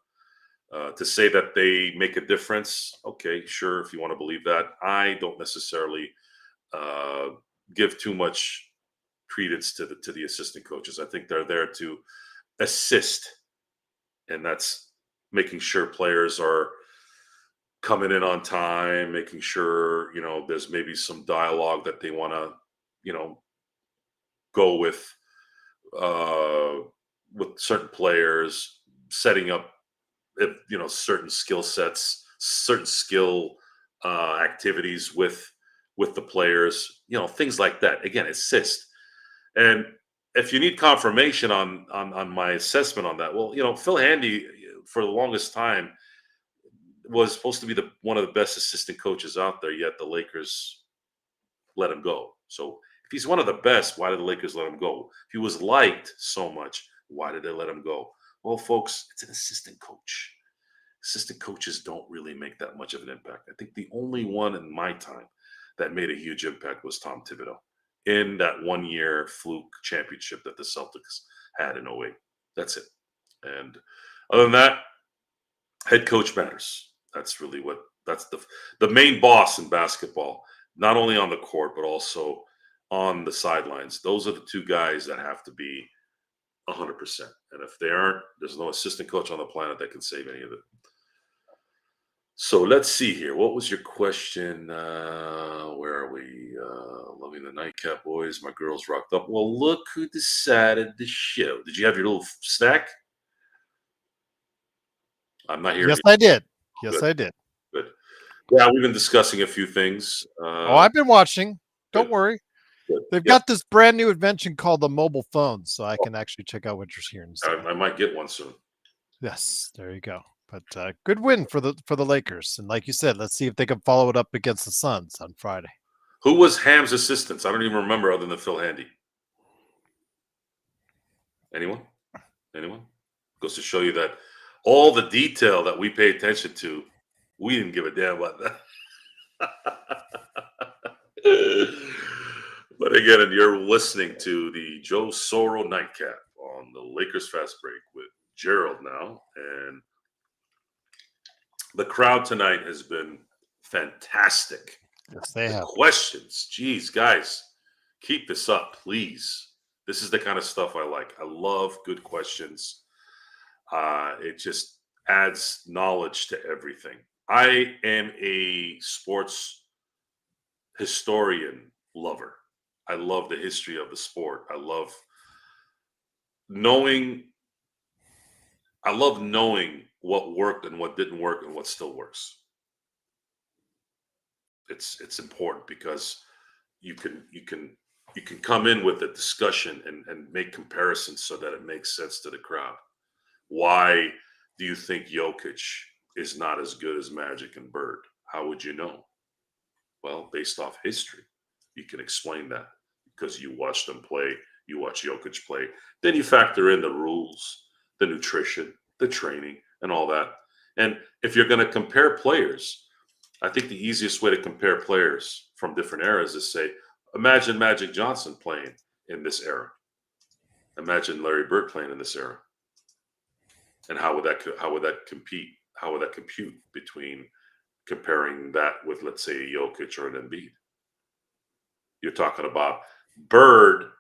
To say that they make a difference, okay, sure, if you want to believe that. I don't necessarily give too much credence to the assistant coaches. I think they're there to assist, and that's making sure players are coming in on time, making sure, there's maybe some dialogue that they want to, go with certain players, setting up, certain skill sets, certain skill activities with the players, things like that. Again, assist. And if you need confirmation on my assessment on that, well, Phil Handy, for the longest time, was supposed to be one of the best assistant coaches out there, yet the Lakers let him go. So if he's one of the best, why did the Lakers let him go? If he was liked so much, why did they let him go? Well, folks, it's an assistant coach. Assistant coaches don't really make that much of an impact. I think the only one in my time that made a huge impact was Tom Thibodeau in that 1-year fluke championship that the Celtics had in 08. That's it. And other than that, head coach matters. That's really that's the main boss in basketball, not only on the court, but also on the sidelines. Those are the two guys that have to be 100%. And if they aren't, there's no assistant coach on the planet that can save any of it. So let's see here. What was your question? Where are we? Loving the nightcap, boys. My girls rocked up. Well, look who decided the show. Did you have your little snack? I'm not here. Yes, I did. Yes, Good. I did. Good. Yeah, we've been discussing a few things. I've been watching. Don't worry. Good. They've got this brand new invention called the mobile phone, so I can actually check out what you're hearing. I might get one soon. Yes, there you go. But good win for the Lakers, and like you said, let's see if they can follow it up against the Suns on Friday. Who was Ham's assistants? I don't even remember other than Phil Handy. Anyone? Goes to show you that all the detail that we pay attention to, we didn't give a damn about that. But again, you're listening to the Joe Soro Nightcap on the Lakers Fast Break with Gerald now. And the crowd tonight has been fantastic. Yes, they have. Questions. Geez, guys, keep this up, please. This is the kind of stuff I like. I love good questions. It just adds knowledge to everything. I am a sports historian lover. I love the history of the sport. I love knowing what worked and what didn't work and what still works. It's important because you can come in with a discussion and make comparisons so that it makes sense to the crowd. Why do you think Jokic is not as good as Magic and Bird? How would you know? Well, based off history, you can explain that because you watch them play, you watch Jokic play. Then you factor in the rules, the nutrition, the training, and all that. And if you're going to compare players, I think the easiest way to compare players from different eras is say, imagine Magic Johnson playing in this era. Imagine Larry Bird playing in this era. And how would that compete? How would that compute between comparing that with, let's say, a Jokic or an Embiid? You're talking about Bird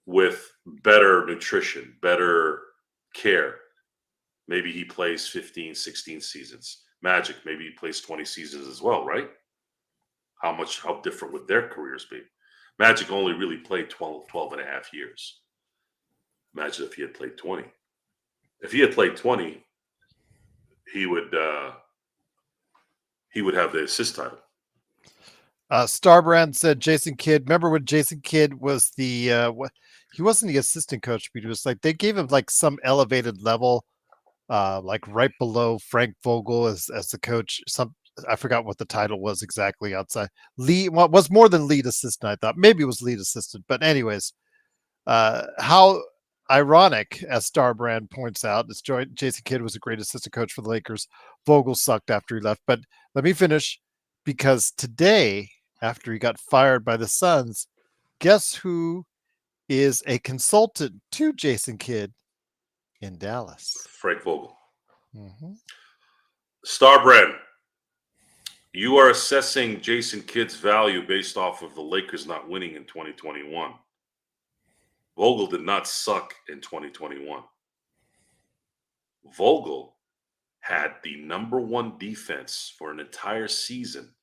with better nutrition, better care. Maybe he plays 15, 16 seasons. Magic, maybe he plays 20 seasons as well, right? How different would their careers be? Magic only really played 12 and a half years. Imagine if he had played 20. If he had played 20, he would have the assist title. Starbrand said Jason Kidd. Remember when Jason Kidd was the he wasn't the assistant coach, but he was like they gave him like some elevated level, like right below Frank Vogel as the coach. I forgot what the title was exactly outside. Was more than lead assistant, I thought. Maybe it was lead assistant. But anyways, how ironic, as Starbrand points out, Jason Kidd was a great assistant coach for the Lakers. Vogel sucked after he left. But let me finish, because today, after he got fired by the Suns, guess who is a consultant to Jason Kidd in Dallas? Frank Vogel. Mm-hmm. Starbrand, you are assessing Jason Kidd's value based off of the Lakers not winning in 2021. Vogel did not suck in 2021. Vogel had the number one defense for an entire season,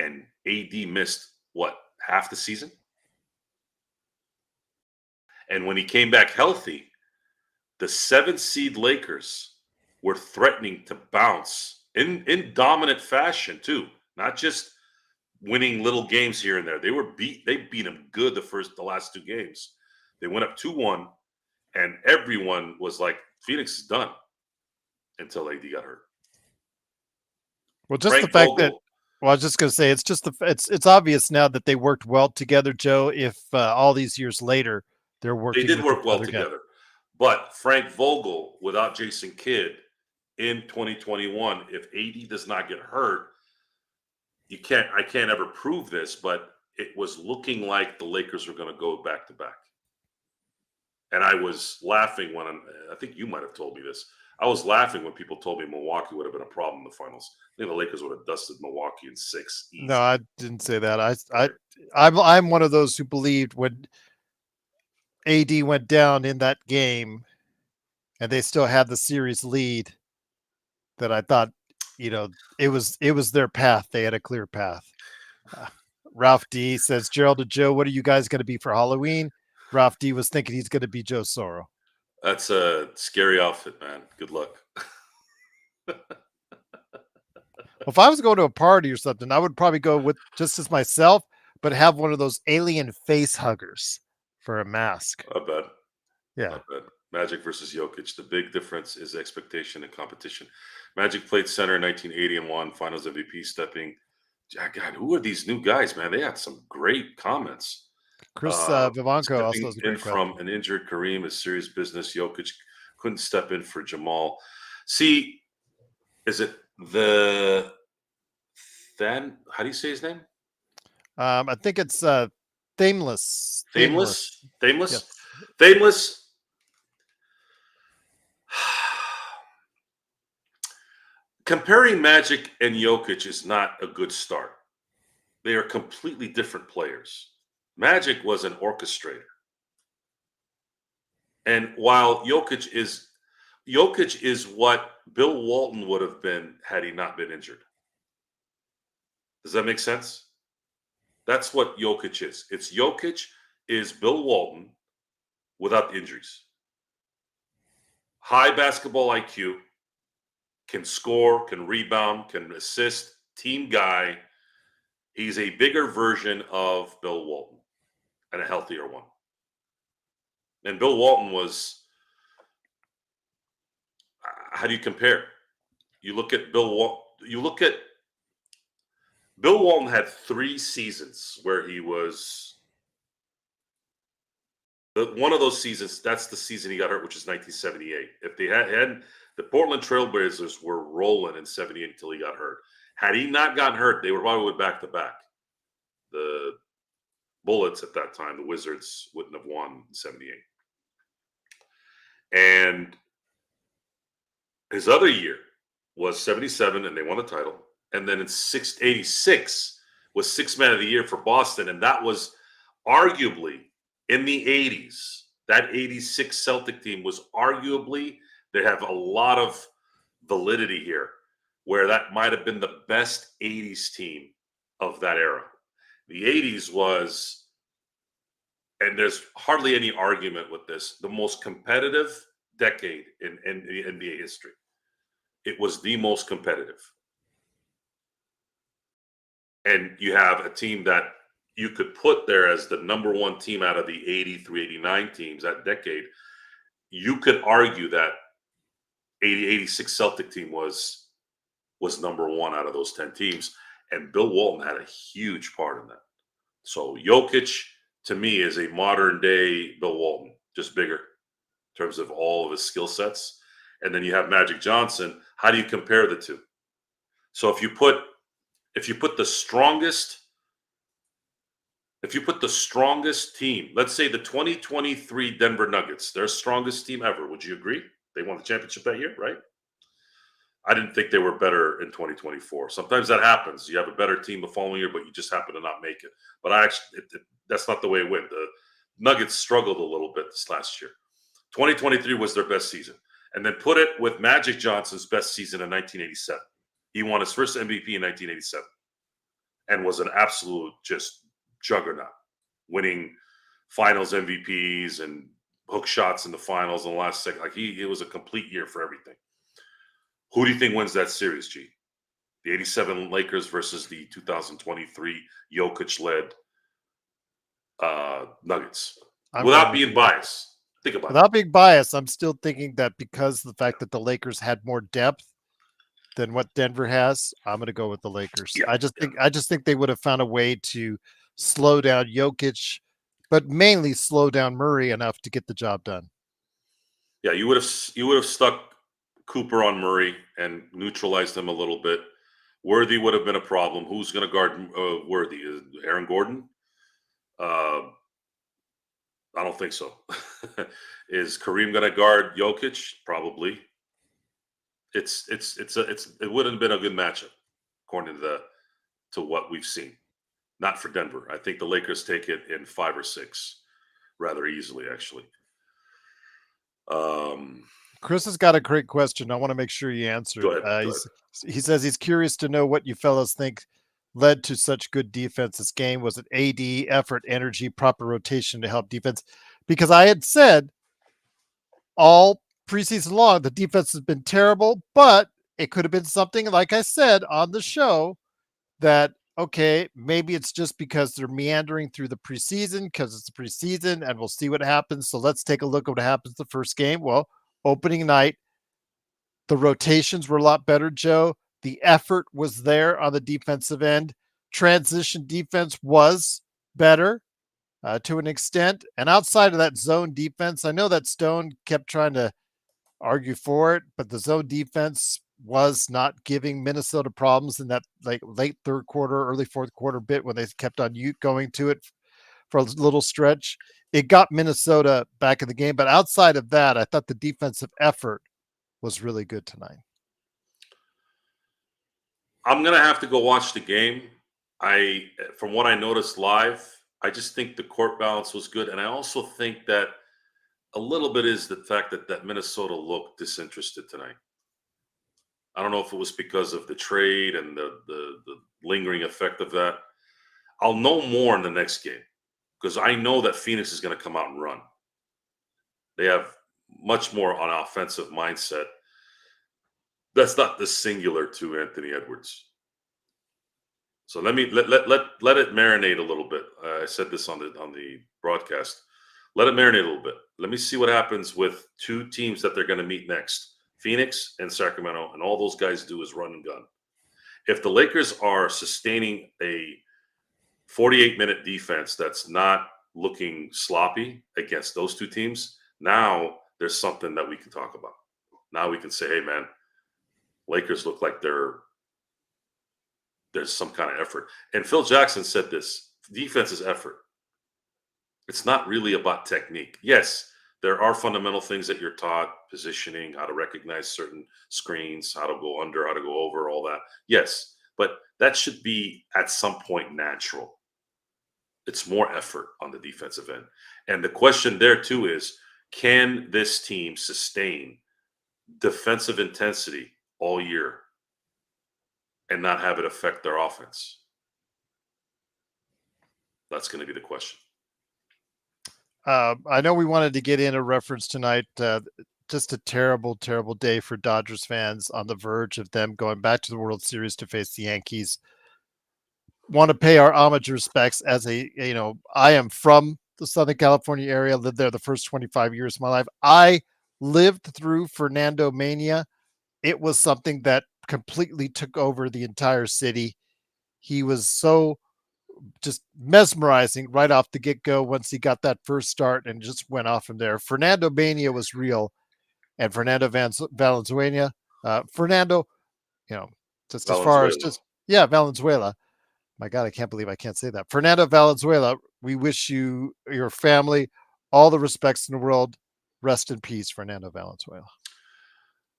and AD missed, half the season? And when he came back healthy, the 7th seed Lakers were threatening to bounce in dominant fashion too, not just winning little games here and there. They beat him good the last 2 games. They went up 2-1, and everyone was like, Phoenix is done, until AD got hurt. Well, just Frank the fact Vogel, that. Well, I was just going to say, it's obvious now that they worked well together, Joe. If all these years later they're working, they did work well together. But Frank Vogel, without Jason Kidd in 2021, if AD does not get hurt, I can't ever prove this, but it was looking like the Lakers were going to go back to back. And I was laughing I think you might have told me this. I was laughing when people told me Milwaukee would have been a problem in the finals. I think the Lakers would have dusted Milwaukee in 6 easy. No, I didn't say that. I'm one of those who believed when AD went down in that game and they still had the series lead, that I thought, it was their path. They had a clear path. Ralph D says, Gerald to Joe, what are you guys going to be for Halloween? Ralph D was thinking he's going to be Joe Soro. That's a scary outfit, man. Good luck. Well, if I was going to a party or something, I would probably go with just as myself, but have one of those alien face huggers for a mask. I bet. Yeah. I bet. Magic versus Jokic. The big difference is expectation and competition. Magic played center in 1980 and won Finals MVP, stepping. God, who are these new guys, man? They had some great comments. Chris Vivanco also has a great from an injured Kareem is serious business. Jokic couldn't step in for Jamal. See, is it how do you say his name? I think it's Thameless. Yes. Thameless. Comparing Magic and Jokic is not a good start. They are completely different players. Magic was an orchestrator. And while Jokic is what Bill Walton would have been had he not been injured. Does that make sense? That's what Jokic is. Jokic is Bill Walton without injuries. High basketball IQ, can score, can rebound, can assist, team guy. He's a bigger version of Bill Walton and a healthier one. And Bill Walton was, how do you compare? You look at Bill Walton had 3 seasons where he was, one of those seasons, that's the season he got hurt, which is 1978. If they hadn't, the Portland Trailblazers were rolling in 78 until he got hurt. Had he not gotten hurt, they were probably back-to-back. The Bullets at that time, the Wizards, wouldn't have won in 78. And his other year was 77, and they won the title. And then in 86 was Sixth Man of the Year for Boston, and that was arguably in the 80s. That 86 Celtic team was arguably, they have a lot of validity here. where that might have been the best 80s team of that era. The 80s was, and there's hardly any argument with this, the most competitive decade in NBA history. It was the most competitive. And you have a team that you could put there as the number one team out of the 83, 89 teams that decade. You could argue that 86 Celtic team was number one out of those 10 teams. And Bill Walton had a huge part in that. So Jokic, to me, is a modern day Bill Walton, just bigger in terms of all of his skill sets. And then you have Magic Johnson. How do you compare the two? So if you put the strongest team, let's say the 2023 Denver Nuggets, their strongest team ever, would you agree? They won the championship that year, right? I didn't think they were better in 2024. Sometimes that happens. You have a better team the following year, but you just happen to not make it. But that's not the way it went. The Nuggets struggled a little bit this last year. 2023 was their best season. And then put it with Magic Johnson's best season in 1987. He won his first MVP in 1987 and was an absolute just juggernaut, winning finals MVPs and hook shots in the finals in the last second. Like it was a complete year for everything. Who do you think wins that series, G? The 87 Lakers versus the 2023 Jokic-led Nuggets. Without being biased. Think about it. Without being biased, I'm still thinking that because of the fact that the Lakers had more depth than what Denver has, I'm going to go with the Lakers. Yeah, I just think they would have found a way to slow down Jokic, but mainly slow down Murray enough to get the job done. Yeah, you would have stuck Cooper on Murray and neutralized him a little bit. Worthy would have been a problem. Who's going to guard Worthy? Is Aaron Gordon? I don't think so. Is Kareem going to guard Jokic? Probably. It wouldn't have been a good matchup, according to what we've seen. Not for Denver. I think the Lakers take it in 5 or 6 rather easily, actually. Chris has got a great question. I want to make sure you answer. Go ahead. He says he's curious to know what you fellas think led to such good defense this game. Was it AD, effort, energy, proper rotation to help defense? Because I had said all preseason long, the defense has been terrible, but it could have been something, like I said on the show, that, okay, maybe it's just because they're meandering through the preseason because it's the preseason and we'll see what happens. So let's take a look at what happens the first game. Well, opening night, the rotations were a lot better, Joe. The effort was there on the defensive end. Transition defense was better to an extent. And outside of that zone defense, I know that Stone kept trying to argue for it, but the zone defense was not giving Minnesota problems in that like late third quarter, early fourth quarter bit when they kept on going to it for a little stretch. It got Minnesota back in the game. But outside of that, I thought the defensive effort was really good tonight. I'm going to have to go watch the game. From what I noticed live, I just think the court balance was good. And I also think that a little bit is the fact that Minnesota looked disinterested tonight. I don't know if it was because of the trade and the lingering effect of that. I'll know more in the next game because I know that Phoenix is going to come out and run. They have much more on offensive mindset. That's not the singular to Anthony Edwards. So let it marinate a little bit. I said this on the broadcast. Let it marinate a little bit. Let me see what happens with 2 teams that they're going to meet next, Phoenix and Sacramento, and all those guys do is run and gun. If the Lakers are sustaining a 48-minute defense that's not looking sloppy against those 2 teams, now there's something that we can talk about. Now we can say, hey, man, Lakers look like there's some kind of effort. And Phil Jackson said this, defense is effort. It's not really about technique. Yes, there are fundamental things that you're taught, positioning, how to recognize certain screens, how to go under, how to go over, all that. Yes, but that should be at some point natural. It's more effort on the defensive end. And the question there too is, can this team sustain defensive intensity all year and not have it affect their offense? That's going to be the question. I know we wanted to get in a reference tonight. Just a terrible, terrible day for Dodgers fans on the verge of them going back to the World Series to face the Yankees. Want to pay our homage and respects as I am from the Southern California area, lived there the first 25 years of my life. I lived through Fernando Mania. It was something that completely took over the entire city. He was so just mesmerizing right off the get-go once he got that first start and just went off from there. Fernando Mania was real. And Fernando Valenzuela, Fernando, just as far as Valenzuela. My God, I can't believe I can't say that. Fernando Valenzuela, we wish you, your family, all the respects in the world. Rest in peace, Fernando Valenzuela.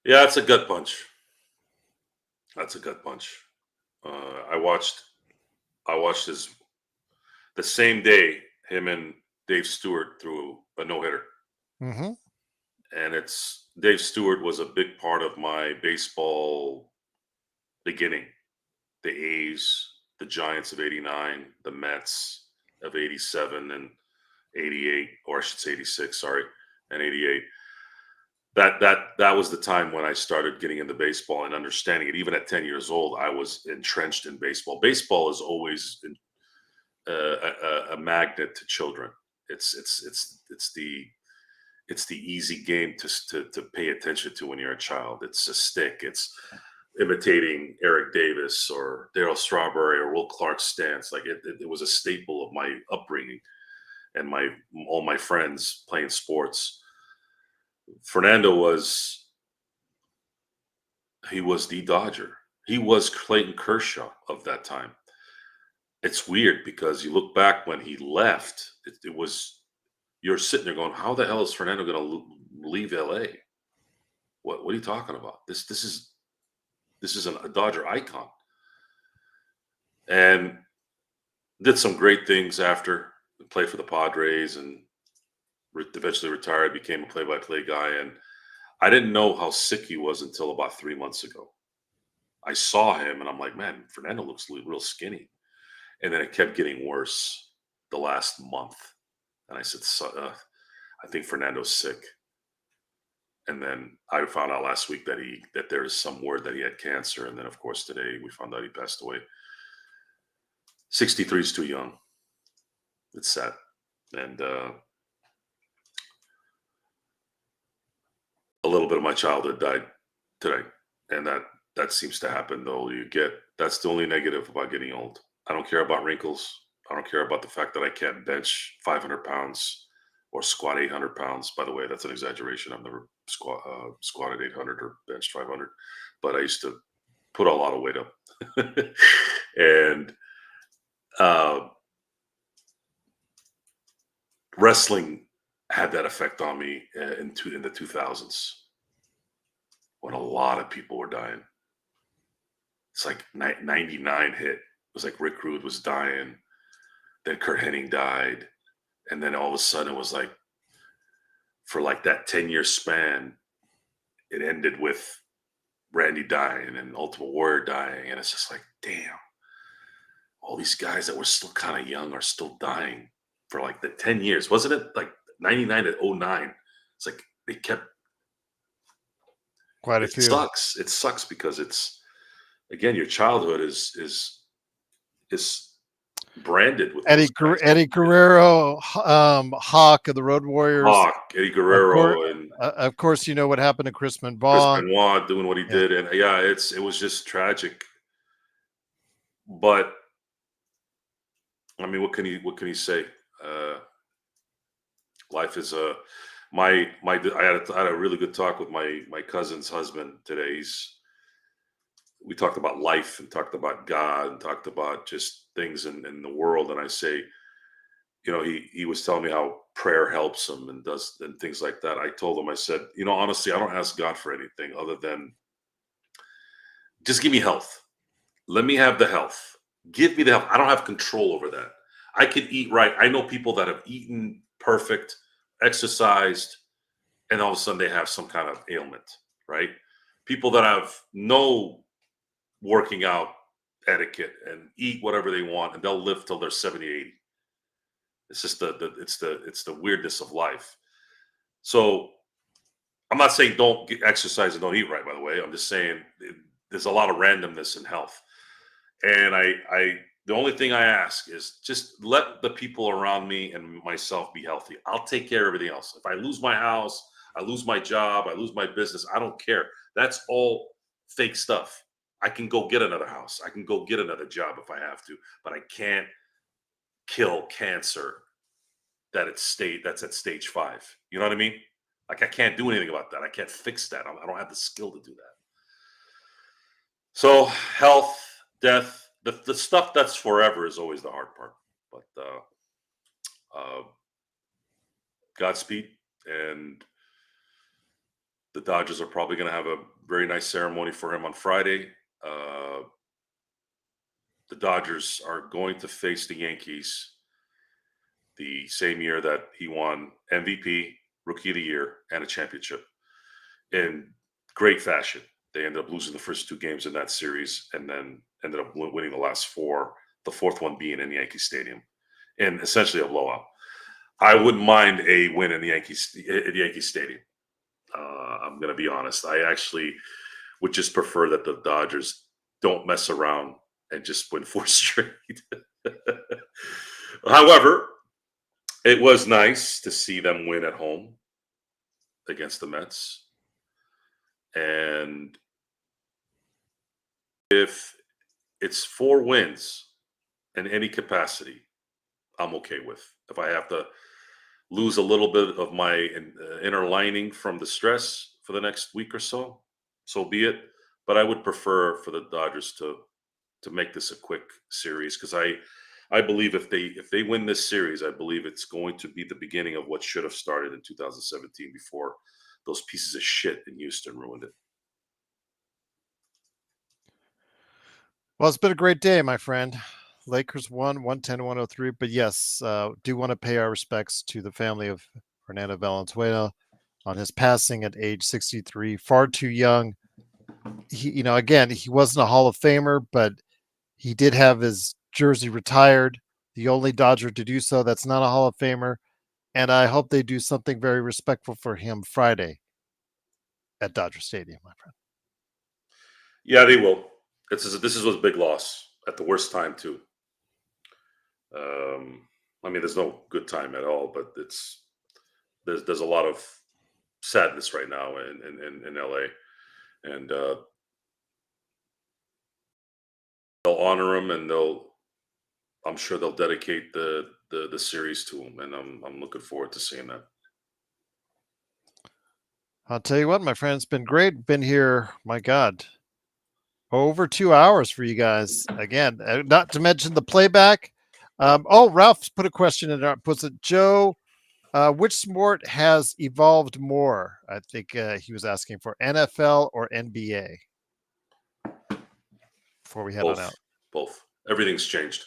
Yeah, that's a gut punch. That's a gut punch. I watched the same day him and Dave Stewart threw a no-hitter. Mm-hmm. And Dave Stewart was a big part of my baseball beginning. The A's, the Giants of '89, the Mets of '87 and '88, or I should say '86, sorry, and '88. That was the time when I started getting into baseball and understanding it. Even at 10 years old, I was entrenched in baseball. Baseball is always a magnet to children. It's the easy game to pay attention to when you're a child. It's a stick. It's imitating Eric Davis or Darryl Strawberry or Will Clark's stance. Like it was a staple of my upbringing and all my friends playing sports. Fernando was the Dodger. He was Clayton Kershaw of that time. It's weird because you look back when he left, you're sitting there going, how the hell is Fernando going to leave LA? What are you talking about? This is a Dodger icon. And did some great things after. Played for the Padres and eventually retired, became a play-by-play guy. And I didn't know how sick he was until about 3 months ago. I saw him and I'm like, man, Fernando looks real skinny. And then it kept getting worse the last month. And I said, I think Fernando's sick. And then I found out last week that there is some word that he had cancer. And then, of course, today we found out he passed away. 63 is too young. It's sad. And a little bit of my childhood died today. And that seems to happen, though. That's the only negative about getting old. I don't care about wrinkles. I don't care about the fact that I can't bench 500 pounds or squat 800 pounds. By the way, that's an exaggeration. I've never squatted 800 or benched 500, but I used to put a lot of weight up. And wrestling had that effect on me in the 2000s when a lot of people were dying. It's like 99 hit. It was like Rick Rude was dying. Then Kurt Hennig died. And then all of a sudden it was like, for like that 10-year span, it ended with Randy dying and Ultimate Warrior dying. And it's just like, damn, all these guys that were still kind of young are still dying for like the 10 years. Wasn't it like 99 to 09? It's like they kept. Quite a few. Sucks. It sucks because it's, again, your childhood is branded with Eddie Guerrero, Hawk of the Road Warriors. Eddie Guerrero, and of course, you know what happened to Chris Benoit. Chris Benoit doing what he did, and it was just tragic. But I mean, what can he say? Life is I had a really good talk with my cousin's husband today. We talked about life and talked about God and talked about just things in the world. And I say, he was telling me how prayer helps him and things like that. I told him, I said, honestly, I don't ask God for anything other than just give me health. Let me have the health. Give me the health. I don't have control over that. I can eat right. I know people that have eaten perfect, exercised, and all of a sudden they have some kind of ailment, right? People that have no working out etiquette and eat whatever they want, and they'll live till they're 70, 80. It's just the weirdness of life. So I'm not saying don't exercise and don't eat right. By the way, I'm just saying there's a lot of randomness in health, and the only thing I ask is just let the people around me and myself be healthy. I'll take care of everything else. If I lose my house, I lose my job, I lose my business, I don't care. That's all fake stuff. I can go get another house. I can go get another job if I have to, but I can't kill cancer that's at stage 5. You know what I mean? Like I can't do anything about that. I can't fix that. I don't have the skill to do that. So health, death, the stuff that's forever is always the hard part. But Godspeed, and the Dodgers are probably going to have a very nice ceremony for him on Friday. The Dodgers are going to face the Yankees the same year that he won MVP, Rookie of the Year, and a championship in great fashion. They ended up losing the first 2 games in that series and then ended up winning the last 4, the 4th one being in Yankee Stadium in essentially a blowout. I wouldn't mind a win in the Yankee Stadium. I'm going to be honest. I actually would just prefer that the Dodgers don't mess around and just win 4 straight. However, it was nice to see them win at home against the Mets. And if it's 4 wins in any capacity, I'm okay with. If I have to lose a little bit of my inner lining from the stress for the next week or so, so be it. But I would prefer for the Dodgers to make this a quick series, because I believe if they win this series, I believe it's going to be the beginning of what should have started in 2017 before those pieces of shit in Houston ruined it. Well, it's been a great day, my friend. Lakers won 110-103. But yes, do want to pay our respects to the family of Fernando Valenzuela on his passing at age 63. Far too young. He, again, he wasn't a Hall of Famer, but he did have his jersey retired. The only Dodger to do so that's not a Hall of Famer. And I hope they do something very respectful for him Friday at Dodger Stadium, my friend. Yeah, they will. This is a big loss at the worst time too. I mean, there's no good time at all, but there's a lot of sadness right now in LA, and they'll honor him, and I'm sure they'll dedicate the series to him, and I'm looking forward to seeing that. I'll tell you what, my friend, it's been great. Been here, my God, over 2 hours for you guys. Again, not to mention the playback. Ralph's put a question in there. Puts it, Joe, which sport has evolved more? I think he was asking for NFL or NBA before we head on out. Both. Everything's changed.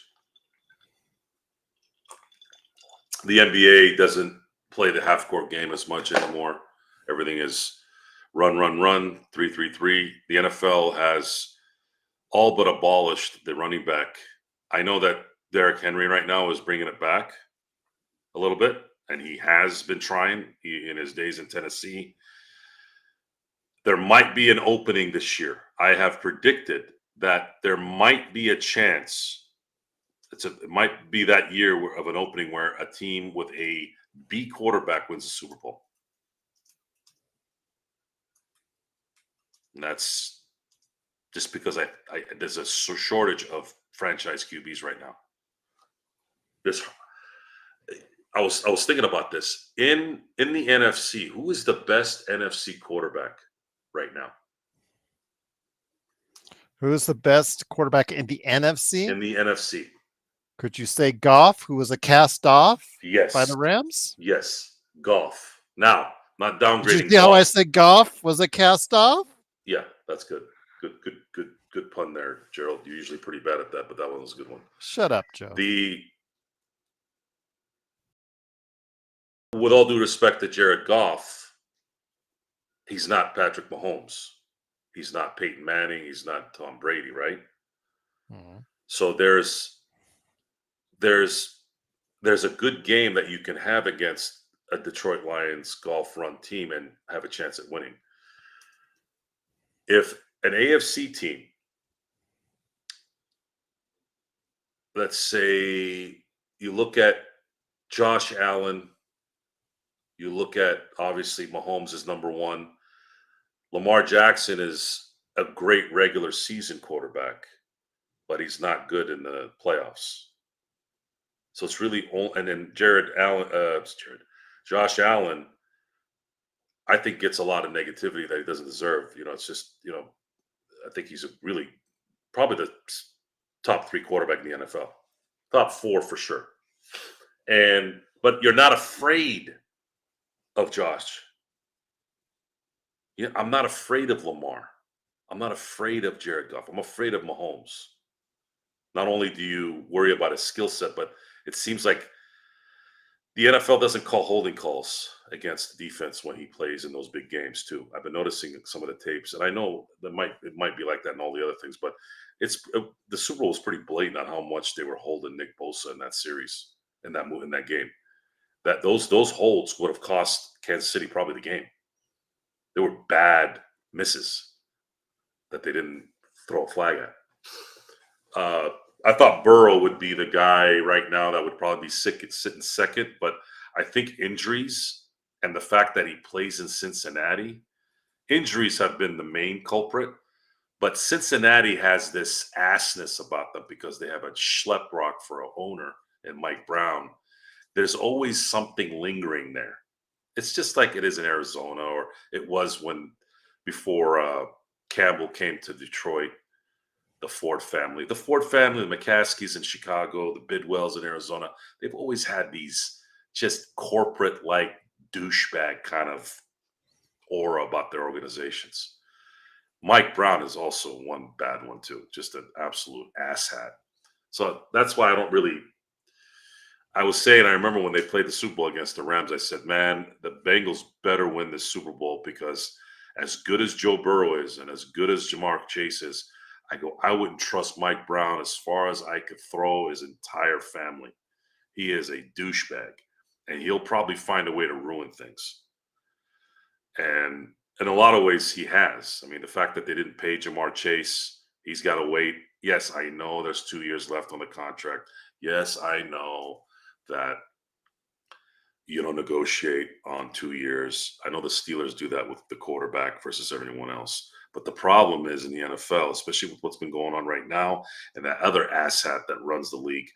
The NBA doesn't play the half-court game as much anymore. Everything is run, 3-3-3. The NFL has all but abolished the running back. I know that Derrick Henry right now is bringing it back a little bit, and he has been trying in his days in Tennessee. There might be an opening this year. I have predicted that there might be a chance. It might be that year of an opening where a team with a B quarterback wins the Super Bowl. And that's just because there's a shortage of franchise QBs right now. I was thinking about this. In the NFC, who is the best NFC quarterback right now? Who is the best quarterback in the NFC? In the NFC. Could you say Goff, who was a cast off Yes. by the Rams? Yes. Goff. Now, not downgrading. Did you see how I said Goff was a cast off? Yeah, that's good. Good pun there, Gerald. You're usually pretty bad at that, but that one was a good one. Shut up, Joe. With all due respect to Jared Goff, he's not Patrick Mahomes. He's not Peyton Manning. He's not Tom Brady, right? Mhm. So there's a good game that you can have against a Detroit Lions golf run team and have a chance at winning. If an AFC team, let's say you look at Josh Allen, you look at obviously Mahomes is number one. Lamar Jackson is a great regular season quarterback, but he's not good in the playoffs. So it's really and then Josh Allen, I think gets a lot of negativity that he doesn't deserve. It's just I think he's probably the top 3 quarterback in the NFL, top 4 for sure. But you're not afraid of Josh. Yeah, I'm not afraid of Lamar. I'm not afraid of Jared Goff. I'm afraid of Mahomes. Not only do you worry about his skill set, but it seems like the NFL doesn't call holding calls against the defense when he plays in those big games too. I've been noticing some of the tapes, and I know it might be like that in all the other things, but the Super Bowl was pretty blatant on how much they were holding Nick Bosa in that series, in that game. That those holds would have cost Kansas City probably the game. They were bad misses that they didn't throw a flag at. I thought Burrow would be the guy right now that would probably be sitting second, but I think injuries and the fact that he plays in Cincinnati, injuries have been the main culprit. But Cincinnati has this assness about them because they have a schleprock for an owner and Mike Brown. There's always something lingering there. It's just like it is in Arizona, or it was before Campbell came to Detroit. The Ford family, the McCaskies in Chicago, the Bidwells in Arizona, they've always had these just corporate-like douchebag kind of aura about their organizations. Mike Brown is also one bad one too, just an absolute asshat. So that's why I was saying, I remember when they played the Super Bowl against the Rams, I said, man, the Bengals better win this Super Bowl because as good as Joe Burrow is and as good as Jamar Chase is, I wouldn't trust Mike Brown as far as I could throw his entire family. He is a douchebag, and he'll probably find a way to ruin things. And in a lot of ways, he has. I mean, the fact that they didn't pay Jamar Chase, he's got to wait. Yes, I know there's 2 years left on the contract. Yes, I know that you don't negotiate on 2 years. I know the Steelers do that with the quarterback versus everyone else. But the problem is in the NFL, especially with what's been going on right now, and that other asshat that runs the league,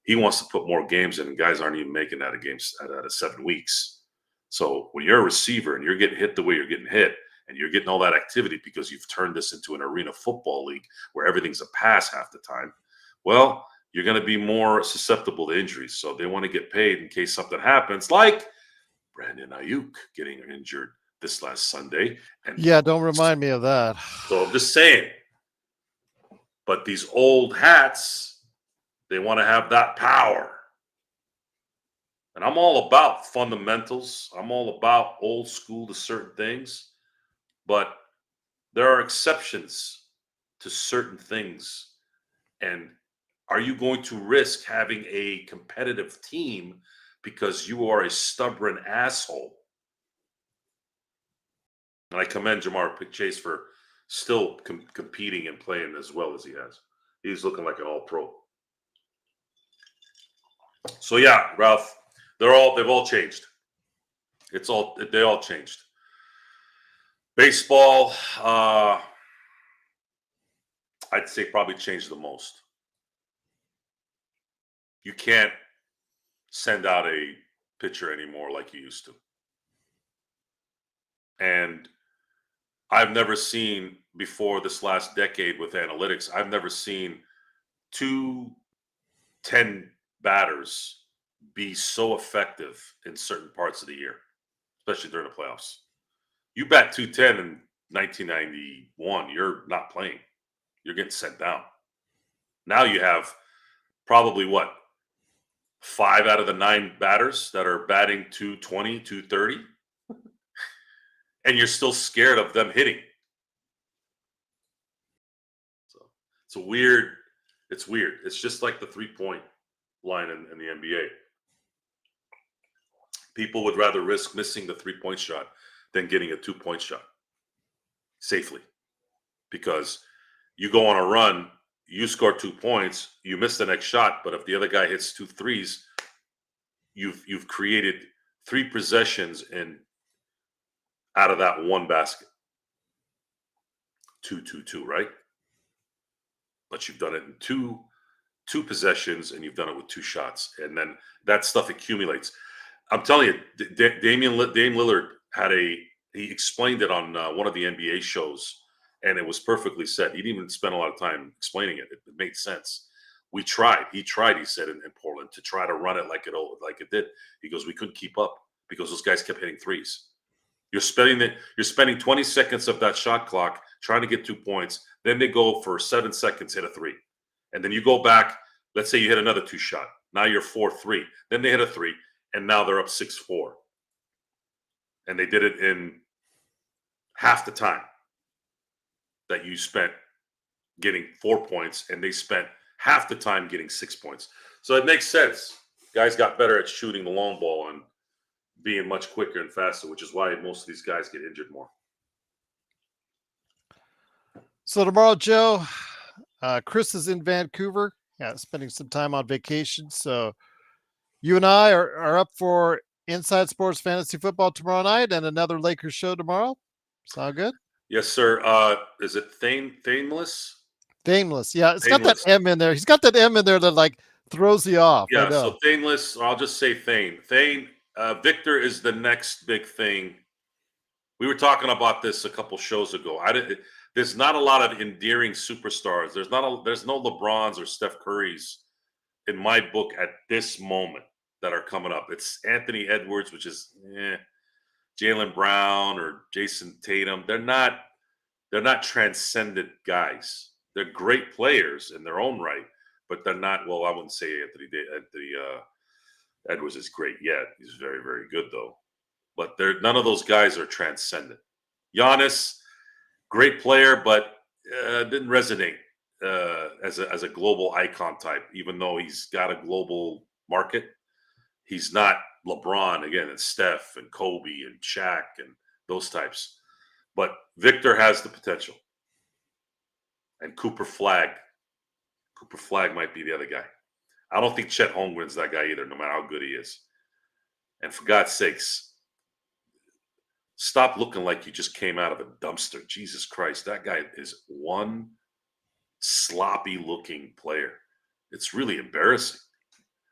he wants to put more games in, and guys aren't even making that out of 7 weeks. So when you're a receiver and you're getting hit the way you're getting hit, and you're getting all that activity because you've turned this into an arena football league where everything's a pass half the time, well, you're going to be more susceptible to injuries. So they want to get paid in case something happens, like Brandon Ayuk getting injured this last Sunday. And Yeah, don't remind me of that. so I'm just saying. But these old hats, they want to have that power. And I'm all about fundamentals. I'm all about old school to certain things. But there are exceptions to certain things. And are you going to risk having a competitive team because you are a stubborn asshole? And I commend Jamar Chase for still competing and playing as well as he has. He's looking like an all-pro. So yeah, Ralph, they've all changed. They all changed. Baseball, I'd say probably changed the most. You can't send out a pitcher anymore like you used to. And I've never seen before this last decade with analytics, I've never seen 2 10 batters be so effective in certain parts of the year, especially during the playoffs. You bat 210 in 1991, you're not playing. You're getting sent down. Now you have probably 5 out of the 9 batters that are batting 220, 230, and you're still scared of them hitting. So it's a weird It's weird. It's just like the 3-point line in the NBA. People would rather risk missing the 3-point shot than getting a 2-point shot safely, because you go on a run, you score 2 points, you miss the next shot, but if the other guy hits 2 threes, you've created 3 possessions out of that one basket. 2-2-2, right? But you've done it in two possessions, and you've done it with 2 shots, and then that stuff accumulates. I'm telling you, Dame Lillard he explained it on one of the NBA shows, and it was perfectly said. He didn't even spend a lot of time explaining it. It made sense. He tried, he said, in Portland to try to run it like it did. He goes, we couldn't keep up because those guys kept hitting threes. You're spending 20 seconds of that shot clock trying to get 2 points. Then they go for 7 seconds, hit a 3. And then you go back, let's say you hit another 2 shot. Now you're 4-3. Then they hit a 3, and now they're up 6-4. And they did it in half the time that you spent getting 4 points, and they spent half the time getting 6 points. So it makes sense. Guys got better at shooting the long ball and being much quicker and faster, which is why most of these guys get injured more. So tomorrow, Joe, Chris is in Vancouver, spending some time on vacation. So you and I are up for Inside Sports Fantasy Football tomorrow night and another Lakers show tomorrow. Sound good? Yes, sir. Is it Thameless? Thameless. Yeah, it's got that M in there. He's got that M in there that like throws you off. Yeah, so Thameless, I'll just say Thane. Victor is the next big thing. We were talking about this a couple shows ago. There's not a lot of endearing superstars. There's no LeBrons or Steph Currys in my book at this moment that are coming up. It's Anthony Edwards, which is Jaylen Brown or Jason Tatum. They're not transcendent guys. They're great players in their own right, but they're not. Well, I wouldn't say Anthony Edwards is great yet. He's very, very good though. But none of those guys are transcendent. Giannis, great player, but didn't resonate as a global icon type. Even though he's got a global market, he's not LeBron again, and Steph and Kobe and Shaq and those types. But Victor has the potential, and Cooper Flagg might be the other guy. I don't think Chet Holmgren's that guy either, no matter how good he is. And for God's sakes, stop looking like you just came out of a dumpster. Jesus Christ, that guy is one sloppy-looking player. It's really embarrassing.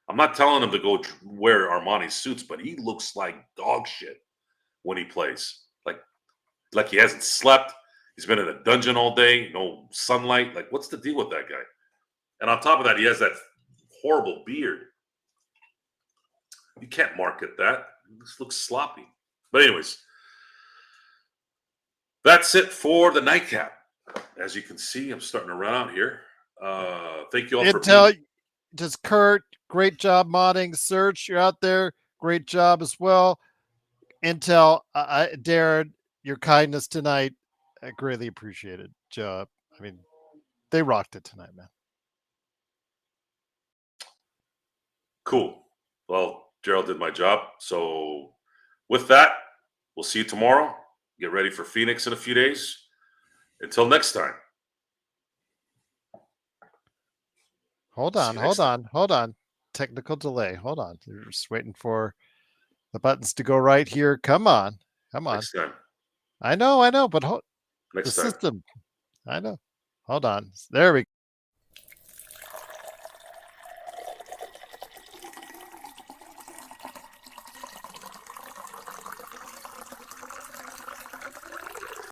I'm not telling him to go wear Armani suits, but he looks like dog shit when he plays. Like he hasn't slept. He's been in a dungeon all day, no sunlight. Like, what's the deal with that guy? And on top of that, he has that horrible beard. You can't market that. This looks sloppy. But anyways, that's it for the nightcap. As you can see, I'm starting to run out here. Thank you all for just Kurt, great job modding. Search, you're out there. Great job as well. Intel, Darren, your kindness tonight, I greatly appreciated. Job. I mean, they rocked it tonight, man. Cool. Well, Gerald did my job. So with that, we'll see you tomorrow. Get ready for Phoenix in a few days. Until next time. Hold on. Technical delay. Hold on. You're just waiting for the buttons to go right here. Come on. Next time. I know, but Next the time. system. I know. Hold on. There we go.